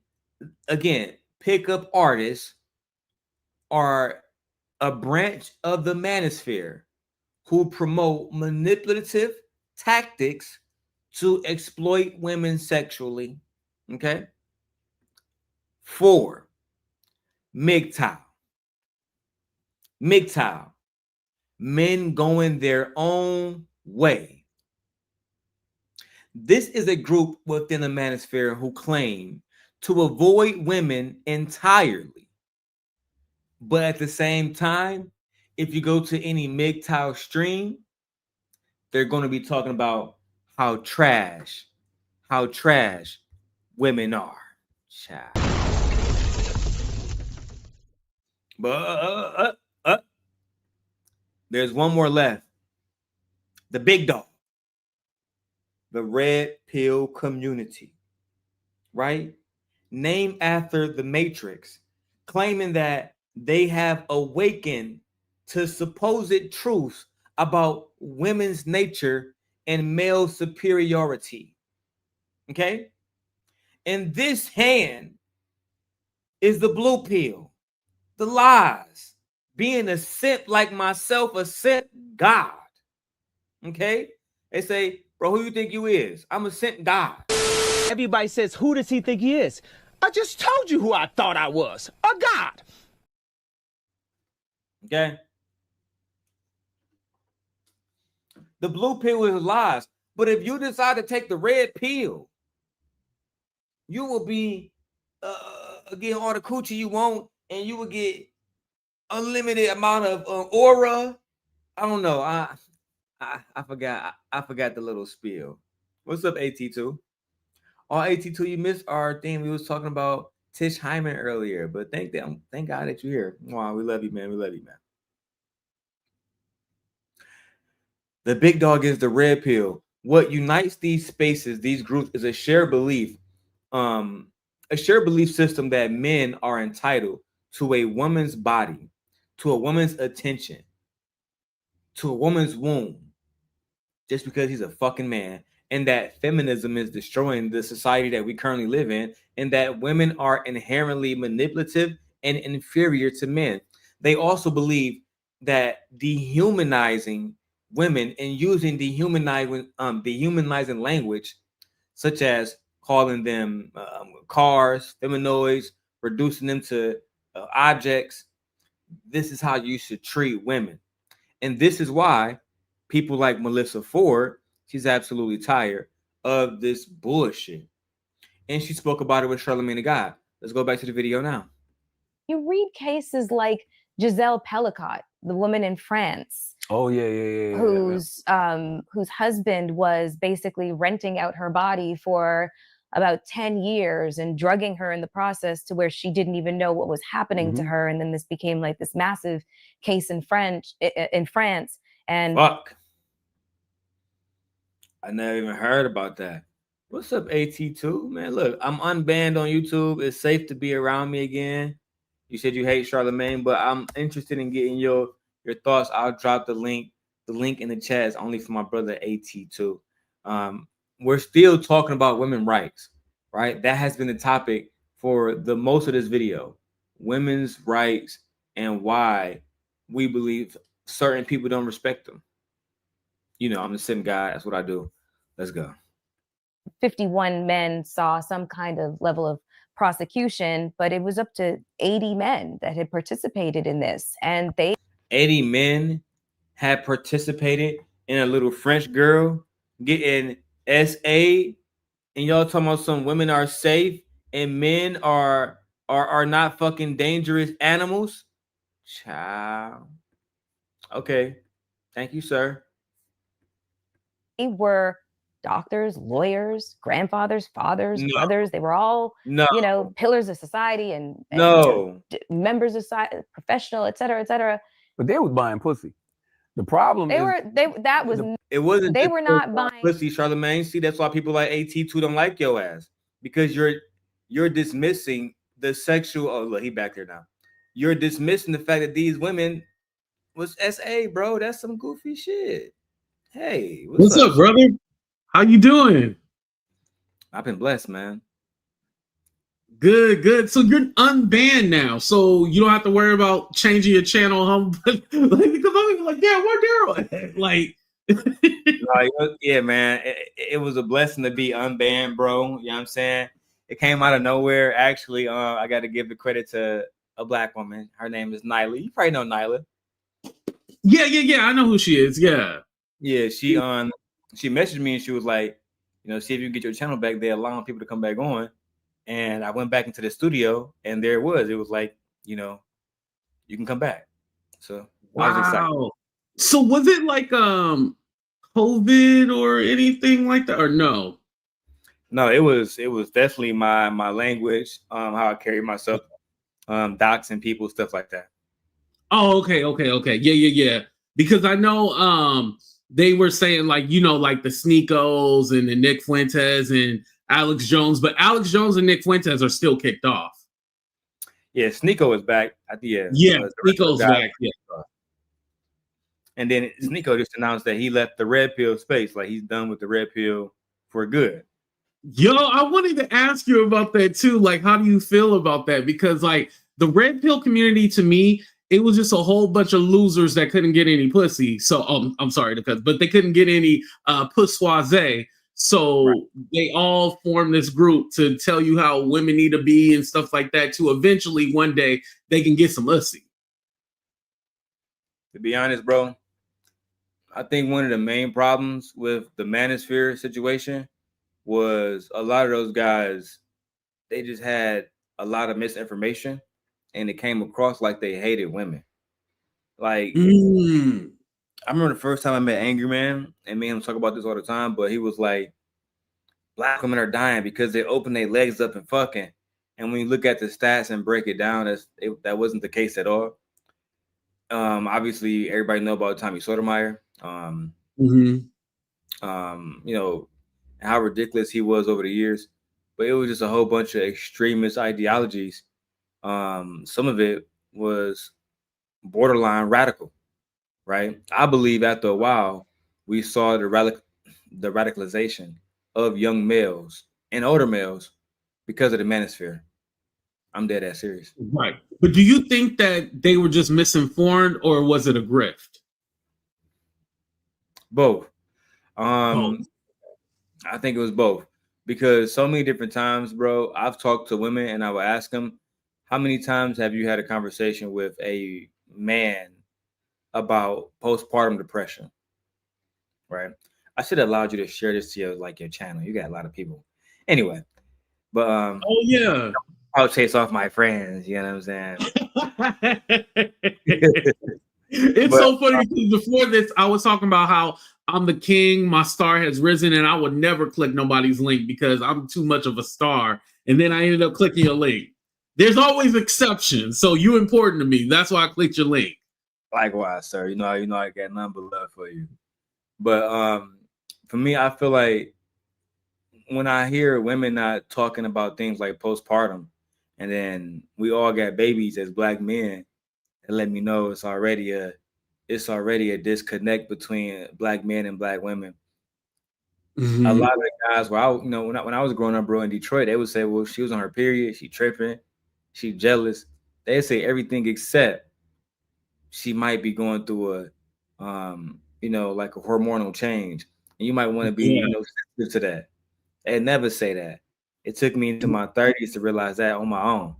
Again, pickup artists are a branch of the Manosphere who promote manipulative tactics to exploit women sexually. Okay? 4, MGTOW. MGTOW. Men going their own way. This is a group within the Manosphere who claim to avoid women entirely. But at the same time, if you go to any MGTOW stream, they're going to be talking about how trash women are. Child. But there's one more left. The big dog. The red pill community. Right? Named after the Matrix, claiming that they have awakened to supposed truth about women's nature and male superiority. Okay? In this hand is the blue pill, the lies, being a simp like myself, a simp God. Okay? They say, bro, who you think you is? I'm a simp God. Everybody says, who does he think he is? I just told you who I thought I was, a god. Okay? The blue pill is lies. But if you decide to take the red pill, you will be getting all the coochie you want, and you will get unlimited amount of aura. I don't know. I forgot. I forgot the little spiel. What's up, AT2? Oh, AT2, you missed our thing. We was talking about Tish Hyman earlier, but thank God that you're here. Wow, we love you, man. We love you, man. The big dog is the red pill. What unites these spaces, these groups, is a shared belief, a shared belief system that men are entitled to a woman's body, to a woman's attention, to a woman's womb, just because he's a fucking man, and that feminism is destroying the society that we currently live in, and that women are inherently manipulative and inferior to men. They also believe that dehumanizing women and using dehumanizing language, such as calling them cars, feminoids, reducing them to objects. This is how you should treat women. And this is why people like Melyssa Ford, she's absolutely tired of this bullshit. And she spoke about it with Charlamagne the God. Let's go back to the video now. You read cases like Giselle Pellicot, the woman in France. Oh yeah. Whose husband was basically renting out her body for about 10 years and drugging her in the process to where she didn't even know what was happening to her. And then this became like this massive case in France. And fuck, I never even heard about that. What's up, AT2? Man, look, I'm unbanned on YouTube. It's safe to be around me again. You said you hate Charlamagne, but I'm interested in getting your thoughts. I'll drop the link. The link in the chat is only for my brother AT2. We're still talking about women's rights, right? That has been the topic for the most of this video. Women's rights and why we believe certain people don't respect them. You know, I'm the sim guy. That's what I do. Let's go. 51 men saw some kind of level of prosecution, but it was up to 80 men that had participated in this. And 80 men had participated in a little French girl getting SA, and y'all talking about some women are safe and men are not fucking dangerous animals. Child. Okay. Thank you, sir. They were doctors, lawyers, grandfathers, fathers, brothers. They were all, pillars of society and members of society, professional, et cetera, et cetera. But they was buying pussy. The problem They were not buying pussy, Charlamagne. See, that's why people like AT2 don't like your ass, because you're dismissing the sexual. Oh, look, he back there now. You're dismissing the fact that these women was SA, bro. That's some goofy shit. Hey, what's up, brother? How you doing? I've been blessed, man. Good. So you're unbanned now, so you don't have to worry about changing your channel. Because I'm like, yeah, where Darrel? Like, yeah, man. It was a blessing to be unbanned, bro. You know what I'm saying? It came out of nowhere. Actually, I got to give the credit to a black woman. Her name is Nyla. You probably know Nyla. Yeah. I know who she is. Yeah. She messaged me and she was like, see if you can get your channel back. They're allowing people to come back on. And I went back into the studio and there it was. It was like, you can come back. So I was excited. So was it like COVID or anything like that, or no? No, it was definitely my language, how I carry myself, doxing people, stuff like that. Oh, okay. Yeah. Because I know they were saying like, like the Sneakos and the Nick Fuentes and Alex Jones, but Alex Jones and Nick Fuentes are still kicked off. Yeah, Sneeko is back. Yeah, Sneeko's back. Yeah. And then Sneeko just announced that he left the red pill space. Like he's done with the red pill for good. Yo, I wanted to ask you about that too. Like, how do you feel about that? Because like the red pill community, to me, it was just a whole bunch of losers that couldn't get any pussy. So I'm sorry to cut, but they couldn't get any pussoise. So they all formed this group to tell you how women need to be and stuff like that, to eventually one day they can get some pussy. To be honest, bro, I think one of the main problems with the Manosphere situation was a lot of those guys, they just had a lot of misinformation and it came across like they hated women. Like, I remember the first time I met Angry Man, and me and him talk about this all the time, but he was like, black women are dying because they open their legs up and fucking. And when you look at the stats and break it down, that wasn't the case at all. Obviously, everybody know about Tommy Sotomayor. you know, how ridiculous he was over the years. But it was just a whole bunch of extremist ideologies. Some of it was borderline radical, right? I believe after a while, we saw the radicalization of young males and older males because of the Manosphere. I'm dead ass serious. Right. But do you think that they were just misinformed or was it a grift? Both. Both. I think it was both because so many different times, bro, I've talked to women and I would ask them, how many times have you had a conversation with a man about postpartum depression? Right. I should have allowed you to share this to your channel. You got a lot of people. Anyway, but oh yeah. I'll chase off my friends, you know what I'm saying? It's so funny because before this, I was talking about how I'm the king, my star has risen, and I would never click nobody's link because I'm too much of a star. And then I ended up clicking a link. There's always exceptions, so you important to me. That's why I clicked your link. Likewise, sir. You know I got nothing but love for you. But for me, I feel like when I hear women not talking about things like postpartum, and then we all got babies as Black men, it let me know it's already a disconnect between Black men and Black women. Mm-hmm. A lot of the guys, when I was growing up, bro, in Detroit, they would say, "Well, she was on her period, she tripping, she jealous." They say everything except she might be going through a, like a hormonal change, and you might want to be, sensitive to that. They never say that. It took me into my 30s to realize that on my own.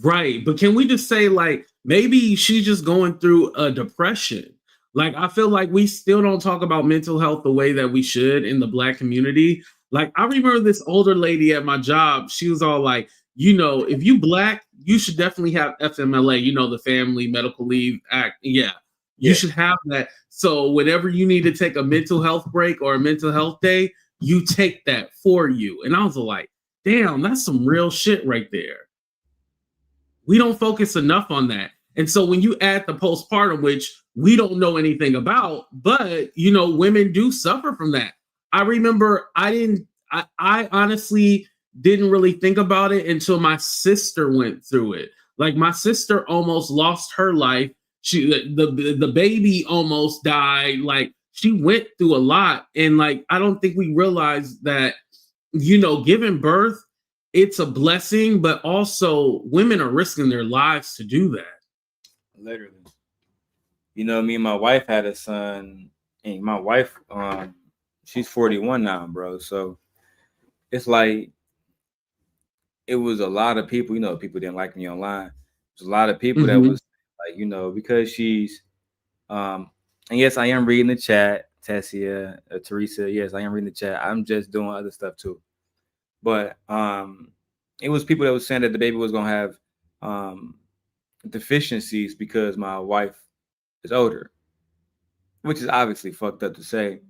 Right. But can we just say, like, maybe she's just going through a depression? Like, I feel like we still don't talk about mental health the way that we should in the Black community. Like, I remember this older lady at my job. She was all like, if you Black, you should definitely have FMLA, the Family Medical Leave Act. Yeah. You should have that. So whenever you need to take a mental health break or a mental health day, you take that for you. And I was like, damn, that's some real shit right there. We don't focus enough on that. And so when you add the postpartum, which we don't know anything about, but women do suffer from that. I remember I honestly didn't really think about it until my sister went through it. Like, my sister almost lost her life. The baby almost died. Like, she went through a lot. And like, I don't think we realized that, giving birth, it's a blessing, but also women are risking their lives to do that. Literally. Me and my wife had a son, and my wife, she's 41 now, bro. So it's like, it was a lot of people, people didn't like me online. There's a lot of people that was like, because she's, and yes, I am reading the chat, Tessia, Teresa. Yes, I am reading the chat. I'm just doing other stuff too. But it was people that was saying that the baby was gonna have deficiencies because my wife is older, which is obviously fucked up to say.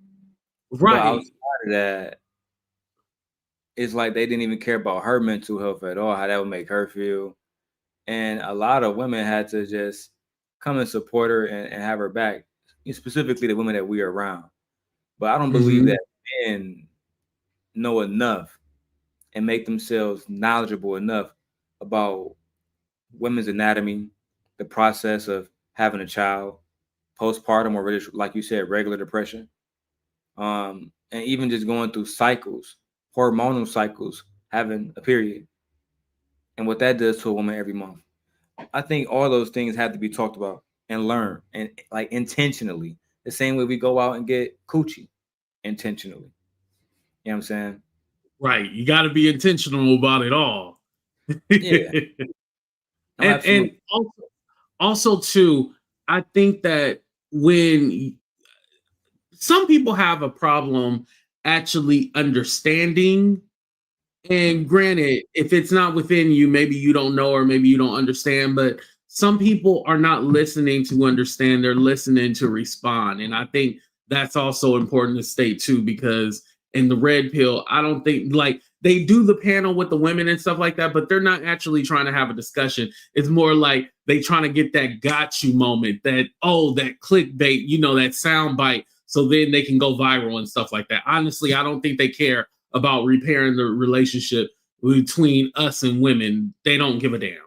Right. But outside of that, it's like they didn't even care about her mental health at all, how that would make her feel. And a lot of women had to just come and support her and have her back, specifically the women that we are around. But I don't believe that men know enough and make themselves knowledgeable enough about women's anatomy, the process of having a child, postpartum, or like you said, regular depression, and even just going through cycles, hormonal cycles, having a period, and what that does to a woman every month. I think all those things have to be talked about and learned, and like intentionally, the same way we go out and get coochie intentionally. You know what I'm saying? Right. You got to be intentional about it all. Yeah. And also too, I think that when some people have a problem actually understanding, and granted, if it's not within you, maybe you don't know or maybe you don't understand, but some people are not listening to understand, they're listening to respond. And I think that's also important to state too, because in the red pill, I don't think, like, they do the panel with the women and stuff like that, but they're not actually trying to have a discussion. It's more like they trying to get that got you moment, that clickbait, that sound bite, so then they can go viral and stuff like that. Honestly, I don't think they care about repairing the relationship between us and women. They don't give a damn.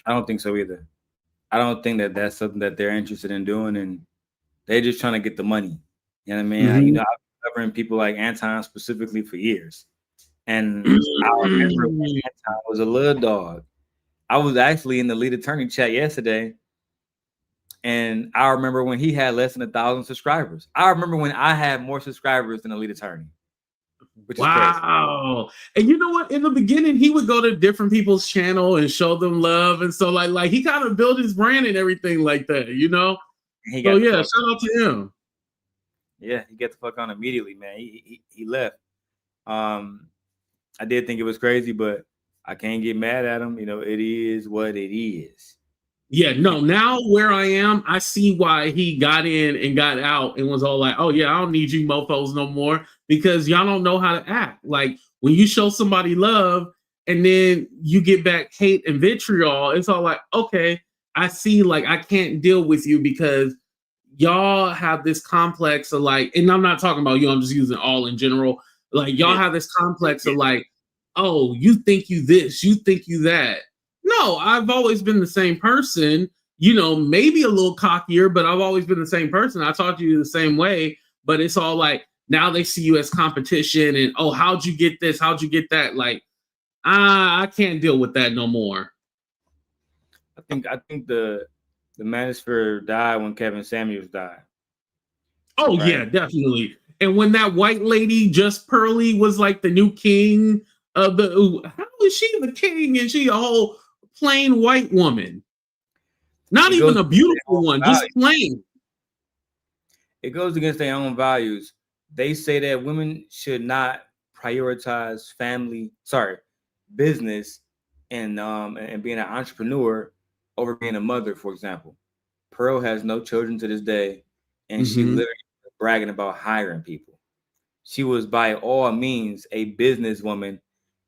I don't think so either. I don't think that that's something that they're interested in doing, and they're just trying to get the money. You know what I mean? Mhm. You know, I've been covering people like Anton specifically for years, and I remember when Anton was a little dog. I was actually in the lead attorney chat yesterday, and I remember when he had less than 1,000 subscribers. I remember when I had more subscribers than the lead attorney, which is crazy. Wow. And you know what? In the beginning, he would go to different people's channel and show them love. And so like he kind of built his brand and everything like that, you know? He So got the yeah, fuck shout out to him. Yeah, he got the fuck on immediately, man. He left. I did think it was crazy, but I can't get mad at him. You know, it is what it is. Yeah, no, now where I am, I see why he got in and got out and was all like, oh yeah, I don't need you mofos no more, because y'all don't know how to act. Like when you show somebody love and then you get back hate and vitriol, it's all like, okay, I see, like I can't deal with you because y'all have this complex of like, and I'm not talking about you, I'm just using all in general. Like y'all have this complex of like, oh, you think you this, you think you that. No, I've always been the same person, you know, maybe a little cockier, but I've always been the same person. I talk to you the same way, but it's all like now they see you as competition and, oh, how'd you get this? How'd you get that? Like, I can't deal with that no more. I think the Manosphere died when Kevin Samuels died. Oh, right? Yeah, definitely. And when that white lady, Just Pearly, was like the new king of the, how is she the king and she a whole plain white woman? Not even a beautiful one, just plain. It goes against their own values. They say that women should not prioritize business and being an entrepreneur over being a mother, for example. Pearl has no children to this day, and she literally bragging about hiring people. She was by all means a businesswoman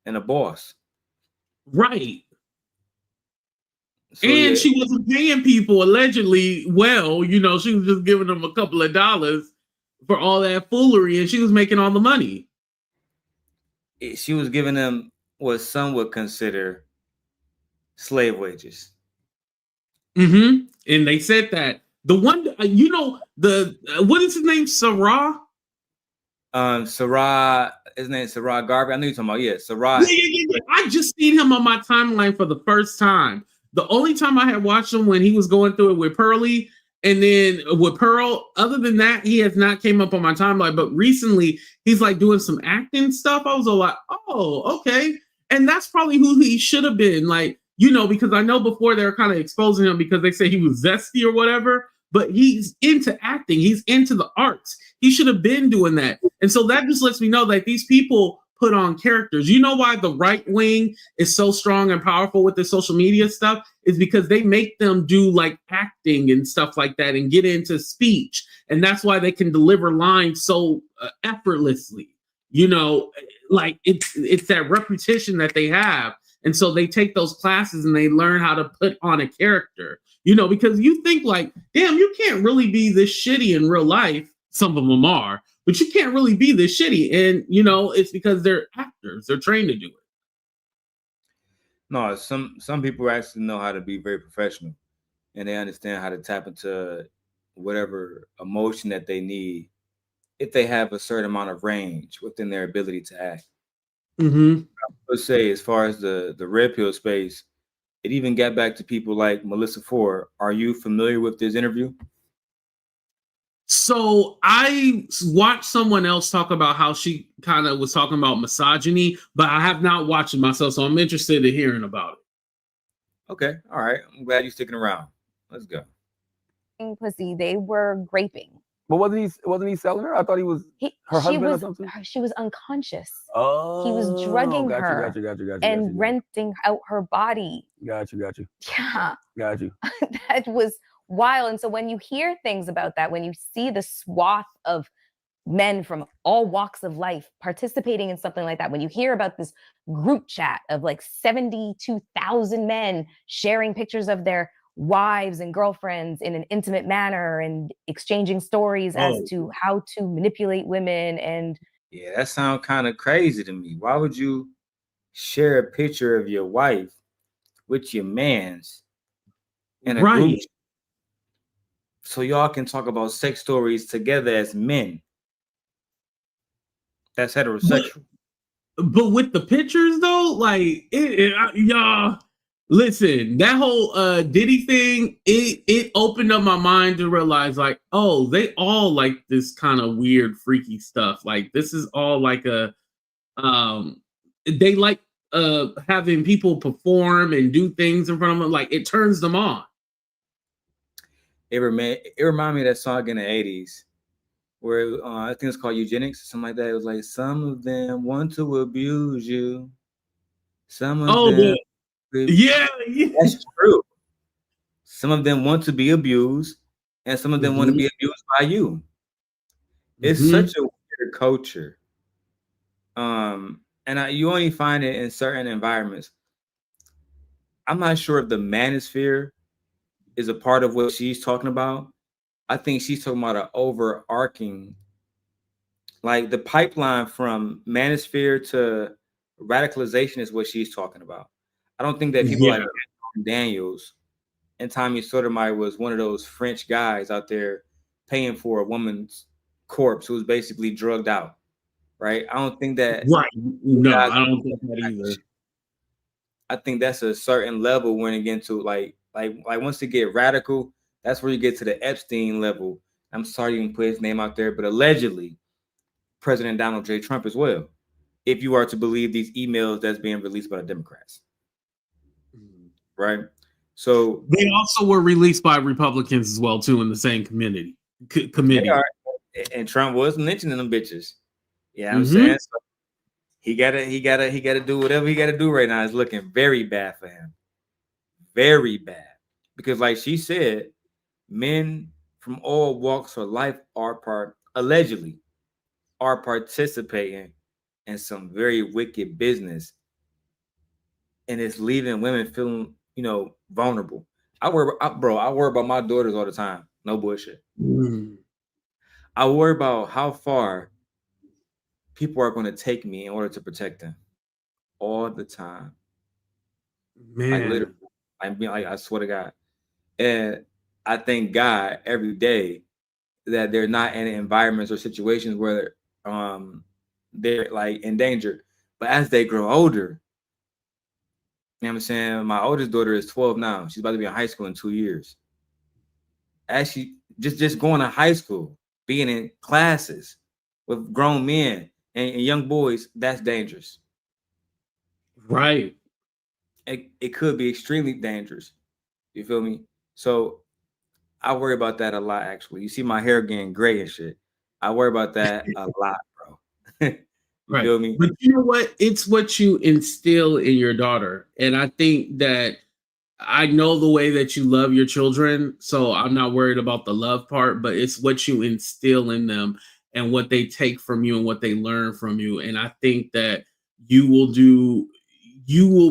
and a boss. Right. So, and she wasn't paying people allegedly well, you know, she was just giving them a couple of dollars for all that foolery, and she was making all the money. She was giving them what some would consider slave wages. Mm-hmm. And they said that the one, you know, what is his name? Sarah? Sarah, his name is Sarah Garvey. I know you're talking about, Sarah. Yeah. I just seen him on my timeline for the first time. The only time I had watched him when he was going through it with Pearly and then with Pearl. Other than that, he has not came up on my timeline. But recently, he's like doing some acting stuff. I was all like, oh, okay. And that's probably who he should have been. Like, you know, because I know before they were kind of exposing him because they say he was zesty or whatever. But he's into acting. He's into the arts. He should have been doing that. And so that just lets me know that these people put on characters. You know why the right wing is so strong and powerful with the social media stuff is because they make them do like acting and stuff like that and get into speech. And that's why they can deliver lines so effortlessly. You know, like it's that repetition that they have. And so they take those classes and they learn how to put on a character, you know, because you think like, damn, you can't really be this shitty in real life. Some of them are, but you can't really be this shitty. And, you know, it's because they're actors. They're trained to do it. No, some people actually know how to be very professional and they understand how to tap into whatever emotion that they need if they have a certain amount of range within their ability to act. Mm-hmm. I would say as far as the red pill space, it even got back to people like Melyssa Ford. Are you familiar with this interview? So I watched someone else talk about how she kind of was talking about misogyny, but I have not watched it myself, so I'm interested in hearing about it. Okay, all right. I'm glad you're sticking around. Let's go. Pussy, they were graping. But wasn't he selling her? I thought he was her husband or something. She was unconscious. Oh, he was drugging her and renting out her body. Got you. Yeah, got you. That was wild. And so when you hear things about that, when you see the swath of men from all walks of life participating in something like that, when you hear about this group chat of like 72,000 men sharing pictures of their wives and girlfriends in an intimate manner and exchanging stories as to how to manipulate women. And yeah, that sounds kind of crazy to me. Why would you share a picture of your wife with your man's in a group so y'all can talk about sex stories together as men? That's heterosexual. But with the pictures though, like y'all listen, that whole Diddy thing, it opened up my mind to realize like, oh, they all like this kind of weird, freaky stuff. Like this is all like a they like having people perform and do things in front of them. Like it turns them on. It reminded me of that song in the 80s where I think it's called Eugenics, something like that. It was like, some of them want to abuse you. Some of them. Yeah. That's true. Some of them want to be abused, and some of them want to be abused by you. It's such a weird culture. And you only find it in certain environments. I'm not sure if the manosphere is a part of what she's talking about. I think she's talking about an overarching, like the pipeline from manosphere to radicalization is what she's talking about. I don't think that people like Daniels and Tommy Sotomayor was one of those French guys out there paying for a woman's corpse who was basically drugged out, right? I don't think that. Right. No, I don't think that either. I think that's a certain level when it get to like once you get radical, that's where you get to the Epstein level. I'm sorry you can put his name out there, but allegedly President Donald J. Trump as well, if you are to believe these emails that's being released by the Democrats. Right? So they also were released by Republicans as well, too, in the same committee. And Trump was mentioning them bitches. Yeah, I'm saying so he gotta do whatever he gotta do right now. It's looking very bad for him. Very bad. Because like she said, men from all walks of life allegedly are participating in some very wicked business. And it's leaving women feeling, vulnerable. I worry about my daughters all the time. No bullshit. I worry about how far people are going to take me in order to protect them all the time. Man. Like literally, I swear to God. And I thank God every day that they're not in environments or situations where they're like in danger. But as they grow older, you know what I'm saying? My oldest daughter is 12 now. She's about to be in high school in 2 years. As she just going to high school, being in classes with grown men and young boys, that's dangerous. Right. It could be extremely dangerous. You feel me? So I worry about that a lot, actually. You see my hair getting gray and shit. I worry about that a lot, bro. You feel me? But you know what? It's what you instill in your daughter. And I think that I know the way that you love your children, so I'm not worried about the love part, but it's what you instill in them and what they take from you and what they learn from you. And I think that you will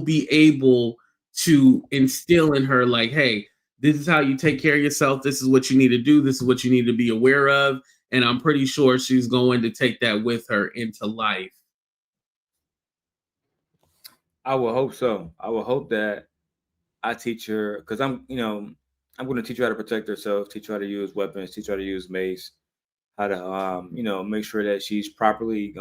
be able to instill in her like, hey, this is how you take care of yourself. This is what you need to do. This is what you need to be aware of. And I'm pretty sure she's going to take that with her into life. I will hope so. I will hope that I teach her, because I'm going to teach her how to protect herself, teach her how to use weapons, teach her how to use mace, how to, make sure that she's properly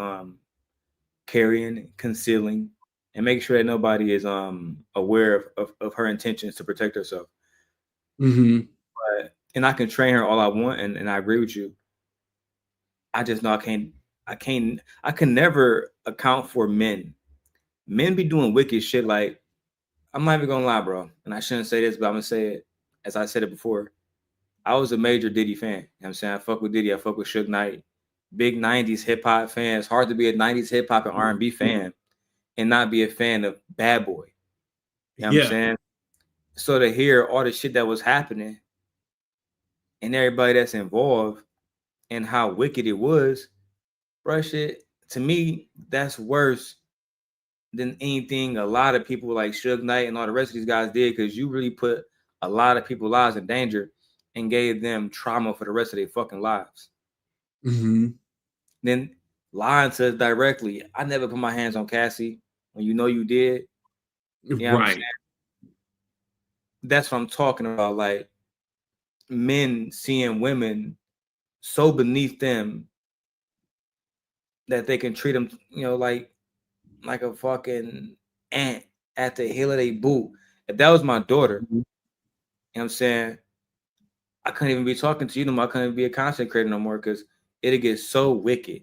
carrying, concealing, and make sure that nobody is aware of her intentions to protect herself. And I can train her all I want, and I agree with you. I just know I can never account for men. Men be doing wicked shit. Like, I'm not even gonna lie, bro. And I shouldn't say this, but I'm gonna say it as I said it before. I was a major Diddy fan. You know what I'm saying? I fuck with Diddy, I fuck with Suge Knight. Big 90s hip-hop fan. It's hard to be a 90s hip-hop and R&B fan and not be a fan of Bad Boy. You know what I'm saying? So to hear all the shit that was happening and everybody that's involved and how wicked it was, bro, shit, to me, that's worse than anything a lot of people like Suge Knight and all the rest of these guys did, because you really put a lot of people's lives in danger and gave them trauma for the rest of their fucking lives. Mm-hmm. Then lying to us directly. I never put my hands on Cassie when you know you did. You know what I'm saying? That's what I'm talking about. Like men seeing women so beneath them that they can treat them, like a fucking ant at the heel of their boot. If that was my daughter, you know what I'm saying, I couldn't even be talking to you no more. I couldn't even be a content creator no more because it'd get so wicked.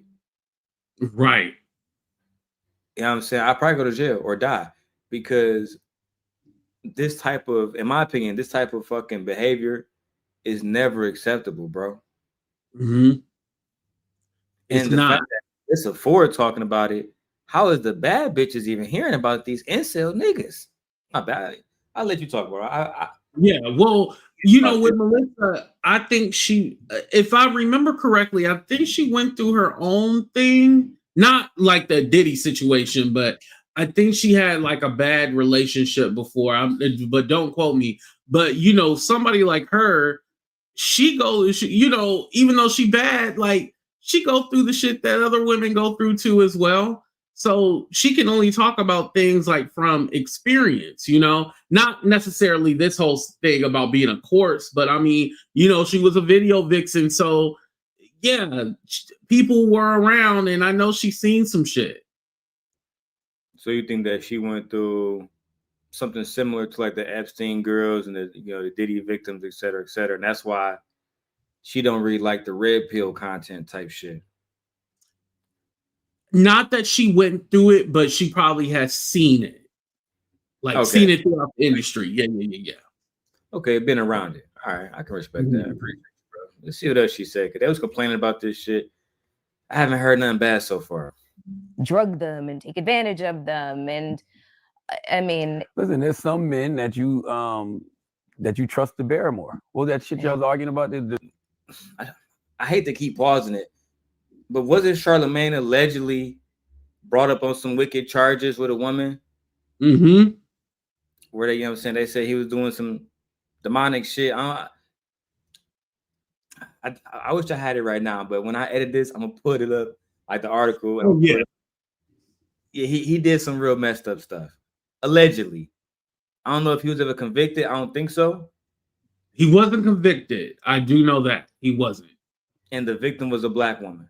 Right. You know what I'm saying? I'd probably go to jail or die because this type of, in my opinion, this type of fucking behavior is never acceptable, bro. Mm-hmm. And the fact that it's a Ford talking about it, how is the bad bitches even hearing about these incel niggas? My bad. I'll let you talk, bro. Yeah, well, you know, with Melyssa, I think she, if I remember correctly, I think she went through her own thing, not like the Diddy situation, but I think she had like a bad relationship before. But don't quote me. But you know, somebody like her, she goes, you know, even though she bad, like she go through the shit that other women go through too as well. So she can only talk about things like from experience, you know, not necessarily this whole thing about being a corpse, but I mean, you know, she was a video vixen. So yeah, people were around and I know she's seen some shit. So you think that she went through something similar to like the Epstein girls and the Diddy victims, et cetera, and that's why she don't really like the red pill content type shit. Not that she went through it, but she probably has seen it. Like seen it throughout the industry. Yeah. Okay, been around it. All right, I can respect that. I appreciate it, bro. Let's see what else she said. Cause they was complaining about this shit. I haven't heard nothing bad so far. Drug them and take advantage of them, and I mean, listen, there's some men that you trust to bear more. What was that shit y'all was arguing about? I hate to keep pausing it, but wasn't Charlemagne allegedly brought up on some wicked charges with a woman? Mm-hmm. Where they, you know what I'm saying, they said he was doing some demonic shit. I wish I had it right now, but when I edit this, I'm gonna put it up like the article. And he did some real messed up stuff. Allegedly. I don't know if he was ever convicted. I don't think so. He wasn't convicted. I do know that he wasn't. And the victim was a black woman.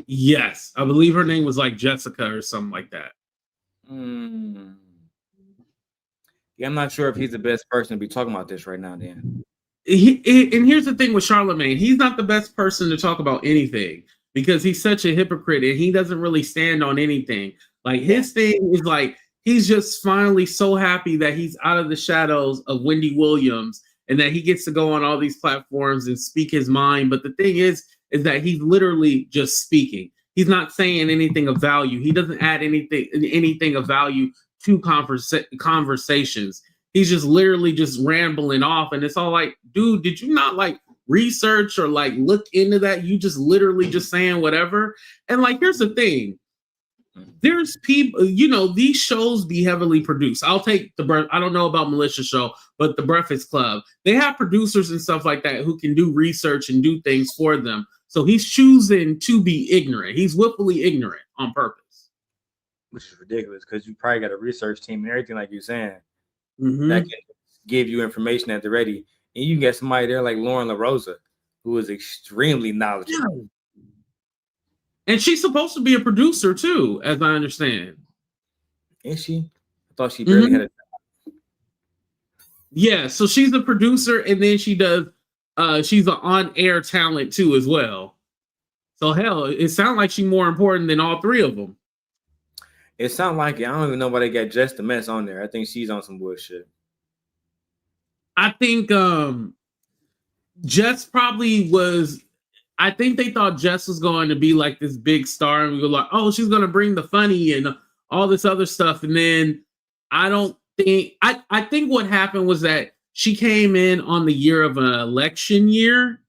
Yes, I believe her name was like Jessica or something like that. Yeah, I'm not sure if he's the best person to be talking about this right now, Dan. And here's the thing with Charlemagne. He's not the best person to talk about anything because he's such a hypocrite and he doesn't really stand on anything. Like his thing is like, he's just finally so happy that he's out of the shadows of Wendy Williams and that he gets to go on all these platforms and speak his mind. But the thing is that he's literally just speaking. He's not saying anything of value. He doesn't add anything of value to conversations. He's just literally just rambling off. And it's all like, dude, did you not like research or like look into that? You just literally just saying whatever. And like, here's the thing. There's people, you know, these shows be heavily produced. I'll take I don't know about Melissa's show, but the Breakfast Club, they have producers and stuff like that who can do research and do things for them. So he's choosing to be ignorant. He's willfully ignorant on purpose. Which is ridiculous because you probably got a research team and everything like you're saying that can give you information at the ready. And you can get somebody there like Lauren LaRosa, who is extremely knowledgeable. Yeah. And she's supposed to be a producer too, as I understand. Is she? I thought she barely had a job. Yeah, so she's a producer and then she does she's an on-air talent too as well. So hell, it sounds like she's more important than all three of them. It sounds like it. I don't even know why they got Jess the Mess on there. I think she's on some bullshit. I think Jess probably was. I think they thought Jess was going to be like this big star, and we were like, "Oh, she's going to bring the funny and all this other stuff." And then I don't think. I think what happened was that she came in on the year of an election year,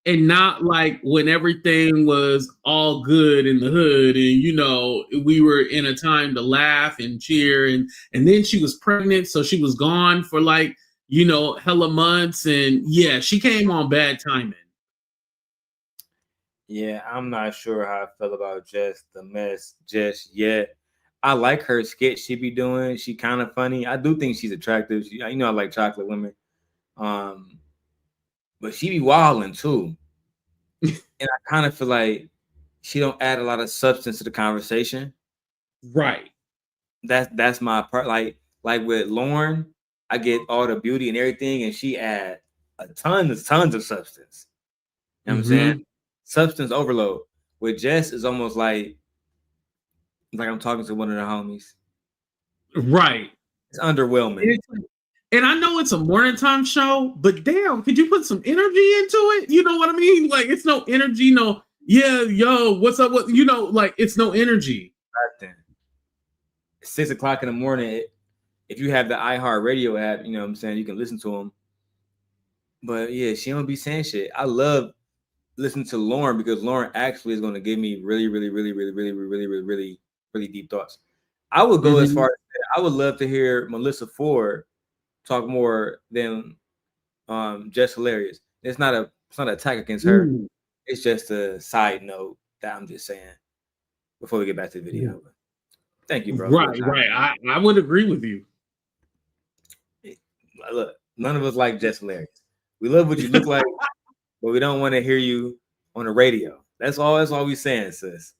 and not like when everything was all good in the hood, and you know we were in a time to laugh and cheer, and then she was pregnant, so she was gone for like hella months, and yeah, she came on bad timing. Yeah, I'm not sure how I feel about Jess the Mess just yet. I like her skit she be doing. She kind of funny. I do think she's attractive. I like chocolate women. But she be wilding too. And I kind of feel like she don't add a lot of substance to the conversation. Right. That's my part. Like with Lauren, I get all the beauty and everything, and she add tons of substance. You know what I'm saying? Substance overload. With Jess, is almost like I'm talking to one of the homies. Right. It's underwhelming. And I know it's a morning time show, but damn, could you put some energy into it? You know what I mean? Like, it's no energy, no, yeah, yo, what's up? What, it's no energy. Nothing. 6 o'clock in the morning, if you have the iHeartRadio app, you know what I'm saying, you can listen to them. But yeah, she don't be saying shit. I love listening to Lauren because Lauren actually is going to give me really, really, really, really, really, really, really, really, really deep thoughts. I would go as far as I would love to hear Melyssa Ford talk more than Just Hilarious. It's not an attack against her. It's just a side note that I'm just saying before we get back to the video. Thank you, bro. Right. I would agree with you. Look, none of us like Just Hilarious. We love what you look like, but we don't want to hear you on the radio. That's all we saying, sis.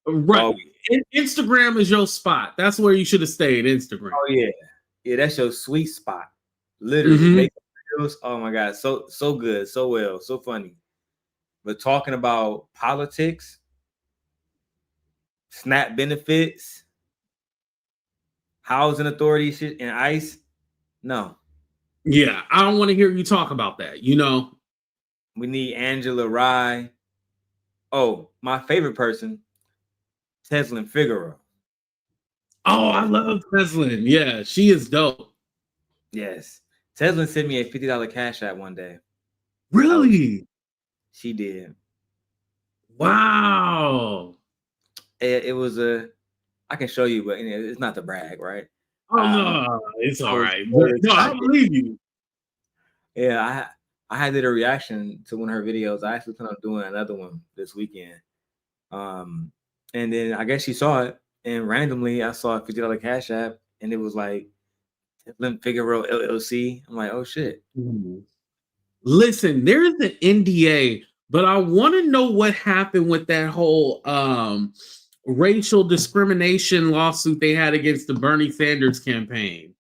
Right. Instagram is your spot. That's where you should have stayed. Instagram. Oh yeah. Yeah, that's your sweet spot. Literally. Make videos. Oh my God. So good, so well, so funny. But talking about politics, SNAP benefits, housing authority shit, and ICE, no. Yeah, I don't want to hear you talk about that. We need Angela Rye. Oh, my favorite person, Teslin Figaro. Oh, I love Teslin. Yeah, she is dope. Yes. Teslin sent me a $50 Cash App one day. Really? She did. Wow. It was I can show you, but it's not to brag, right? Oh no, it's all right. No, I believe you. Yeah, I had did a reaction to one of her videos. I actually plan on doing another one this weekend. And then I guess she saw it, and randomly I saw a $50 Cash App, and it was like Teslin Figaro LLC. I'm like, oh shit. Listen, there's an NDA, but I want to know what happened with that whole racial discrimination lawsuit they had against the Bernie Sanders campaign.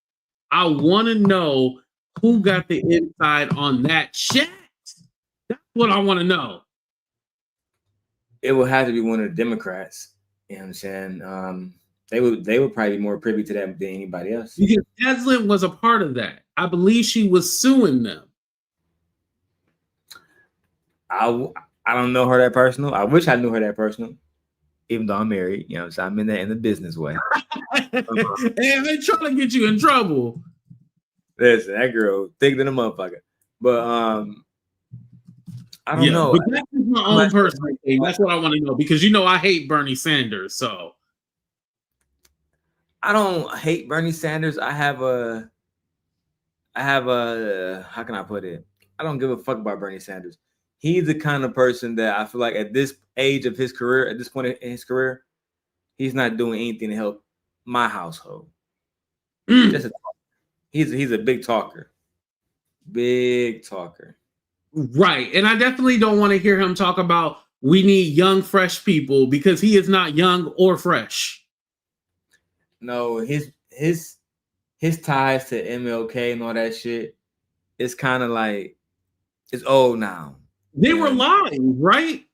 I want to know who got the inside on that shit. That's what I want to know. It would have to be one of the Democrats. You know what I'm saying? They would probably be more privy to that than anybody else. Because Teslin was a part of that. I believe she was suing them. I don't know her that personal. I wish I knew her that personal, even though I'm married. You know what I'm saying? I'm in the business way. Hey, they trying to get you in trouble. Listen, that girl thicker than a motherfucker. But I don't know. But that's my own personal thing. That's what I want to know because I hate Bernie Sanders. So I don't hate Bernie Sanders. I have a how can I put it? I don't give a fuck about Bernie Sanders. He's the kind of person that I feel like at this age of his career, at this point in his career, he's not doing anything to help my household. He's a big talker. Big talker. Right. And I definitely don't want to hear him talk about we need young, fresh people because he is not young or fresh. No, his ties to MLK and all that shit, it's kind of like it's old now. They were lying, right?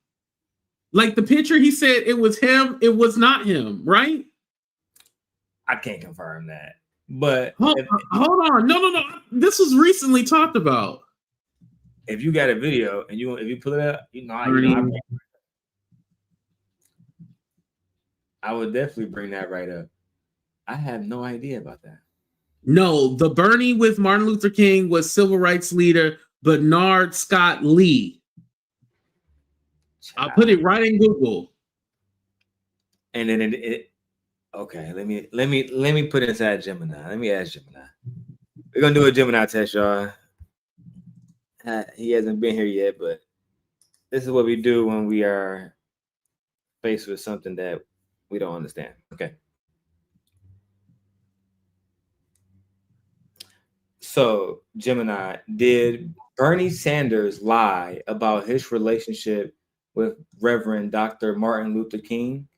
Like the picture, he said it was him. It was not him, right? I can't confirm that. But hold on. No. This was recently talked about. If you got a video and if you pull it up, I would definitely bring that right up. I have no idea about that. No, the Bernie with Martin Luther King was civil rights leader Bernard Scott Lee. I'll put it right in Google. And then okay, let me put it inside Gemini. Let me ask Gemini. We're gonna do a Gemini test, y'all. He hasn't been here yet, but this is what we do when we are faced with something that we don't understand. Okay. So, Gemini, did Bernie Sanders lie about his relationship with Reverend Dr. Martin Luther King?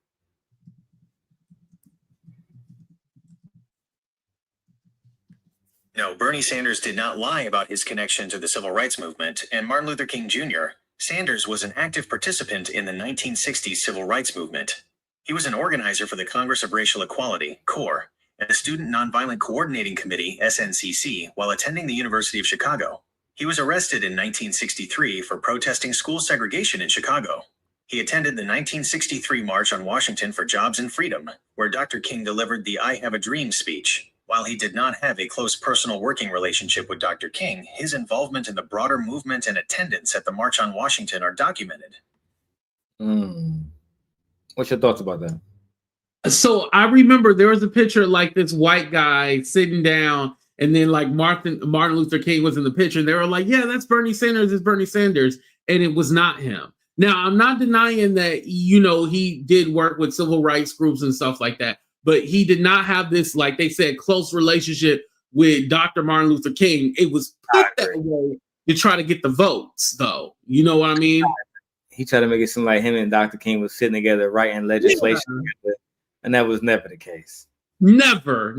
No, Bernie Sanders did not lie about his connection to the civil rights movement and Martin Luther King Jr. Sanders was an active participant in the 1960s civil rights movement. He was an organizer for the Congress of Racial Equality, CORE, and the Student Nonviolent Coordinating Committee, SNCC, while attending the University of Chicago. He was arrested in 1963 for protesting school segregation in Chicago. He attended the 1963 March on Washington for Jobs and Freedom, where Dr. King delivered the I Have a Dream speech. While he did not have a close personal working relationship with Dr. King, his involvement in the broader movement and attendance at the March on Washington are documented. What's your thoughts about that? So I remember there was a picture like this white guy sitting down, and then like Martin Luther King was in the picture, and they were like, "Yeah, that's Bernie Sanders. It's Bernie Sanders," and it was not him. Now I'm not denying that he did work with civil rights groups and stuff like that, but he did not have this, like they said, close relationship with Dr. Martin Luther King. It was put that way to try to get the votes, though. You know what I mean? He tried to make it seem like him and Dr. King was sitting together writing legislation together, and that was never the case. Never.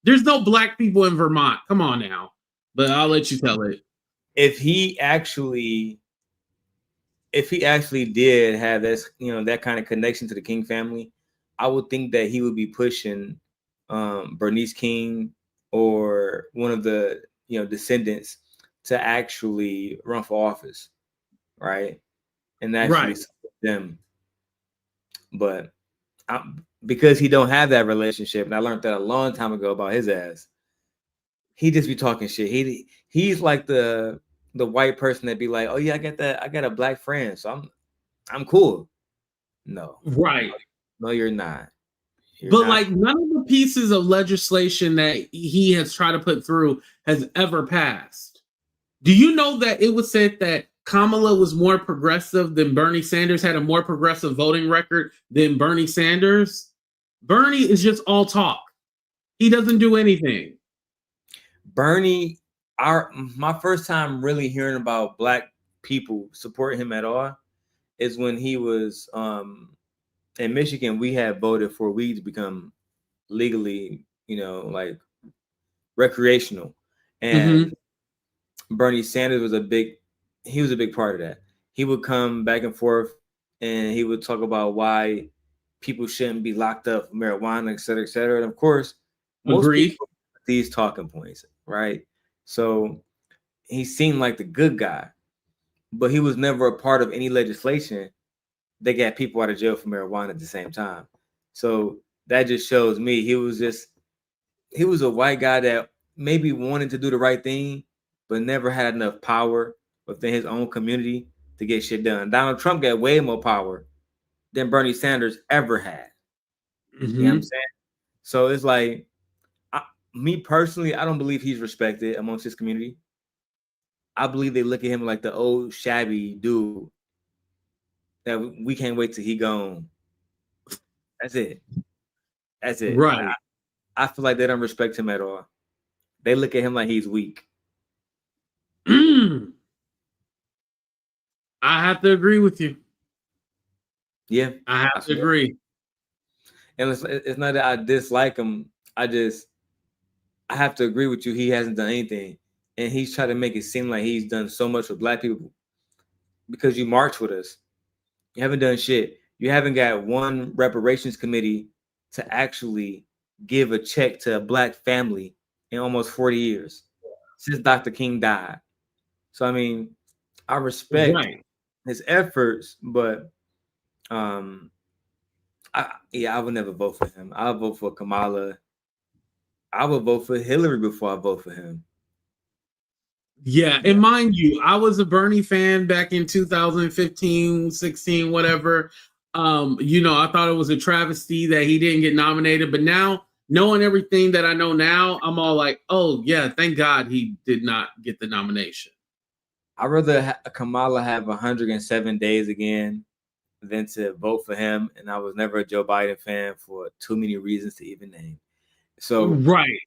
There's no black people in Vermont. Come on now. But I'll let you tell it. If he actually did have this, that kind of connection to the King family, I would think that he would be pushing Bernice King or one of the descendants to actually run for office, right? And actually support them. But because he don't have that relationship, and I learned that a long time ago about his ass, he just be talking shit. He's like the white person that be like, "Oh yeah, I got a black friend, so I'm cool." No, right? No, you're not. But like none of the pieces of legislation that he has tried to put through has ever passed. Do you know that it was said that Kamala was more progressive than Bernie Sanders, had a more progressive voting record than Bernie Sanders? Bernie is just all talk. He doesn't do anything. Bernie, my first time really hearing about black people support him at all is when he was in Michigan. We had voted for weed to become legally, like recreational, and Bernie Sanders was a big part of that. He would come back and forth, and he would talk about why people shouldn't be locked up for marijuana, et cetera, et cetera. And of course, most people have these talking points, right? So he seemed like the good guy, but he was never a part of any legislation that got people out of jail for marijuana at the same time. So that just shows me he was a white guy that maybe wanted to do the right thing, but never had enough power within his own community to get shit done. Donald Trump got way more power than Bernie Sanders ever had. You know what I'm saying? So it's like, me personally, I don't believe he's respected amongst his community. I believe they look at him like the old shabby dude that we can't wait till he gone. That's it. Right. I feel like they don't respect him at all. They look at him like he's weak. I have to agree with you. Yeah, I have to agree. And it's not that I dislike him. I have to agree with you. He hasn't done anything, and he's trying to make it seem like he's done so much for black people because you march with us. You haven't done shit. You haven't got one reparations committee to actually give a check to a black family in almost 40 years since Dr. King died. So, I mean, I respect his efforts, but I would never vote for him. I'll vote for Kamala. I would vote for Hillary before I vote for him. Yeah, and mind you, I was a Bernie fan back in 2015, 16, whatever. I thought it was a travesty that he didn't get nominated, but now knowing everything that I know now, I'm all like, oh yeah, thank God he did not get the nomination. I'd rather Kamala have 107 days again than to vote for him. And I was never a Joe Biden fan for too many reasons to even name. So right.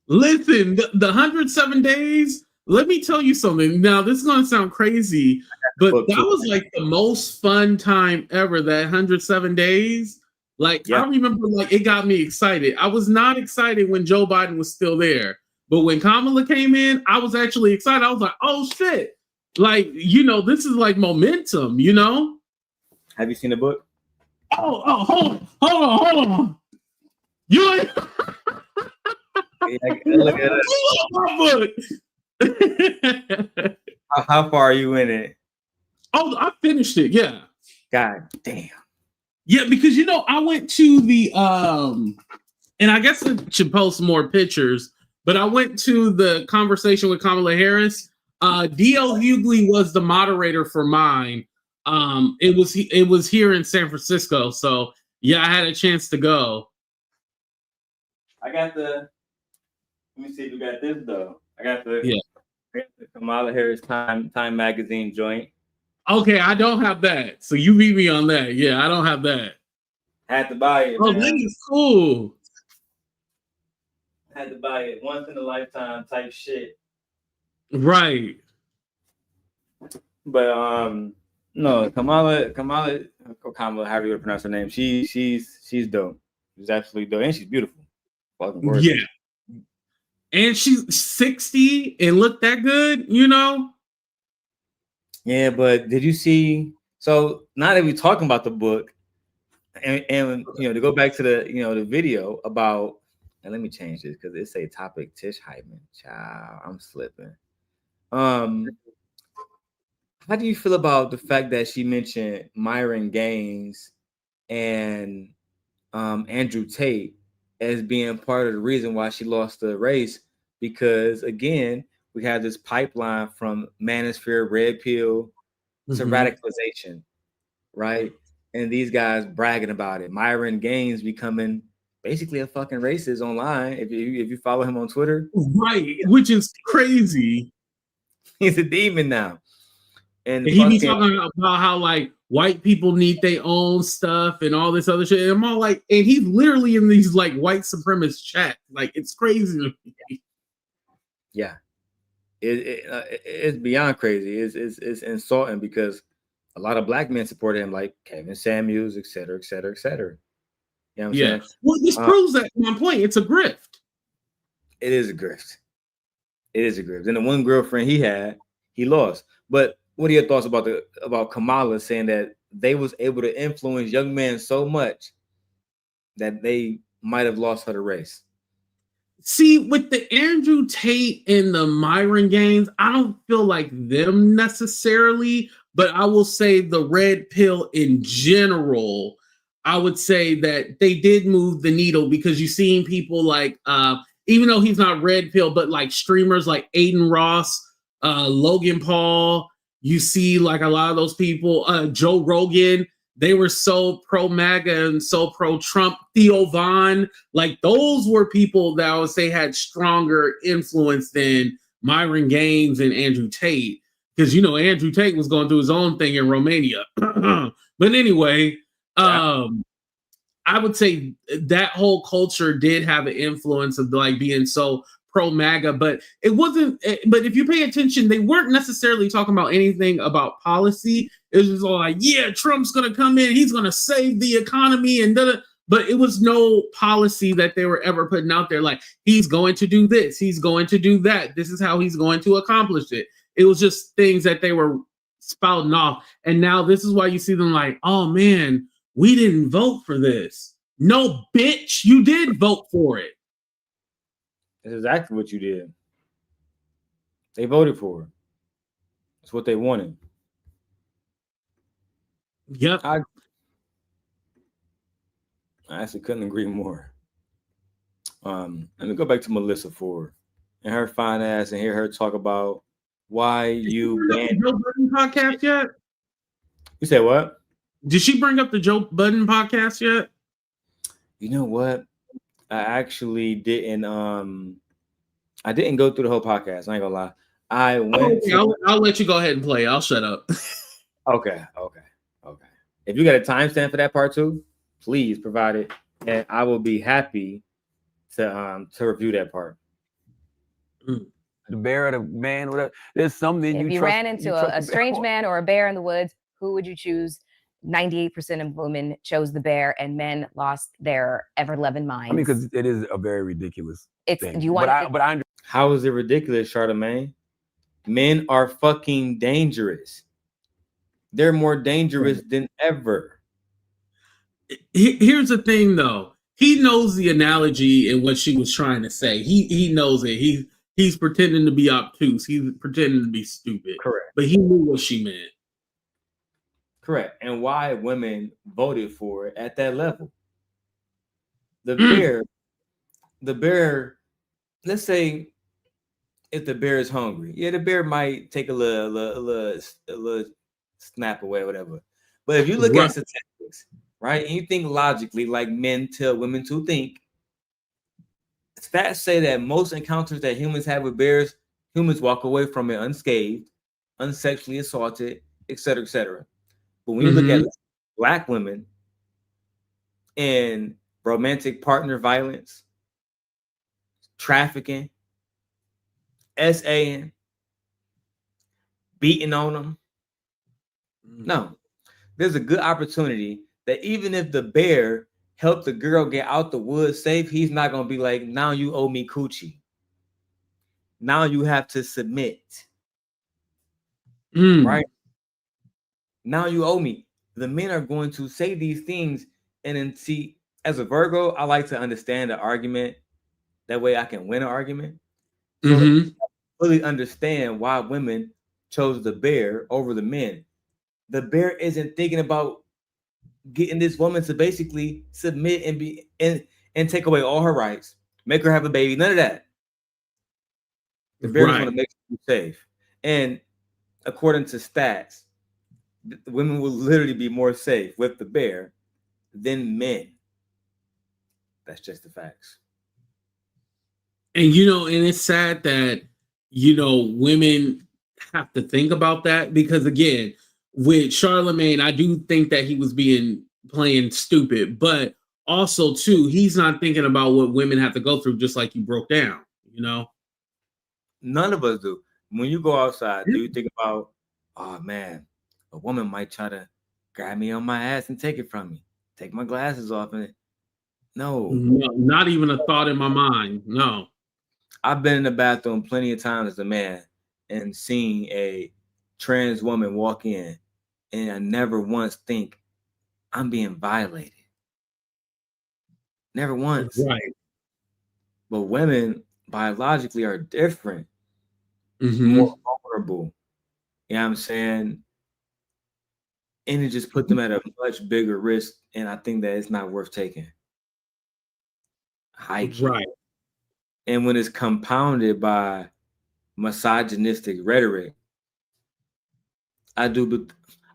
Listen, the 107 days, let me tell you something. Now, this is going to sound crazy, but that was like the most fun time ever, that 107 days. Like, I remember, like, it got me excited. I was not excited when Joe Biden was still there, but when Kamala came in, I was actually excited. I was like, oh shit. Like, you know, this is like momentum, you know? Have you seen the book? Oh, hold on. You ain't... Look at it. How far are you in it? Oh, I finished it. Yeah. God damn. Yeah, because you know, I went to the and I guess I should post more pictures, but I went to the conversation with Kamala Harris. D.L. Hughley was the moderator for mine. It was here in San Francisco, so yeah, I had a chance to go. I got the. Let me see if we got this though. I got the Kamala Harris Time magazine joint. Okay, I don't have that. So you beat me on that. Yeah, I don't have that. Had to buy it. Oh, man. that is cool. Had to buy it. Once in a lifetime type shit. Right. But no, Kamala, however you pronounce her name, she's dope. She's absolutely dope, and she's beautiful. Yeah. And she's 60 and look that good, you know? Yeah, but did you see? So now that we're talking about the book, and you know, to go back to the the video about, and let me change this because it's a topic. Tish Hyman, child, I'm slipping. How do you feel about the fact that she mentioned Myron Gaines and Andrew Tate as being part of the reason why she lost the race? Because again, we have this pipeline from Manosphere, Red Pill to radicalization, right? And these guys bragging about it. Myron Gaines becoming basically a fucking racist online. If you follow him on Twitter, right, which is crazy. He's a demon now. And he be talking about how like white people need their own stuff and all this other shit. And I'm all like, and he's literally in these like white supremacist chat. Like it's crazy to me. Yeah, it's beyond crazy. It's insulting because a lot of black men supported him, like Kevin Samuels, et cetera, et cetera, et cetera. You know what I'm saying? Well, this proves that my point. It's a grift. It is a grift. It is a grift. And the one girlfriend he had, he lost. But what are your thoughts about Kamala saying that they was able to influence young men so much that they might have lost her the race? See, with the Andrew Tate and the Myron Gaines, I don't feel like them necessarily, but I will say the red pill in general, I would say that they did move the needle because you've seen people like, even though he's not red pill, but like streamers like Aiden Ross, Logan Paul, you see like a lot of those people, Joe Rogan, they were so pro MAGA and so pro Trump. Theo Vaughn, like those were people that I would say had stronger influence than Myron Gaines and Andrew Tate. Because, you know, Andrew Tate was going through his own thing in Romania. But anyway, I would say that whole culture did have an influence of like being so pro MAGA, but it wasn't. But if you pay attention, they weren't necessarily talking about anything about policy. It was just all like, yeah, Trump's going to come in, he's going to save the economy, and but it was no policy that they were ever putting out there. Like he's going to do this, he's going to do that. This is how he's going to accomplish it. It was just things that they were spouting off. And now this is why you see them like, oh man, we didn't vote for this. No, bitch, you did vote for it. That's exactly what you did. They voted for it. That's what they wanted. Yep. I actually couldn't agree more. Let me go back to Melyssa Ford and her fine ass and hear her talk about why you banned Joe Budden podcast yet? You said what? Did she bring up the Joe Budden podcast yet? You know what? I actually didn't. I didn't go through the whole podcast. I ain't gonna lie. I went. I'll let you go ahead and play. I'll shut up. Okay. If you got a timestamp for that part too, please provide it, and I will be happy to review that part. The bear or the man, whatever. There's something If you trust, ran into trust a the bear strange more. man or a bear in the woods, who would you choose? 98% of women chose the bear, and men lost their ever-loving minds. I mean, because it is a very ridiculous thing. You want but I How is it ridiculous, Charlemagne? Men are fucking dangerous. They're more dangerous than ever. Here's the thing, though. He knows the analogy and what she was trying to say. He knows it. He's pretending to be obtuse. He's pretending to be stupid. Correct. But he knew what she meant. Correct. And why women voted for it at that level. The bear, let's say if the bear is hungry, yeah, the bear might take a little snap away, whatever. But if you look at statistics, right, and you think logically, like men tell women to think, stats say that most encounters that humans have with bears, humans walk away from it unscathed, unsexually assaulted, etc., etc. But when you look at Black women and romantic partner violence, trafficking, SAing, beating on them, no, there's a good opportunity that even if the bear helped the girl get out the woods safe, he's not going to be like, now you owe me coochie. Now you have to submit. Right? Now you owe me. The men are going to say these things, and then see, as a Virgo, I like to understand the argument. That way I can win an argument. So I really understand why women chose the bear over the men. The bear isn't thinking about getting this woman to basically submit and be and take away all her rights, make her have a baby. None of that. The bear is going to make you safe. And according to stats, women will literally be more safe with the bear than men. That's just the facts. And and it's sad that women have to think about that, because again, with Charlemagne, I do think that he was playing stupid, but also too, he's not thinking about what women have to go through, just like you broke down. None of us do. When you go outside, do you think about, oh man, a woman might try to grab me on my ass and take it from me, take my glasses off, and no, not even a thought in my mind. No. I've been in the bathroom plenty of times as a man and seen a trans woman walk in, and I never once think I'm being violated. Never once. Right. But women biologically are different, more vulnerable. You know what I'm saying? And it just put them at a much bigger risk, and I think that it's not worth taking. High key. Right. And when it's compounded by misogynistic rhetoric, I do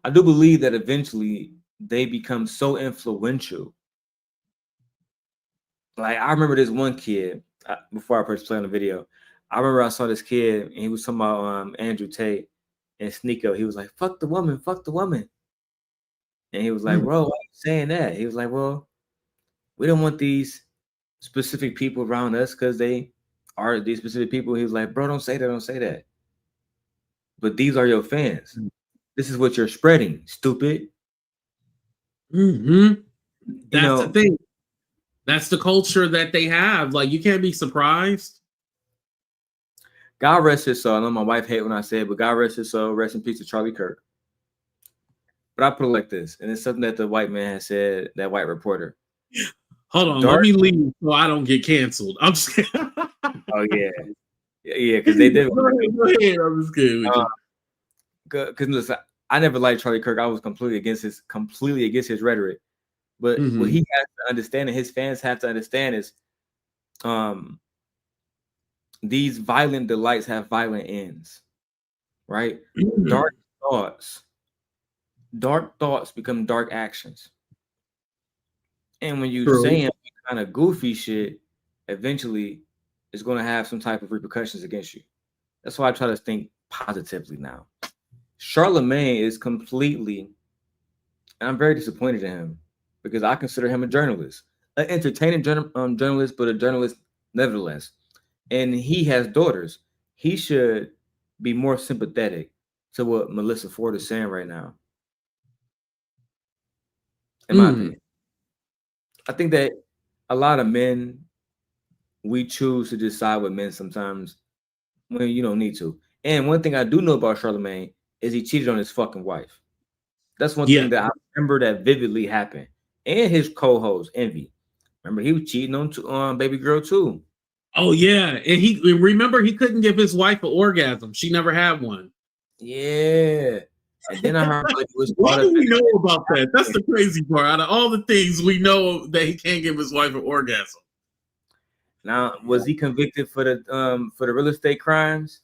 believe that eventually they become so influential. Like, I remember this one kid, before I pressed play on the video, I remember I saw this kid and he was talking about Andrew Tate and Sneeko. He was like, fuck the woman, fuck the woman. And he was like, bro, why are you saying that? He was like, well, we don't want these specific people around us because they are these specific people. He was like, bro, don't say that, don't say that. But these are your fans. This is what you're spreading, stupid. That's the thing. That's the culture that they have. Like, you can't be surprised. God rest his soul. I know my wife hates when I say it, but God rest his soul. Rest in peace to Charlie Kirk. But I put it like this, and it's something that the white man has said, that white reporter. Hold on, let me leave so I don't get canceled. I'm just kidding. Oh, yeah, because they did. Go ahead. I'm just kidding with you. Because listen, I never liked Charlie Kirk. I was completely against his rhetoric. But what he has to understand, and his fans have to understand, is these violent delights have violent ends, right? Dark thoughts become dark actions. And when you saying kind of goofy shit, eventually is going to have some type of repercussions against you. That's why I try to think positively now. Charlemagne is completely, and I'm very disappointed in him because I consider him a journalist, an entertaining journalist, but a journalist nevertheless. And he has daughters. He should be more sympathetic to what Melyssa Ford is saying right now. In my opinion, I think that a lot of men, we choose to decide with men sometimes when you don't need to. And one thing I do know about Charlemagne is he cheated on his fucking wife. That's one thing that I remember that vividly happened. And his co-host Envy. Remember, he was cheating on baby girl too. Oh yeah, and he remember he couldn't give his wife an orgasm. She never had one. Yeah. And then I heard like it was Why do we know about that? That's the crazy part. Out of all the things we know that he can't give his wife an orgasm. Now, was he convicted for the real estate crimes?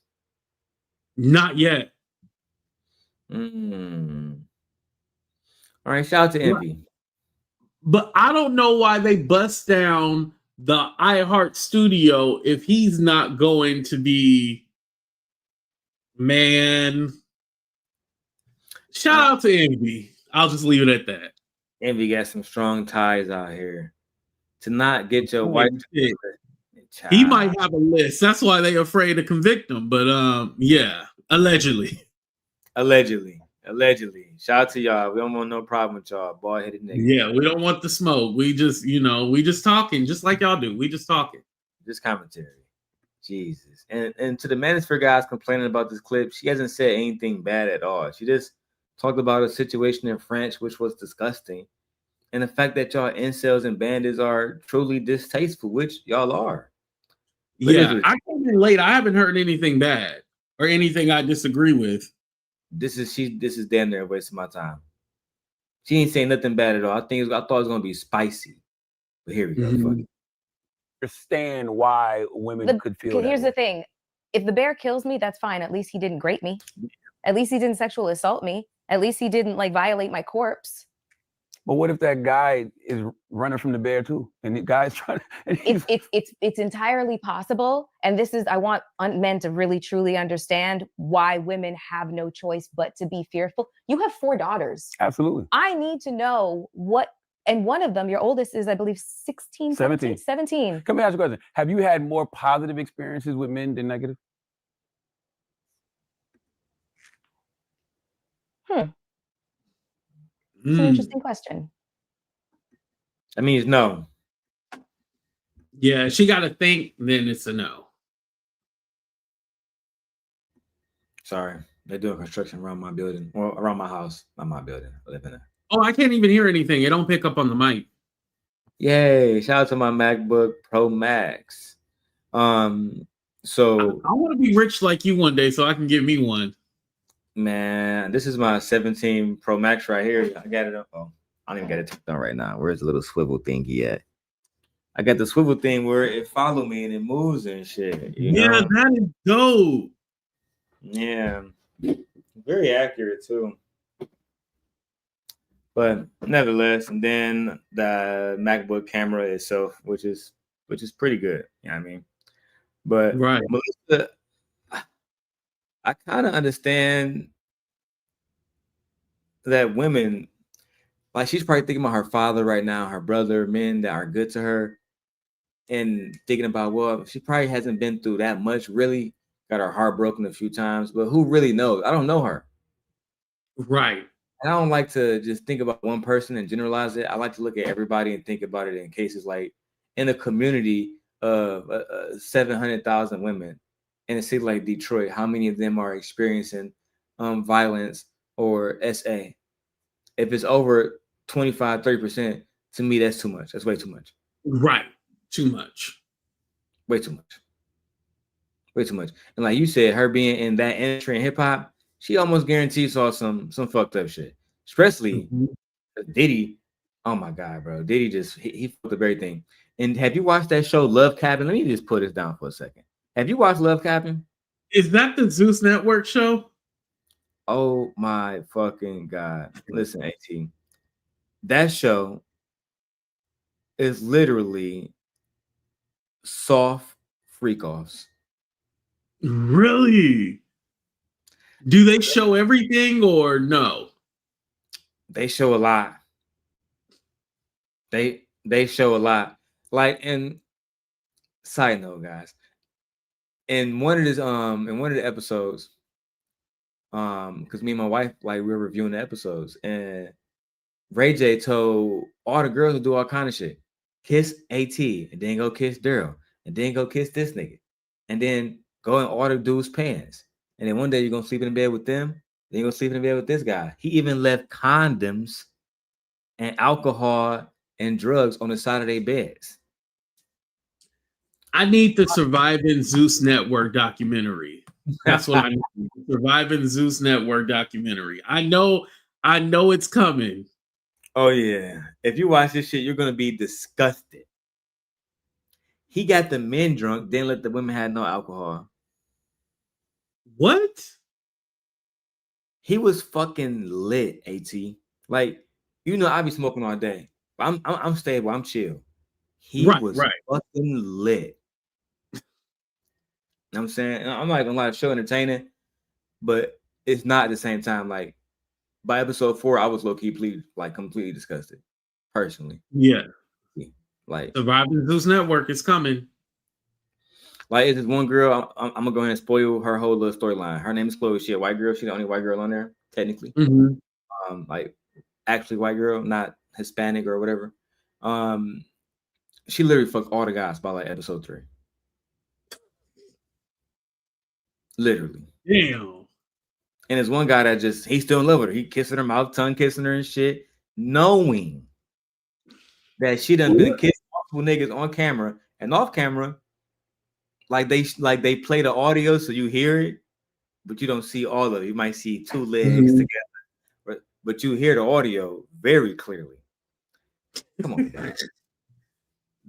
Not yet. All right, shout out to Envy. But I don't know why they bust down the iHeart studio if he's not going to be, man. Shout out to Envy. I'll just leave it at that. Envy got some strong ties out here. To not get your wife. He might have a list. That's why they're afraid to convict him. But yeah, allegedly. Allegedly. Shout out to y'all. We don't want no problem with y'all. Bald-headed niggas. Yeah, we don't want the smoke. We just, we just talking, just like y'all do. We just talking. Just commentary. Jesus. And to the Manosphere guys complaining about this clip, she hasn't said anything bad at all. She just talked about a situation in France, which was disgusting. And the fact that y'all incels and bandits are truly distasteful, which y'all are. But yeah, I came in late. I haven't heard anything bad or anything I disagree with. This is damn near a waste of my time. She ain't saying nothing bad at all. I thought it was gonna be spicy. But here we go. Fuck it. Understand why women could feel that. Here's the thing. If the bear kills me, that's fine. At least he didn't grape me. At least he didn't sexual assault me. At least he didn't violate my corpse. But what if that guy is running from the bear too, and the guy's trying? It's entirely possible, and this is I want men to really truly understand why women have no choice but to be fearful. You have 4 daughters. Absolutely. I need to know what, and one of them, your oldest is I believe 16, 17. Come me ask you a question. Have you had more positive experiences with men than negative? It's an interesting question. That means no. Yeah, she got to think, then it's a no. Sorry. They're doing construction around my building. Well, around my house. Not my building. I live in it. Oh, I can't even hear anything. It don't pick up on the mic. Yay. Shout out to my MacBook Pro Max. So I want to be rich like you one day so I can give me one. Man, this is my 17 Pro Max right here. I got it up. Oh, I don't even got it turned on right now. Where's the little swivel thingy at? I got the swivel thing where it follow me and it moves and shit. You know? That is dope. Yeah. Very accurate too. But nevertheless, and then the MacBook camera itself, which is pretty good. You know what I mean? But right. Melyssa, I kind of understand that women, like she's probably thinking about her father right now, her brother, men that are good to her, and thinking about, well, she probably hasn't been through that much, really got her heart broken a few times, but who really knows? I don't know her. Right. And I don't like to just think about one person and generalize it. I like to look at everybody and think about it in cases like in a community of 700,000 women in a city like Detroit, how many of them are experiencing violence or SA? If it's over 25, 30%, to me, that's too much. That's way too much. Right. Too much. Way too much. Way too much. And like you said, her being in that industry in hip hop, she almost guaranteed saw some fucked up shit. Especially Diddy. Oh my God, bro. Diddy just he fucked up everything. And have you watched that show Love Cabin? Let me just put this down for a second. Have you watched Love Cabin? Is that the Zeus Network show? Oh my fucking God. Listen, AT. That show is literally soft freak offs. Really? Do they show everything or no? They show a lot. They show a lot. Like, and side note, guys, in one of the episodes, because me and my wife, like, we were reviewing the episodes, and Ray J told all the girls to do all kind of shit. Kiss AT, and then go kiss Darrel, and then go kiss this nigga, and then go and order dudes' pants. And then one day you're gonna sleep in bed with them, then you're gonna sleep in bed with this guy. He even left condoms and alcohol and drugs on the side of their beds. I need the Surviving Zeus Network documentary. That's what I need. Surviving Zeus Network documentary. I know it's coming. Oh yeah. If you watch this shit, you're gonna be disgusted. He got the men drunk, then let the women have no alcohol. What? He was fucking lit, AT. Like, you know, I be smoking all day. But I'm stable, I'm chill. He was fucking lit. You know what I'm saying? I'm not gonna lie, show entertaining, but it's not at the same time. Like, by episode 4, I was low-key completely disgusted. Personally. Yeah. Like, Surviving Zeus Network is coming. Like, it's this one girl. I'm gonna go ahead and spoil her whole little storyline. Her name is Chloe. She a white girl. She's the only white girl on there, technically. Like, actually white girl, not Hispanic or whatever. She literally fucked all the guys by like episode 3. Literally. Damn. And there's one guy that he's still in love with her. He kissing her mouth, tongue kissing her and shit, knowing that she done been kissing multiple niggas on camera and off camera. Like they play the audio so you hear it, but you don't see all of it. You might see 2 legs together, but you hear the audio very clearly. Come on, guys.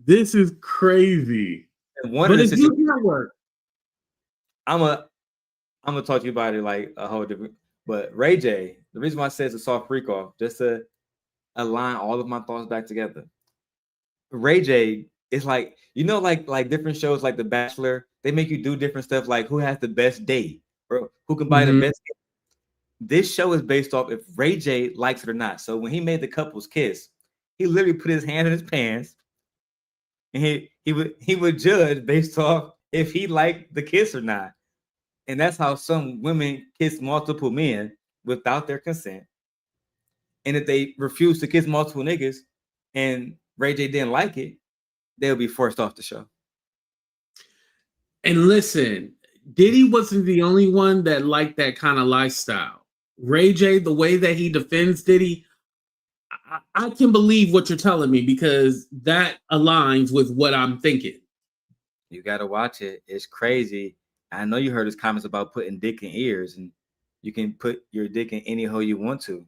This is crazy. But it's not work. I'm gonna talk to you about it like a whole different. But Ray J, the reason why I say it's a soft freak off, just to align all of my thoughts back together. Ray J, it's like, you know, like different shows like The Bachelor, they make you do different stuff, like who has the best date or who can buy the best gift. This show is based off if Ray J likes it or not. So when he made the couples kiss, he literally put his hand in his pants, and he would judge based off if he liked the kiss or not. And that's how some women kiss multiple men without their consent. And if they refuse to kiss multiple niggas and Ray J didn't like it, they'll be forced off the show. And listen, Diddy wasn't the only one that liked that kind of lifestyle. Ray J, the way that he defends Diddy, I can believe what you're telling me because that aligns with what I'm thinking. You got to watch it. It's crazy. I know you heard his comments about putting dick in ears, and you can put your dick in any hole you want to.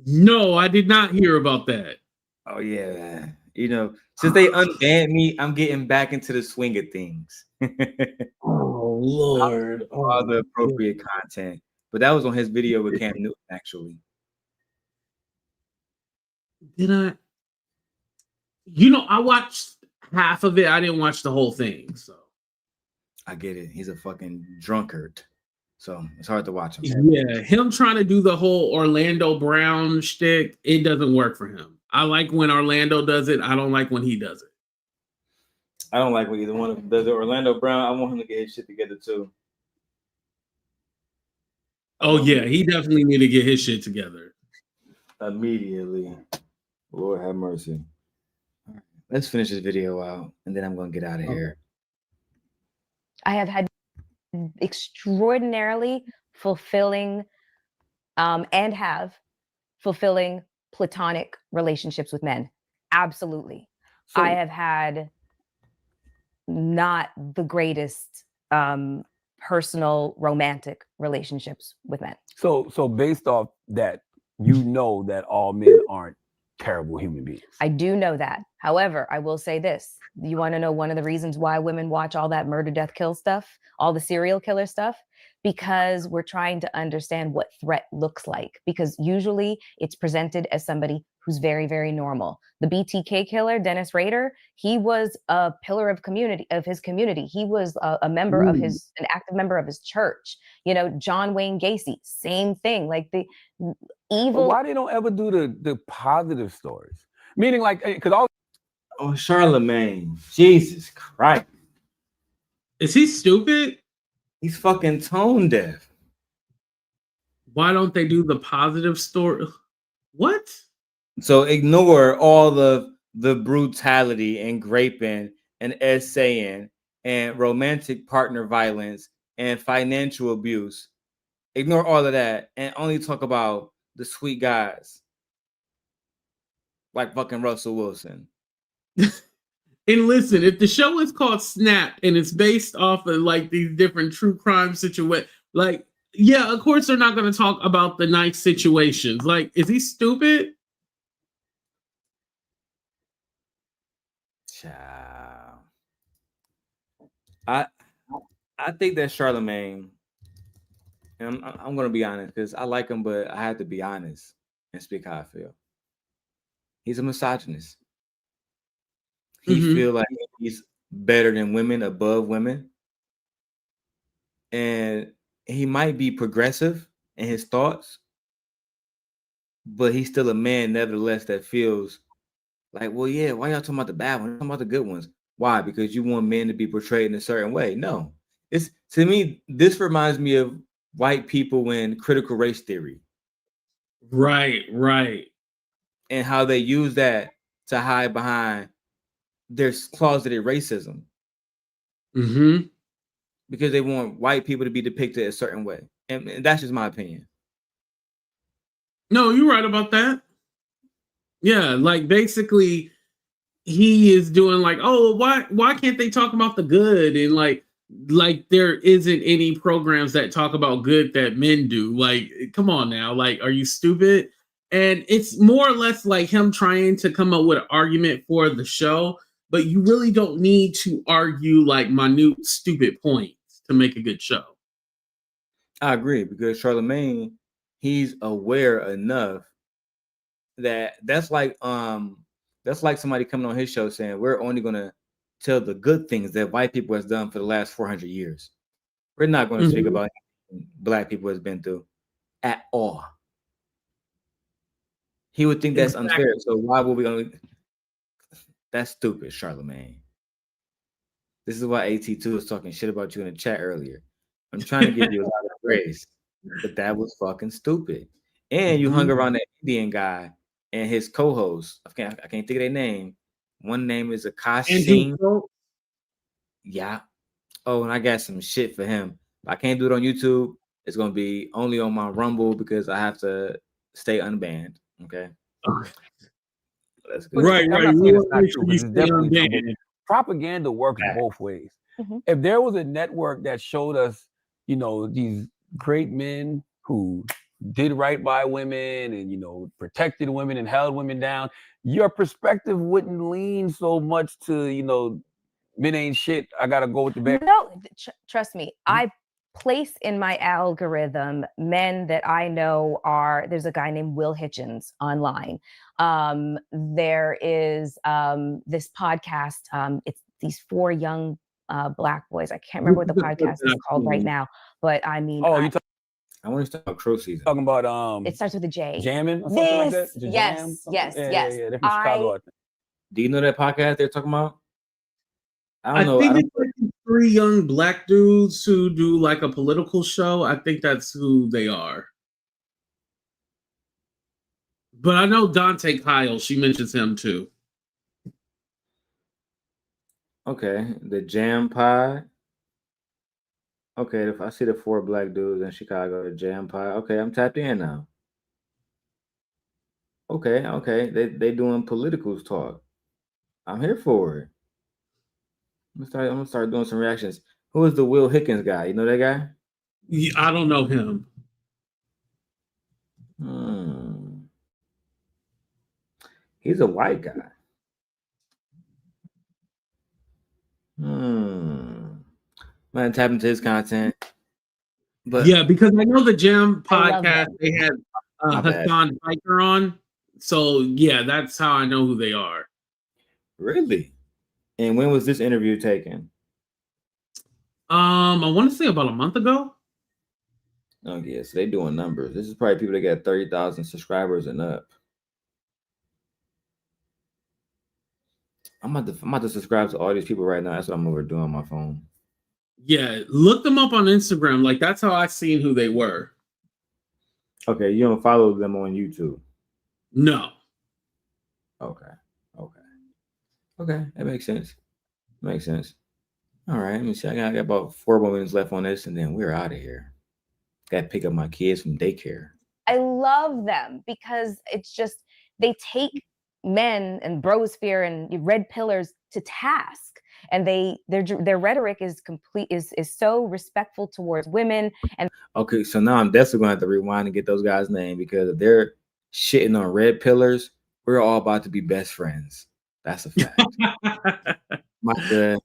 No, I did not hear about that. Oh, yeah, man. You know, since they unbanned me, I'm getting back into the swing of things. Oh, Lord. All the appropriate content. But that was on his video with Cam Newton, actually. Did I? You know, I watched half of it. I didn't watch the whole thing. So I get it. He's a fucking drunkard. So it's hard to watch him. Yeah, him trying to do the whole Orlando Brown shtick, it doesn't work for him. I like when Orlando does it. I don't like when he does it. I don't like when either one of them does it. Orlando Brown, I want him to get his shit together too. Oh, yeah, he definitely need to get his shit together. Immediately. Lord have mercy. All right, let's finish this video out, and then I'm going to get out of here. I have had extraordinarily fulfilling and have fulfilling platonic relationships with men. Absolutely. So, I have had not the greatest personal romantic relationships with men. So based off that, you know that all men aren't terrible human beings. I do know that. However, I will say this. You want to know one of the reasons why women watch all that murder, death, kill stuff, all the serial killer stuff? Because we're trying to understand what threat looks like. Because usually it's presented as somebody who's very, very normal. The BTK killer, Dennis Rader, he was a pillar of his community. He was a member of an active member of his church. You know, John Wayne Gacy, same thing. Like the evil. But why they don't ever do the positive stories? Meaning, like, because all. Oh, Charlemagne, Jesus Christ, is he stupid? He's fucking tone deaf. Why don't they do the positive story? What? So ignore all of the brutality and raping and essaying and romantic partner violence and financial abuse. Ignore all of that and only talk about the sweet guys like fucking Russell Wilson. And listen, if the show is called Snap and it's based off of like these different true crime situations, like, yeah, of course they're not going to talk about the nice situations. Like, is he stupid? Child. I think that Charlemagne, and I'm going to be honest because I like him, but I have to be honest and speak how I feel. He's a misogynist. He feel like he's better than women, above women. And he might be progressive in his thoughts, but he's still a man, nevertheless, that feels like, well, yeah, why y'all talking about the bad ones? Talking about the good ones. Why? Because you want men to be portrayed in a certain way. No. It's, to me, this reminds me of white people in critical race theory. Right. And how they use that to hide behind their closeted racism. Mm-hmm. Because they want white people to be depicted a certain way. And that's just my opinion. No, you're right about that. Yeah, like basically he is doing like, oh, why can't they talk about the good? And like there isn't any programs that talk about good that men do. Like, come on now. Like, are you stupid? And it's more or less like him trying to come up with an argument for the show, but you really don't need to argue like minute stupid points to make a good show. I agree, because Charlemagne, he's aware enough that that's like somebody coming on his show saying we're only gonna tell the good things that white people has done for the last 400 years. We're not going to speak about anything Black people has been through at all. He would think that's unfair. So why would we only? That's stupid, Charlemagne. This is why AT2 was talking shit about you in the chat earlier. I'm trying to give you a lot of grace, but that was fucking stupid. And you hung around that Indian guy and his co-host. I can't think of their name. One name is Akash. Yeah. Oh, and I got some shit for him. I can't do it on YouTube. It's gonna be only on my Rumble because I have to stay unbanned. Okay. That's good. Right. I'm not saying it's not true, but it's definitely true. Propaganda works both ways. If there was a network that showed us, you know, these great men who did right by women and, you know, protected women and held women down, your perspective wouldn't lean so much to, you know, men ain't shit. I gotta go with the bad. No, trust me. I place in my algorithm men that I know are. There's a guy named Will Hitchens online. There is this podcast. It's these 4 young Black boys. I can't remember what the podcast is called right now, but I mean, oh, you I want to talk about Crow Season. Talking about it starts with a J. Jamming or something like that? Yes. Yeah. They're from Chicago, I think. Do you know that podcast they're talking about? I think it's like 3 young Black dudes who do like a political show. I think that's who they are. But I know Dante Kyle. She mentions him too. Okay, the Jam Pod. Okay, if I see the 4 Black dudes in Chicago, the Jam Pod. Okay, I'm tapped in now. Okay, they doing politicals talk. I'm here for it. I'm gonna start doing some reactions. Who is the Will Hickens guy? You know that guy? Yeah, I don't know him. He's a white guy. Might tap into his content. But yeah, because I know the Jam I love podcast, them. they had My bad. Hassan Piker on. So yeah, that's how I know who they are. Really? And when was this interview taken? I want to say about a month ago. Oh yeah, so they doing numbers. This is probably people that got 30,000 subscribers and up. I'm about to subscribe to all these people right now. That's what I'm overdoing on my phone. Yeah, look them up on Instagram. Like that's how I seen who they were. Okay, you don't follow them on YouTube? No. Okay. That makes sense. Makes sense. All right, let me see. I got about 4 more minutes left on this, and then we're out of here. Got to pick up my kids from daycare. I love them because it's just they take men and brosphere and red pillars to task, and their rhetoric is so respectful towards women. And Okay, so now I'm definitely gonna have to rewind and get those guys' name, because if they're shitting on red pillars, we're all about to be best friends. That's a fact. I'm about to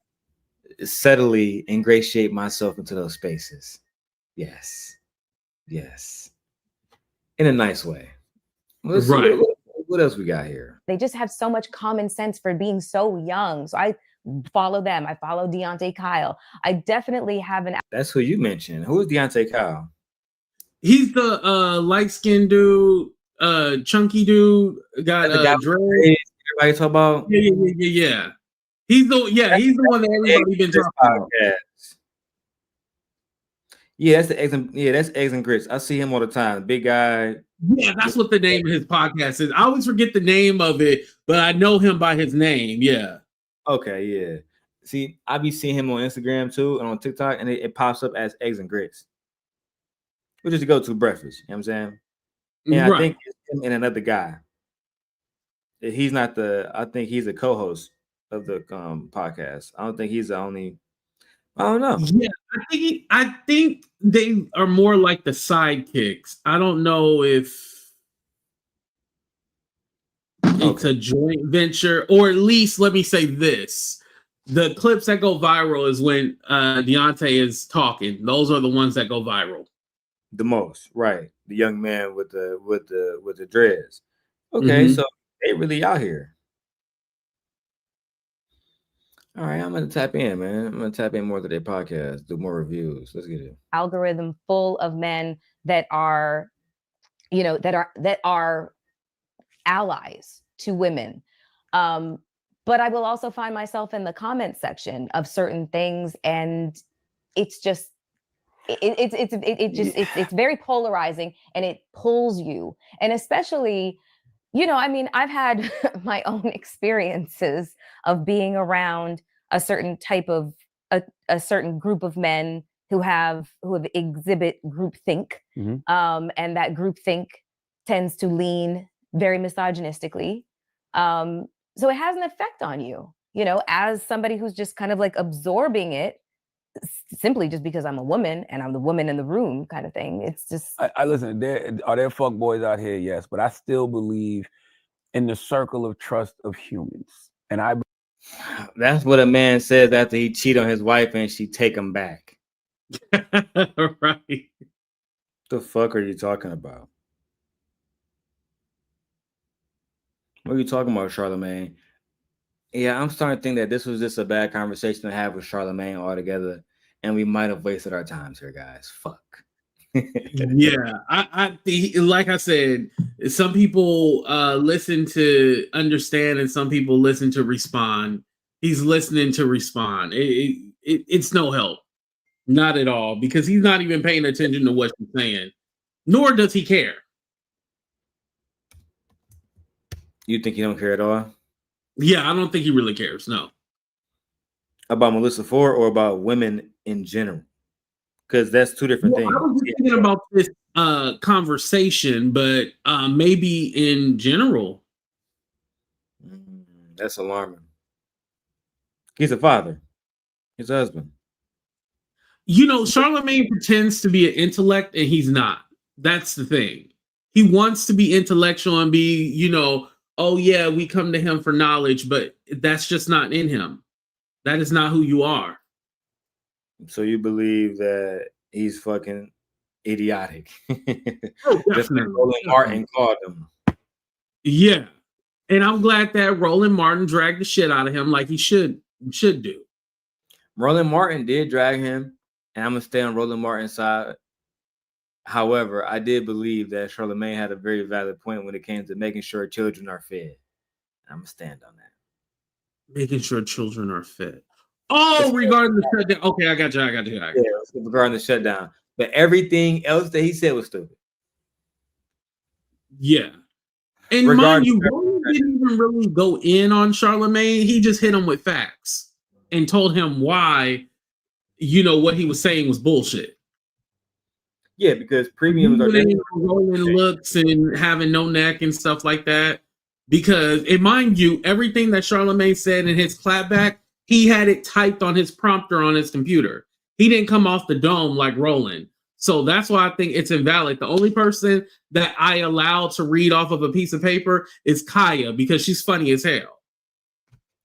subtly ingratiate myself into those spaces. Yes. In a nice way. Let's see what else we got here. they just have so much common sense for being so young. So I follow them. I follow Deontay Kyle. I definitely have an. That's who you mentioned. Who is Deontay Kyle? He's the light-skinned dude, chunky dude, got dreads. Everybody talk about? Yeah. He's the one that everybody been talking about. Yeah, that's Eggs and Grits. I see him all the time. Big guy. Yeah, that's what the name of his podcast is. I always forget the name of it, but I know him by his name. Yeah. Okay, yeah. See, I be seeing him on Instagram too and on TikTok, and it pops up as Eggs and Grits, which is a go-to breakfast. You know what I'm saying? And I think it's him and another guy. He's not I think he's a co-host of the podcast. I don't think he's the only. I don't know. Yeah, I think they are more like the sidekicks. I don't know if it's a joint venture, or at least let me say this: the clips that go viral is when Deontay is talking. Those are the ones that go viral the most, right? The young man with the dreads. Okay, so they really out here. All right, I'm gonna tap in, man. I'm gonna tap in more to their podcast, do more reviews. Let's get it. Algorithm full of men that are, that are allies to women. But I will also find myself in the comment section of certain things, and it's just it's very polarizing, and it pulls you. And especially, I've had my own experiences of being around a certain type of a certain group of men who exhibit groupthink, and that groupthink tends to lean very misogynistically. So it has an effect on you, as somebody who's just kind of like absorbing it simply just because I'm a woman and I'm the woman in the room kind of thing. It's just. I listen, are there fuck boys out here? Yes, but I still believe in the circle of trust of humans. And that's what a man says after he cheat on his wife and she take him back. Right. The fuck are you talking about? What are you talking about, Charlemagne? Yeah, I'm starting to think that this was just a bad conversation to have with Charlemagne altogether, and we might have wasted our times here, guys. Fuck. Yeah, I like I said, some people listen to understand, and some people listen to respond. He's listening to respond. It's no help, not at all, because he's not even paying attention to what she's saying, nor does he care. You think he don't care at all? Yeah, I don't think he really cares. No. About Melyssa Ford or about women in general? Because that's two different things. I was just thinking about this conversation, but maybe in general. That's alarming. He's a father. He's a husband. Charlemagne pretends to be an intellect, and he's not. That's the thing. He wants to be intellectual and be, oh yeah, we come to him for knowledge, but that's just not in him. That is not who you are. So you believe that he's fucking idiotic? Oh, Just like definitely. Roland Martin called him. Yeah. And I'm glad that Roland Martin dragged the shit out of him like he should do. Roland Martin did drag him, and I'm gonna stay on Roland Martin's side. However, I did believe that Charlemagne had a very valid point when it came to making sure children are fed. I'm gonna stand on that. Making sure children are fed. Oh, regarding the shutdown. Okay, I got you. Yeah, regarding the shutdown. But everything else that he said was stupid. Yeah. And mind you, Roland didn't even really go in on Charlemagne. He just hit him with facts and told him why, what he was saying was bullshit. Yeah, because premiums are rolling looks and having no neck and stuff like that. Because, and mind you, everything that Charlemagne said in his clapback, he had it typed on his prompter on his computer. He didn't come off the dome like Roland. So that's why I think it's invalid. The only person that I allow to read off of a piece of paper is Kaya, because she's funny as hell.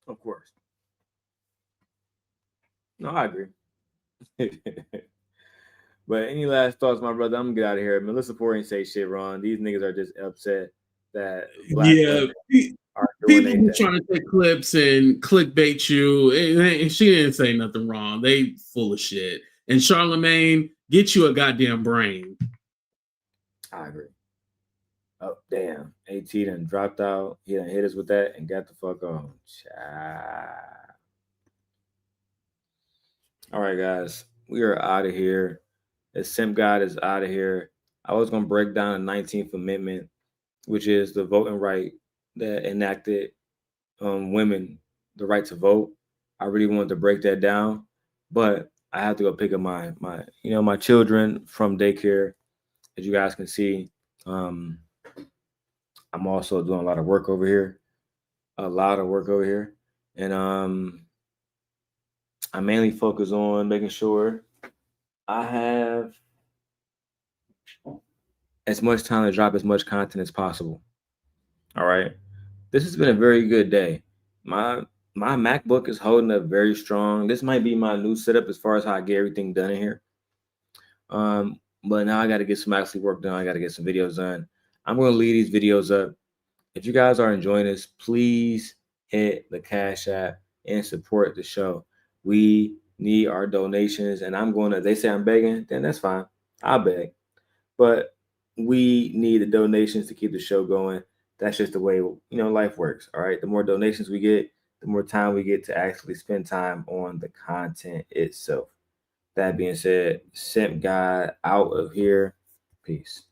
Of course. No, I agree. But any last thoughts, my brother? I'm gonna get out of here. Melyssa Ford ain't say shit wrong. These niggas are just upset that black women are doing People be trying to take clips and clickbait you. And she didn't say nothing wrong. They full of shit. And Charlemagne, get you a goddamn brain. I agree. Oh, damn. AT done dropped out. He done hit us with that and got the fuck on. All right, guys. We are out of here. The Simp God is out of here. I was going to break down the 19th Amendment, which is the voting right that enacted women the right to vote. I really wanted to break that down, but I have to go pick up my children from daycare. As you guys can see, I'm also doing a lot of work over here, and I mainly focus on making sure I have as much time to drop as much content as possible. All right. This has been a very good day. My MacBook is holding up very strong. This might be my new setup as far as how I get everything done in here. But now I got to get some actually work done. I got to get some videos done. I'm going to leave these videos up. If you guys are enjoying this, please hit the Cash App and support the show. We need our donations, and they say I'm begging, then that's fine. I'll beg. But we need the donations to keep the show going. That's just the way, life works. All right. The more donations we get, the more time we get to actually spend time on the content itself. That being said, Simp God out of here. Peace.